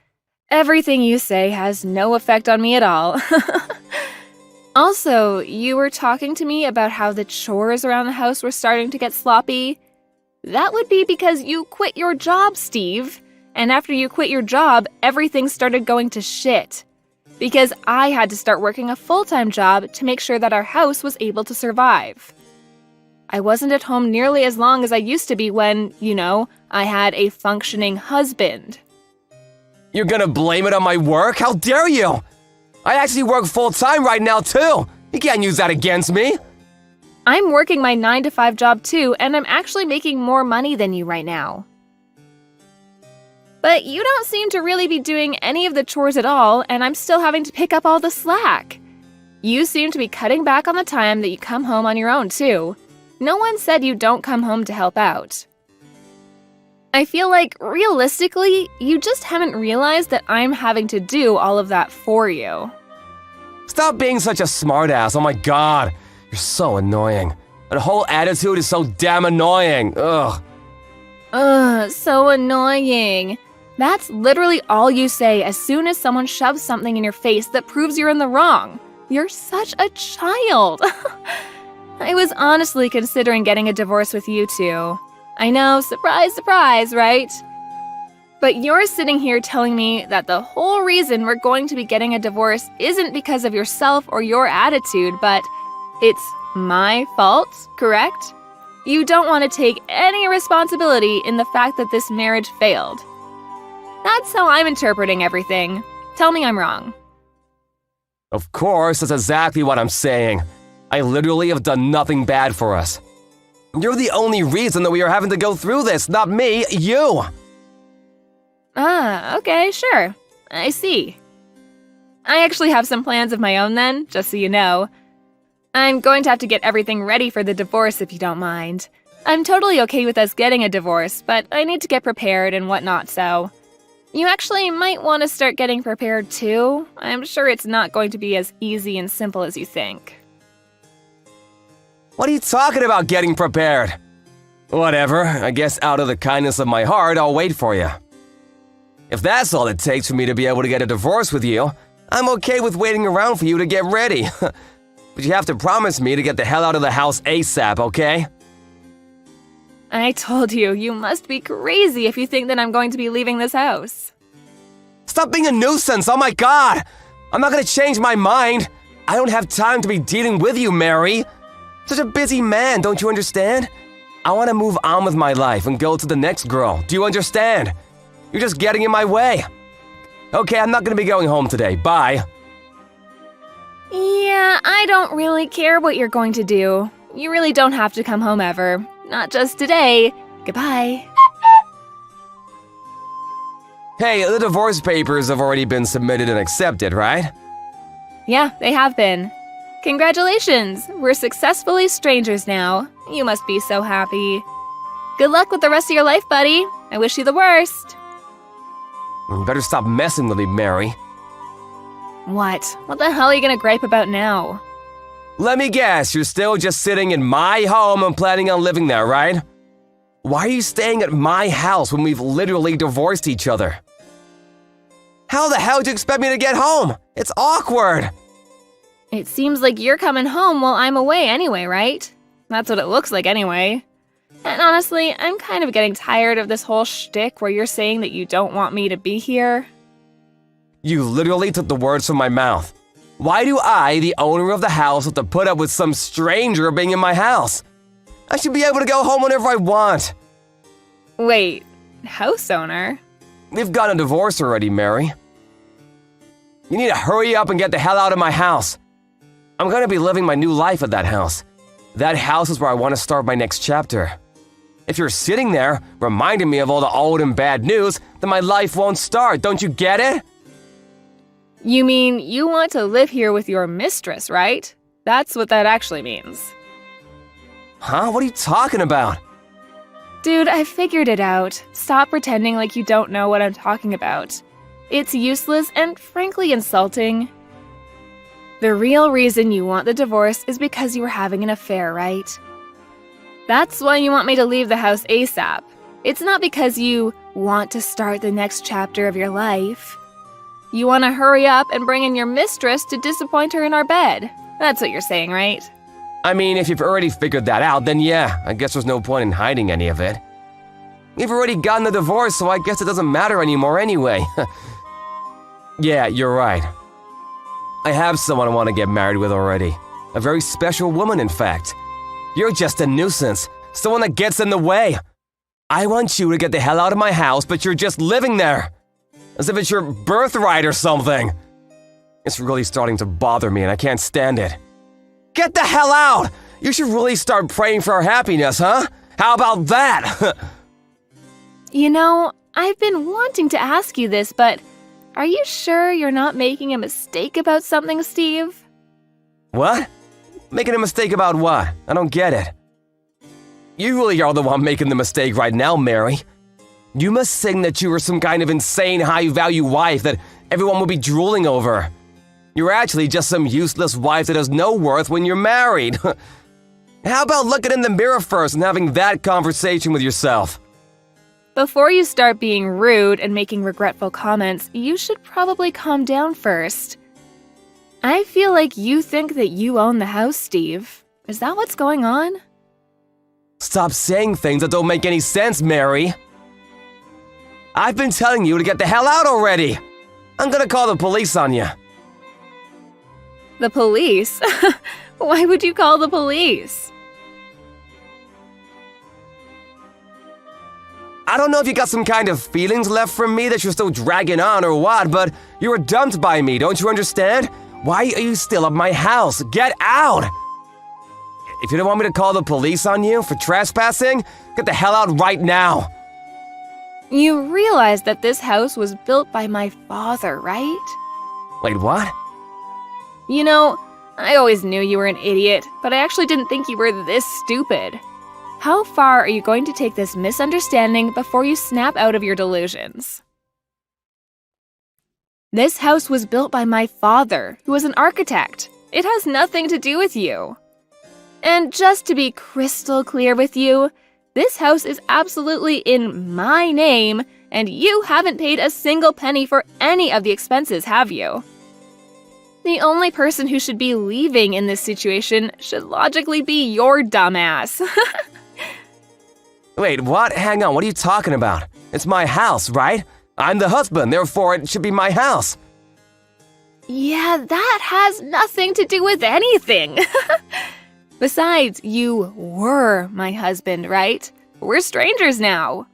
Everything you say has no effect on me at all. Also, you were talking to me about how the chores around the house were starting to get sloppy. That would be because you quit your job, Steve. And after you quit your job, everything started going to shit. Because I had to start working a full-time job to make sure that our house was able to survive. I wasn't at home nearly as long as I used to be when, I had a functioning husband. You're gonna blame it on my work? How dare you? I actually work full-time right now, too. You can't use that against me. I'm working my 9-to-5 job too, and I'm actually making more money than you right now. But you don't seem to really be doing any of the chores at all, and I'm still having to pick up all the slack. You seem to be cutting back on the time that you come home on your own too. No one said you don't come home to help out. I feel like, realistically, you just haven't realized that I'm having to do all of that for you. Stop being such a smartass. Oh my god. You're so annoying. That whole attitude is so damn annoying. Ugh. Ugh, so annoying. That's literally all you say as soon as someone shoves something in your face that proves you're in the wrong. You're such a child. I was honestly considering getting a divorce with you two. I know, surprise, surprise, right? But you're sitting here telling me that the whole reason we're going to be getting a divorce isn't because of yourself or your attitude, but it's my fault, correct? You don't want to take any responsibility in the fact that this marriage failed. That's how I'm interpreting everything. Tell me I'm wrong. Of course, that's exactly what I'm saying. I literally have done nothing bad for us. You're the only reason that we are having to go through this, not me, you! Ah, okay, sure. I see. I actually have some plans of my own then, just so you know. I'm going to have to get everything ready for the divorce if you don't mind. I'm totally okay with us getting a divorce, but I need to get prepared and whatnot, so... You actually might want to start getting prepared too. I'm sure it's not going to be as easy and simple as you think. What are you talking about getting prepared? Whatever, I guess out of the kindness of my heart, I'll wait for you. If that's all it takes for me to be able to get a divorce with you, I'm okay with waiting around for you to get ready. But you have to promise me to get the hell out of the house ASAP, okay? I told you, you must be crazy if you think that I'm going to be leaving this house. Stop being a nuisance, oh my god! I'm not gonna change my mind. I don't have time to be dealing with you, Mary. Such a busy man, don't you understand? I want to move on with my life and go to the next girl. Do you understand? You're just getting in my way. Okay, I'm not gonna be going home today. Bye. Yeah, I don't really care what you're going to do. You really don't have to come home ever. Not just today. Goodbye. Hey, the divorce papers have already been submitted and accepted, right? Yeah, they have been. Congratulations! We're successfully strangers now. You must be so happy. Good luck with the rest of your life, buddy. I wish you the worst. You better stop messing with me, Mary. What? What the hell are you gonna gripe about now? Let me guess, you're still just sitting in my home and planning on living there, right? Why are you staying at my house when we've literally divorced each other? How the hell do you expect me to get home? It's awkward! It seems like you're coming home while I'm away anyway, right? That's what it looks like anyway. And honestly, I'm kind of getting tired of this whole shtick where you're saying that you don't want me to be here. You literally took the words from my mouth. Why do I, the owner of the house, have to put up with some stranger being in my house? I should be able to go home whenever I want. Wait, house owner? We've gotten a divorce already, Mary. You need to hurry up and get the hell out of my house. I'm gonna be living my new life at that house. That house is where I want to start my next chapter. If you're sitting there, reminding me of all the old and bad news, then my life won't start, don't you get it? You mean you want to live here with your mistress, right? That's what that actually means. Huh? What are you talking about? Dude, I figured it out. Stop pretending like you don't know what I'm talking about. It's useless and frankly insulting. The real reason you want the divorce is because you were having an affair, right? That's why you want me to leave the house ASAP. It's not because you want to start the next chapter of your life. You want to hurry up and bring in your mistress to disappoint her in our bed. That's what you're saying, right? I mean, if you've already figured that out, then yeah, I guess there's no point in hiding any of it. You've already gotten a divorce, so I guess it doesn't matter anymore anyway. Yeah, you're right. I have someone I want to get married with already. A very special woman, in fact. You're just a nuisance, someone that gets in the way. I want you to get the hell out of my house, but you're just living there. As if it's your birthright or something. It's really starting to bother me and I can't stand it. Get the hell out! You should really start praying for our happiness, huh? How about that? You know, I've been wanting to ask you this, but are you sure you're not making a mistake about something, Steve? What? Making a mistake about what? I don't get it. You really are the one making the mistake right now, Mary. You must think that you are some kind of insane high-value wife that everyone will be drooling over. You're actually just some useless wife that has no worth when you're married. How about looking in the mirror first and having that conversation with yourself? Before you start being rude and making regretful comments, you should probably calm down first. I feel like you think that you own the house, Steve. Is that what's going on? Stop saying things that don't make any sense, Mary. I've been telling you to get the hell out already. I'm gonna call the police on you. The police? Why would you call the police? I don't know if you got some kind of feelings left from me that you're still dragging on or what, but you were dumped by me, don't you understand? Why are you still at my house? Get out! If you don't want me to call the police on you for trespassing, get the hell out right now. You realize that this house was built by my father, right? Wait, what? You know, I always knew you were an idiot, but I actually didn't think you were this stupid. How far are you going to take this misunderstanding before you snap out of your delusions? This house was built by my father, who was an architect. It has nothing to do with you. And just to be crystal clear with you, this house is absolutely in my name, and you haven't paid a single penny for any of the expenses, have you? The only person who should be leaving in this situation should logically be your dumbass. Wait, what? Hang on, what are you talking about? It's my house, right? I'm the husband, therefore it should be my house. Yeah, that has nothing to do with anything. Besides, you were my husband, right? We're strangers now.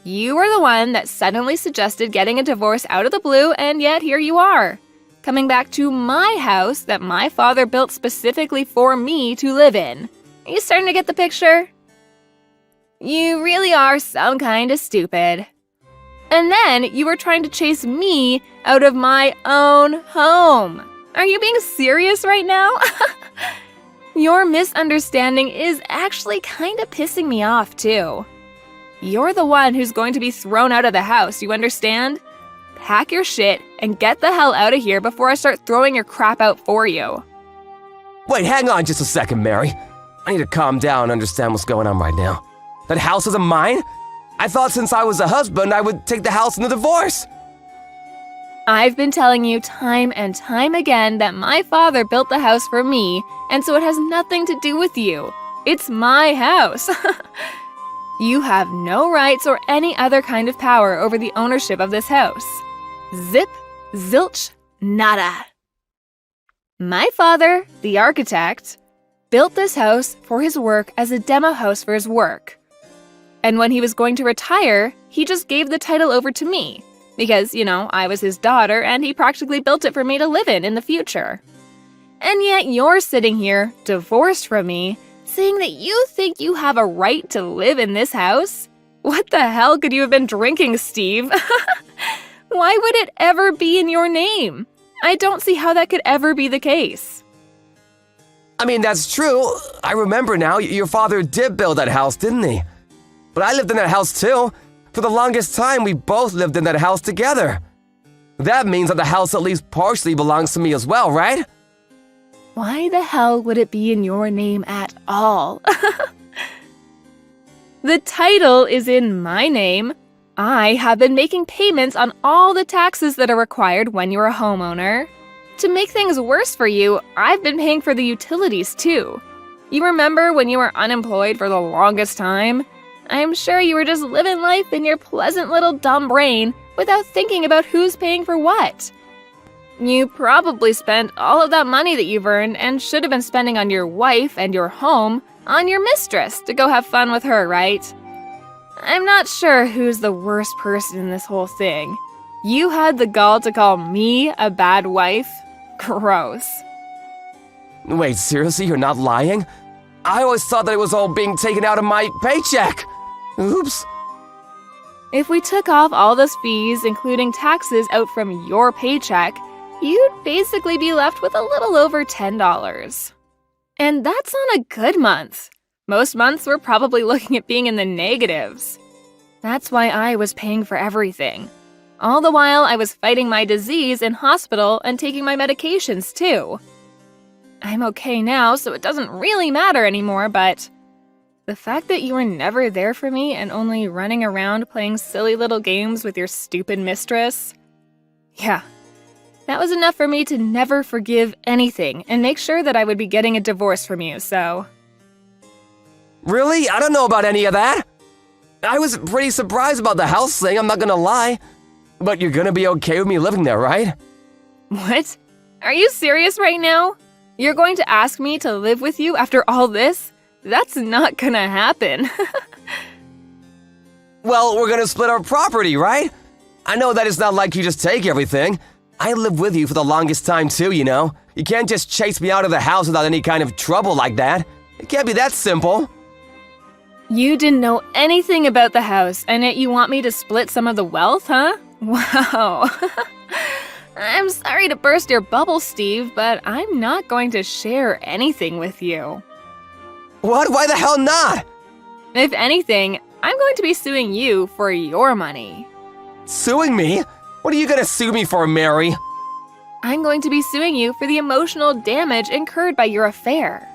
You were the one that suddenly suggested getting a divorce out of the blue, and yet here you are, coming back to my house that my father built specifically for me to live in. Are you starting to get the picture? You really are some kind of stupid. And then you were trying to chase me out of my own home. Are you being serious right now? Your misunderstanding is actually kind of pissing me off, too. You're the one who's going to be thrown out of the house, you understand? Pack your shit and get the hell out of here before I start throwing your crap out for you. Wait, hang on just a second, Mary. I need to calm down and understand what's going on right now. That house isn't mine? I thought since I was a husband, I would take the house in the divorce. I've been telling you time and time again that my father built the house for me, and so it has nothing to do with you. It's my house. You have no rights or any other kind of power over the ownership of this house. Zip, zilch, nada. My father, the architect, built this house for his work as a demo house for his work. And when he was going to retire, he just gave the title over to me. Because, you know, I was his daughter and he practically built it for me to live in the future. And yet you're sitting here, divorced from me, saying that you think you have a right to live in this house? What the hell could you have been drinking, Steve? Why would it ever be in your name? I don't see how that could ever be the case. I mean, that's true. I remember now, your father did build that house, didn't he? But I lived in that house too. For the longest time, we both lived in that house together. That means that the house at least partially belongs to me as well, right? Why the hell would it be in your name at all? The title is in my name. I have been making payments on all the taxes that are required when you're a homeowner. To make things worse for you, I've been paying for the utilities too. You remember when you were unemployed for the longest time? I'm sure you were just living life in your pleasant little dumb brain without thinking about who's paying for what. You probably spent all of that money that you've earned and should have been spending on your wife and your home on your mistress to go have fun with her, right? I'm not sure who's the worst person in this whole thing. You had the gall to call me a bad wife? Gross. Wait, seriously, you're not lying? I always thought that it was all being taken out of my paycheck. Oops. If we took off all those fees, including taxes, out from your paycheck, you'd basically be left with a little over $10. And that's on a good month. Most months we're probably looking at being in the negatives. That's why I was paying for everything. All the while I was fighting my disease in hospital and taking my medications too. I'm okay now, so it doesn't really matter anymore, but the fact that you were never there for me and only running around playing silly little games with your stupid mistress, yeah, that was enough for me to never forgive anything and make sure that I would be getting a divorce from you, so... Really? I don't know about any of that. I was pretty surprised about the house thing, I'm not gonna lie. But you're gonna be okay with me living there, right? What? Are you serious right now? You're going to ask me to live with you after all this? That's not gonna happen. Well, we're gonna split our property, right? I know that it's not like you just take everything. I lived with you for the longest time too, you know? You can't just chase me out of the house without any kind of trouble like that. It can't be that simple. You didn't know anything about the house, and yet you want me to split some of the wealth, huh? Wow. I'm sorry to burst your bubble, Steve, but I'm not going to share anything with you. What? Why the hell not? If anything, I'm going to be suing you for your money. Suing me? What are you gonna sue me for, Mary? I'm going to be suing you for the emotional damage incurred by your affair.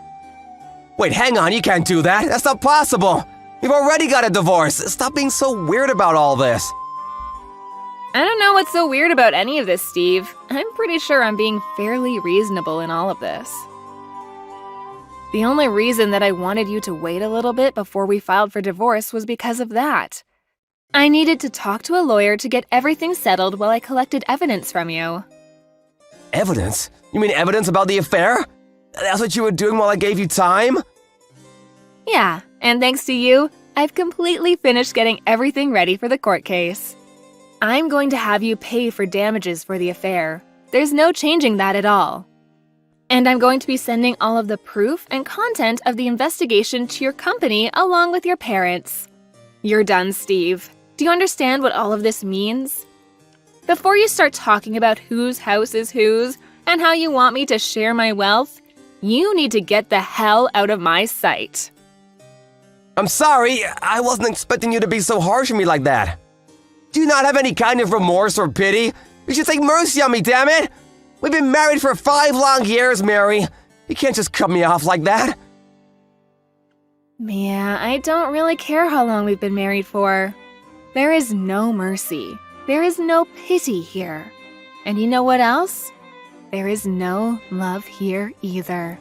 Wait, hang on, you can't do that. That's not possible. You've already got a divorce. Stop being so weird about all this. I don't know what's so weird about any of this, Steve. I'm pretty sure I'm being fairly reasonable in all of this. The only reason that I wanted you to wait a little bit before we filed for divorce was because of that. I needed to talk to a lawyer to get everything settled while I collected evidence from you. Evidence? You mean evidence about the affair? That's what you were doing while I gave you time? Yeah, and thanks to you, I've completely finished getting everything ready for the court case. I'm going to have you pay for damages for the affair. There's no changing that at all. And I'm going to be sending all of the proof and content of the investigation to your company along with your parents. You're done, Steve. Do you understand what all of this means? Before you start talking about whose house is whose and how you want me to share my wealth, you need to get the hell out of my sight. I'm sorry, I wasn't expecting you to be so harsh on me like that. Do you not have any kind of remorse or pity? You should take mercy on me, damn it! We've been married for 5 long years, Mary. You can't just cut me off like that. Yeah, I don't really care how long we've been married for. There is no mercy. There is no pity here. And you know what else? There is no love here either.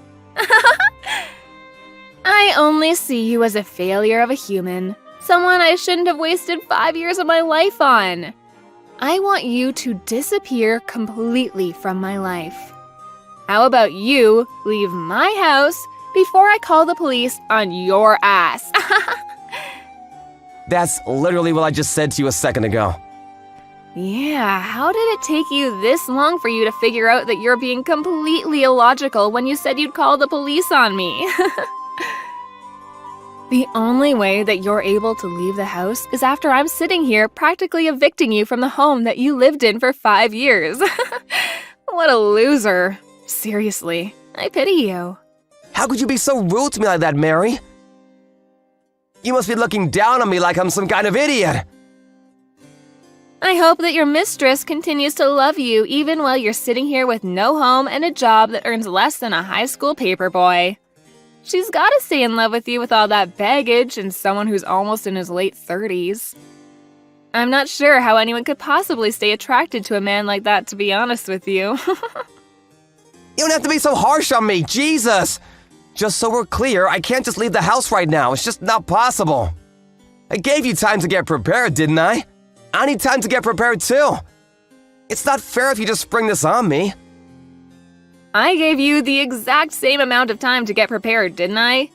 I only see you as a failure of a human. Someone I shouldn't have wasted 5 years of my life on. I want you to disappear completely from my life. How about you leave my house before I call the police on your ass? That's literally what I just said to you a second ago. Yeah, how did it take you this long for you to figure out that you're being completely illogical when you said you'd call the police on me? The only way that you're able to leave the house is after I'm sitting here practically evicting you from the home that you lived in for 5 years. What a loser. Seriously, I pity you. How could you be so rude to me like that, Mary? You must be looking down on me like I'm some kind of idiot. I hope that your mistress continues to love you even while you're sitting here with no home and a job that earns less than a high school paperboy. She's gotta stay in love with you with all that baggage and someone who's almost in his late 30s. I'm not sure how anyone could possibly stay attracted to a man like that, to be honest with you. You don't have to be so harsh on me, Jesus! Just so we're clear, I can't just leave the house right now. It's just not possible. I gave you time to get prepared, didn't I? I need time to get prepared too. It's not fair if you just spring this on me. I gave you the exact same amount of time to get prepared, didn't I?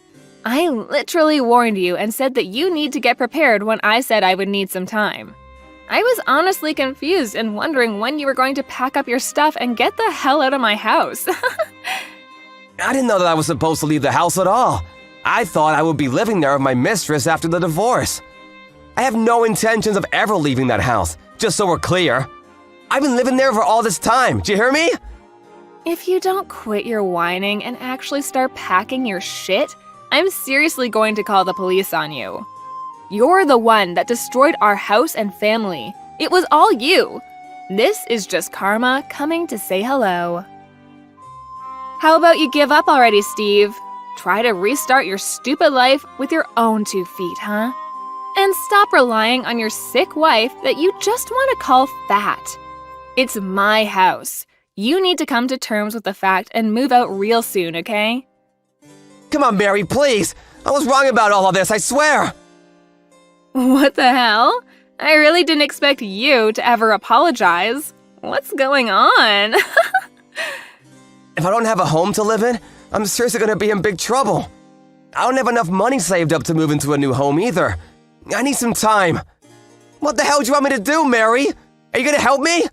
I literally warned you and said that you need to get prepared when I said I would need some time. I was honestly confused and wondering when you were going to pack up your stuff and get the hell out of my house. I didn't know that I was supposed to leave the house at all. I thought I would be living there with my mistress after the divorce. I have no intentions of ever leaving that house, just so we're clear. I've been living there for all this time, do you hear me? If you don't quit your whining and actually start packing your shit, I'm seriously going to call the police on you. You're the one that destroyed our house and family. It was all you. This is just karma coming to say hello. How about you give up already, Steve? Try to restart your stupid life with your own 2 feet, huh? And stop relying on your sick wife that you just want to call fat. It's my house. You need to come to terms with the fact and move out real soon, okay? Come on, Mary, please. I was wrong about all of this, I swear. What the hell? I really didn't expect you to ever apologize. What's going on? If I don't have a home to live in, I'm seriously gonna be in big trouble. I don't have enough money saved up to move into a new home either. I need some time. What the hell do you want me to do, Mary? Are you gonna help me?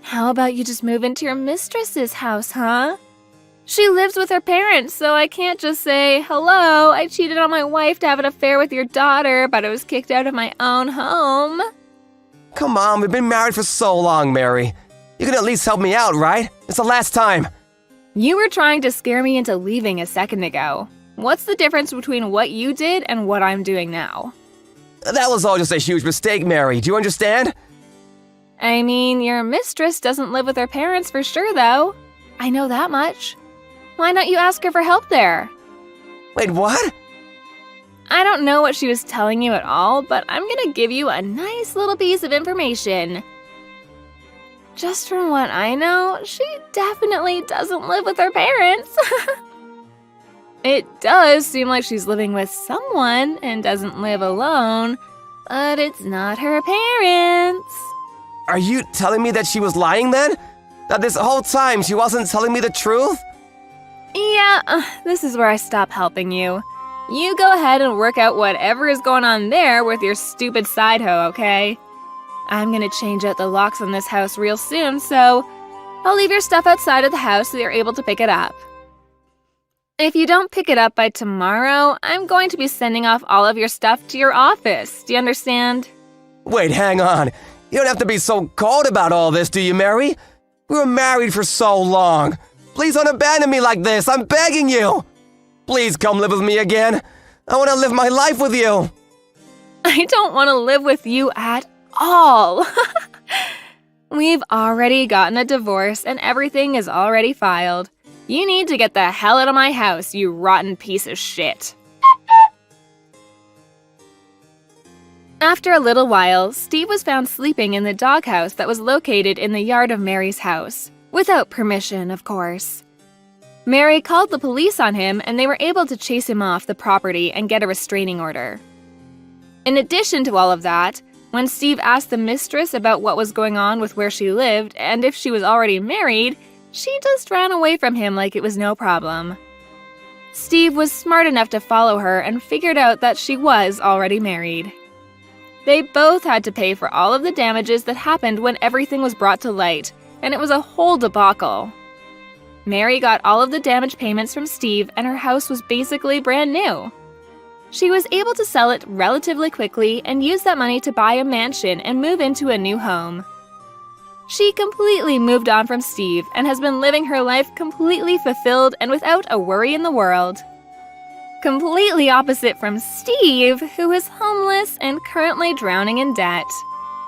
How about you just move into your mistress's house, huh? She lives with her parents, so I can't just say, hello, I cheated on my wife to have an affair with your daughter, but I was kicked out of my own home. Come on, we've been married for so long, Mary. You can at least help me out, right? It's the last time. You were trying to scare me into leaving a second ago. What's the difference between what you did and what I'm doing now? That was all just a huge mistake, Mary. Do you understand? I mean, your mistress doesn't live with her parents for sure, though. I know that much. Why don't you ask her for help there? Wait, what? I don't know what she was telling you at all, but I'm gonna give you a nice little piece of information. Just from what I know, she definitely doesn't live with her parents. It does seem like she's living with someone and doesn't live alone, but it's not her parents. Are you telling me that she was lying then? That this whole time she wasn't telling me the truth? Yeah, this is where I stop helping you. You go ahead and work out whatever is going on there with your stupid side hoe, okay? I'm gonna change out the locks on this house real soon, so I'll leave your stuff outside of the house so you're able to pick it up. If you don't pick it up by tomorrow, I'm going to be sending off all of your stuff to your office. Do you understand? Wait, hang on. You don't have to be so cold about all this, do you, Mary? We were married for so long. Please don't abandon me like this. I'm begging you. Please come live with me again. I want to live my life with you. I don't want to live with you at all. We've already gotten a divorce and everything is already filed. You need to get the hell out of my house, you rotten piece of shit. After a little while, Steve was found sleeping in the doghouse that was located in the yard of Mary's house. Without permission, of course. Mary called the police on him and they were able to chase him off the property and get a restraining order. In addition to all of that, when Steve asked the mistress about what was going on with where she lived and if she was already married, she just ran away from him like it was no problem. Steve was smart enough to follow her and figured out that she was already married. They both had to pay for all of the damages that happened when everything was brought to light, and it was a whole debacle. Mary got all of the damage payments from Steve and her house was basically brand new. She was able to sell it relatively quickly and use that money to buy a mansion and move into a new home. She completely moved on from Steve and has been living her life completely fulfilled and without a worry in the world. Completely opposite from Steve, who is homeless and currently drowning in debt.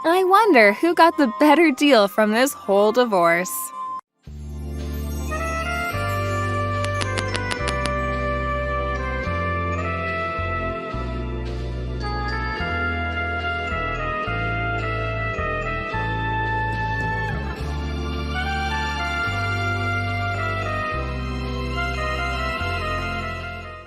I wonder who got the better deal from this whole divorce.